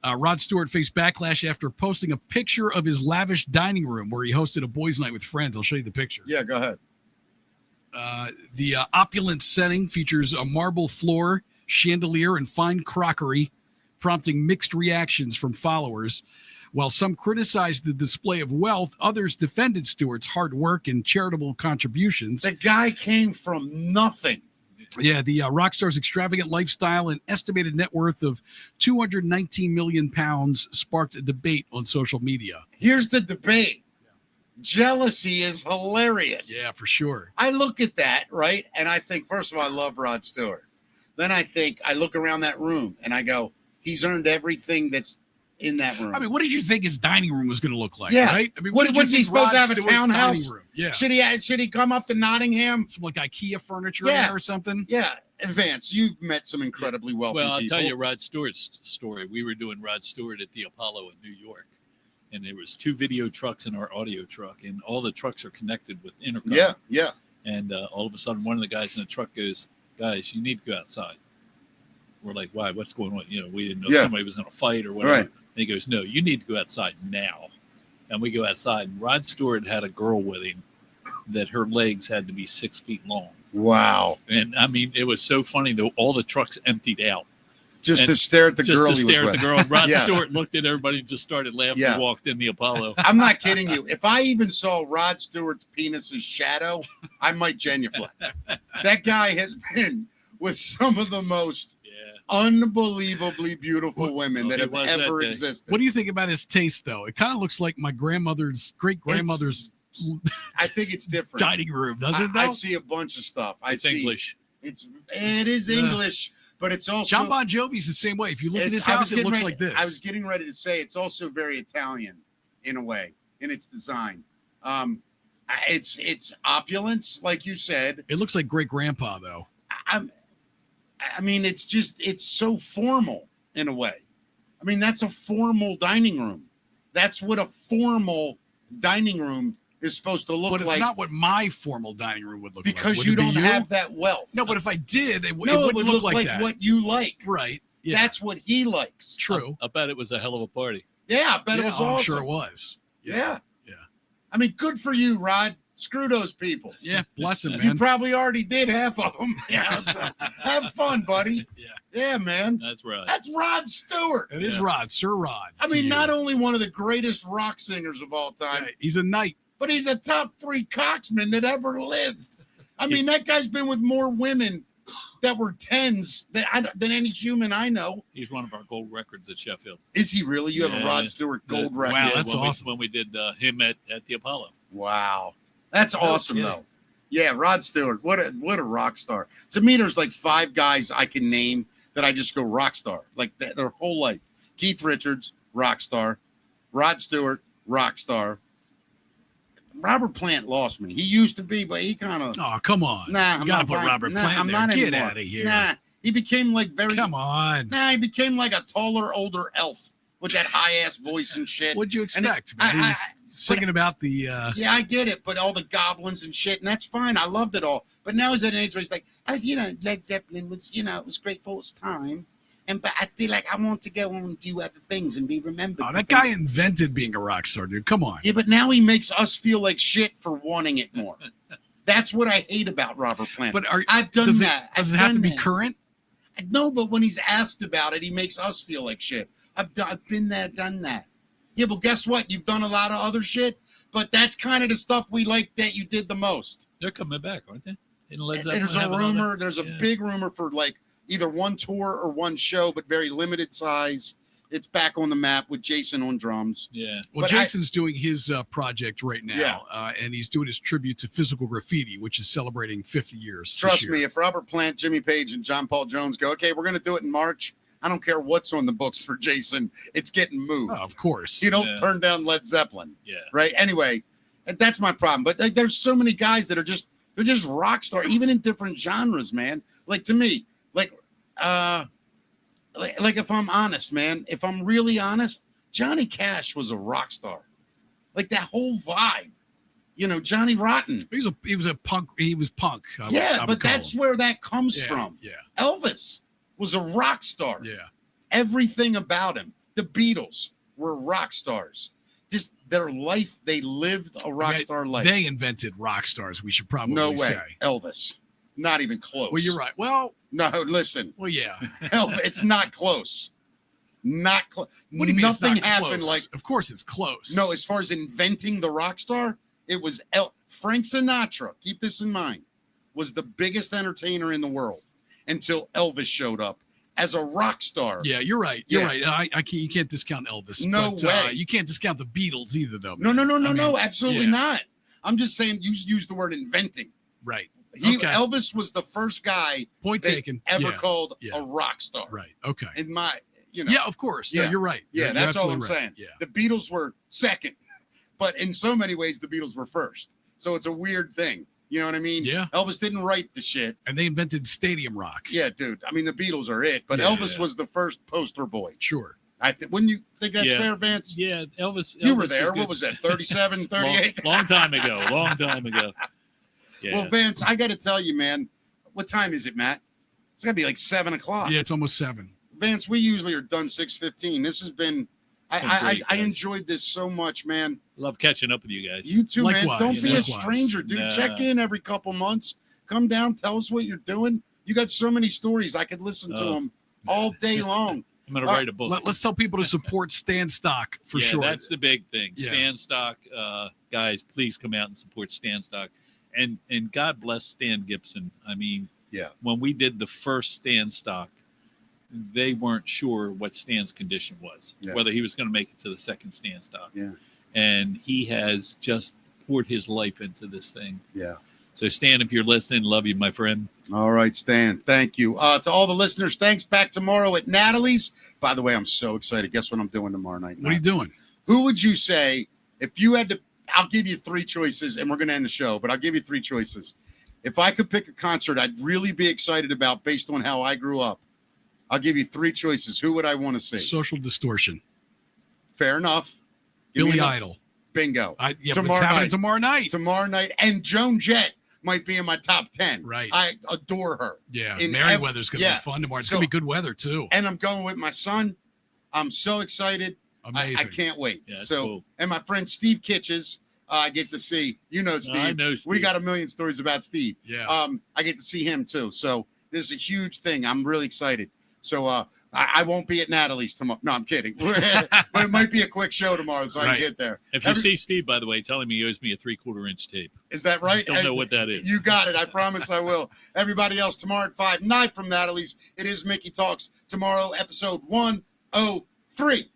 Rod Stewart faced backlash after posting a picture of his lavish dining room where he hosted a boys' night with friends. I'll show you the picture. Yeah, go ahead. The opulent setting features a marble floor, chandelier, and fine crockery, prompting mixed reactions from followers. While some criticized the display of wealth, others defended Stewart's hard work and charitable contributions. The guy came from nothing. Yeah, the rock star's extravagant lifestyle and estimated net worth of £219 million sparked a debate on social media. Here's the debate. Jealousy is hilarious. Yeah, for sure. I look at that, right? And I think, first of all, I love Rod Stewart. Then I look around that room and I go, he's earned everything that's in that room. I mean, what did you think his dining room was going to look like? Yeah. Right? I mean, what's he supposed to have, a townhouse? Yeah. Should he come up to Nottingham? Some like IKEA furniture in there or something? Yeah. Vance, you've met some incredibly wealthy people. Well, I'll tell you Rod Stewart's story. We were doing Rod Stewart at the Apollo in New York, and there was 2 video trucks in our audio truck, and all the trucks are connected with intercom. Yeah. And all of a sudden, one of the guys in the truck goes, "Guys, you need to go outside." We're like, "Why? What's going on?" We didn't know if somebody was in a fight or whatever. Right. And he goes, "No, you need to go outside now." And we go outside, and Rod Stewart had a girl with him that her legs had to be 6 feet long. Wow. And I mean, it was so funny though. All the trucks emptied out. Just to stare at the girl he was with. Just to stare at the girl. Rod Stewart looked at everybody and just started laughing and walked in the Apollo. I'm not kidding you. If I even saw Rod Stewart's penis's shadow, I might genuflect. That guy has been with some of the most unbelievably beautiful women that have ever existed. What do you think about his taste, though? It kind of looks like my grandmother's great-grandmother's I think it's different. Dining room, doesn't it? I see a bunch of stuff. It's English. It is English, but it's also John Bon Jovi's the same way. If you look at his I was house, it getting looks ready- like this. I was getting ready to say it's also very Italian in a way in its design. It's opulence, like you said. It looks like great grandpa though. I mean, it's so formal in a way. I mean, that's a formal dining room. That's what a formal dining room is supposed to look like. But it's not what my formal dining room would look like. Because Would you it be don't have that wealth. No, but if I did, it No, wouldn't would look like that. what you like. Right. Yeah. That's what he likes. True. I bet it was a hell of a party. Yeah, I bet it was awesome. I'm sure it was. Yeah. Yeah. I mean, good for you, Rod. Screw those people. Yeah. Bless him, You man. probably already did half of them. Yeah. So have fun, buddy. Yeah. Yeah, man. That's right. That's Rod Stewart. It is Rod, Sir Rod. I to mean, you. not only one of the greatest rock singers of all time, Yeah, he's a knight. but he's a top 3 coxman that ever lived. I mean, that guy's been with more women that were 10s than any human I know. He's one of our gold records at Sheffield. Is he really? You have a Yeah. Rod Stewart gold record. Wow, that's when awesome. when we did him at the Apollo. Wow. That's awesome, kidding. though. Yeah, Rod Stewart. What a rock star. To me, there's like 5 guys I can name that I just go rock star. Like their whole life. Keith Richards, rock star. Rod Stewart, rock star. Robert Plant lost me. He used to be, but he kind of. Oh, come on. Nah, you I'm gotta not put buying- Robert nah, Plant I'm there. not Get anymore. out of here. Nah, he became like very. Come on. Nah, he became like a taller, older elf with that high ass voice and shit. What'd you And expect? I- man? He's I- singing about the. Yeah, I get it, but all the goblins and shit, and that's fine. I loved it all. But now he's at an age where he's like, Led Zeppelin was, it was great for its time. But I feel like I want to go on and do other things and be remembered. Oh, for that things. guy invented being a rock star, dude. Come on. Yeah, but now he makes us feel like shit for wanting it more. That's what I hate about Robert Plant. But I've done does that. Does I've it have to done be that. current? No, but when he's asked about it, he makes us feel like shit. I've been there, done that. Yeah, but guess what? You've done a lot of other shit, but that's kind of the stuff we like that you did the most. They're coming back, aren't they? In Led Zeppelin There's a have another- rumor. There's a Yeah. big rumor for like either one tour or one show, but very limited size. It's back on the map with Jason on drums. Yeah. Well, But Jason's doing his project right now, Yeah. and he's doing his tribute to Physical Graffiti, which is celebrating 50 years. Trust me, if Robert Plant, Jimmy Page, and John Paul Jones go, okay, we're going to do it in March. I don't care what's on the books for Jason. It's getting moved. Oh, of course. You don't Yeah. turn down Led Zeppelin. Yeah. Right. Anyway, that's my problem. But like, there's so many guys that are they're just rock star, even in different genres, man. Like to me, like if I'm honest, man, if I'm really honest, Johnny Cash was a rock star. Like that whole vibe, Johnny Rotten. He was a punk. He was punk. I would But call that's him. where that comes Yeah, from. Yeah. Elvis was a rock star. Yeah. Everything about him. The Beatles were rock stars. Just their life, they lived a rock star life. They invented rock stars. We should probably No way. say. Elvis. Not even close. Well, you're right. Well, No, listen. well, yeah. It's not close. Not close. What do you mean it's Nothing not happened close? Of course, it's close. No, as far as inventing the rock star, it was Frank Sinatra. Keep this in mind. Was the biggest entertainer in the world until Elvis showed up as a rock star. Yeah, you're right. You're Yeah. right. I can't. You can't discount Elvis. No but, way. You can't discount the Beatles either, though. No, man. no, I mean, absolutely yeah. not. I'm just saying you use the word inventing. Right. Okay. Okay. Elvis was the first guy Point they taken. ever Yeah. called Yeah. a rock star. Right. Okay. In my, Yeah, of course. No, Yeah. you're right. Yeah, You're that's all I'm absolutely saying. right. Yeah. The Beatles were second, but in so many ways, the Beatles were first. So it's a weird thing. You know what I mean? Yeah. Elvis didn't write the shit. And they invented stadium rock. Yeah, dude. I mean, the Beatles are it, but Yeah, Elvis yeah. was the first poster boy. Sure. Wouldn't you think that's Yeah. fair, Vance? Yeah. Elvis. You were Elvis there. good. What was that? 37, 38? Long time ago. Long time ago. Yeah. Well, Vance, I got to tell you, man. What time is it, Matt? It's got to be like 7 o'clock. Yeah, it's almost 7. Vance, we usually are done 6:15. This has been. I great, I guys. enjoyed this so much, man. Love catching up with you guys. You too, man. Likewise, Don't be a likewise. stranger, dude. Nah. Check in every couple months. Come down, tell us what you're doing. You got so many stories. I could listen to Oh. them all day long. I'm gonna write a book. Let's tell people to support Stan Stock for yeah, sure. That's the big thing. Yeah. Stan Stock, guys, please come out and support Stan Stock. And God bless Stan Gibson. I mean, Yeah. when we did the first Stan Stock, they weren't sure what Stan's condition was, Yeah. whether he was going to make it to the second Stan Stock. Yeah. And he has just poured his life into this thing. Yeah. So, Stan, if you're listening, love you, my friend. All right, Stan. Thank you. To all the listeners, thanks. Back tomorrow at Natalie's. By the way, I'm so excited. Guess what I'm doing tomorrow night? What are you doing? Who would you say if you had to? I'll give you 3 choices, and we're going to end the show, but I'll give you 3 choices. If I could pick a concert I'd really be excited about based on how I grew up, I'll give you 3 choices. Who would I want to see? Social Distortion. Fair enough. Give Billy me Idol. Bingo. It's happening tomorrow night. Tomorrow night. And Joan Jett might be in my top 10. Right. I adore her. Yeah. Merriweather's going to be fun tomorrow. It's going to be good weather, too. And I'm going with my son. I'm so excited. Amazing. I can't wait. Yeah, so, cool. And my friend Steve Kitches, I get to see. You know Steve. I know Steve. We got a million stories about Steve. Yeah. I get to see him, too. So this is a huge thing. I'm really excited. So I won't be at Natalie's tomorrow. No, I'm kidding. But it might be a quick show tomorrow, so I can get there. If you see Steve, by the way, tell him he owes me a 3/4 inch tape. Is that right? I don't know what that is. You got it. I promise I will. Everybody else, tomorrow at 5, 9 from Natalie's. It is Mickey Talks. Tomorrow, episode 103.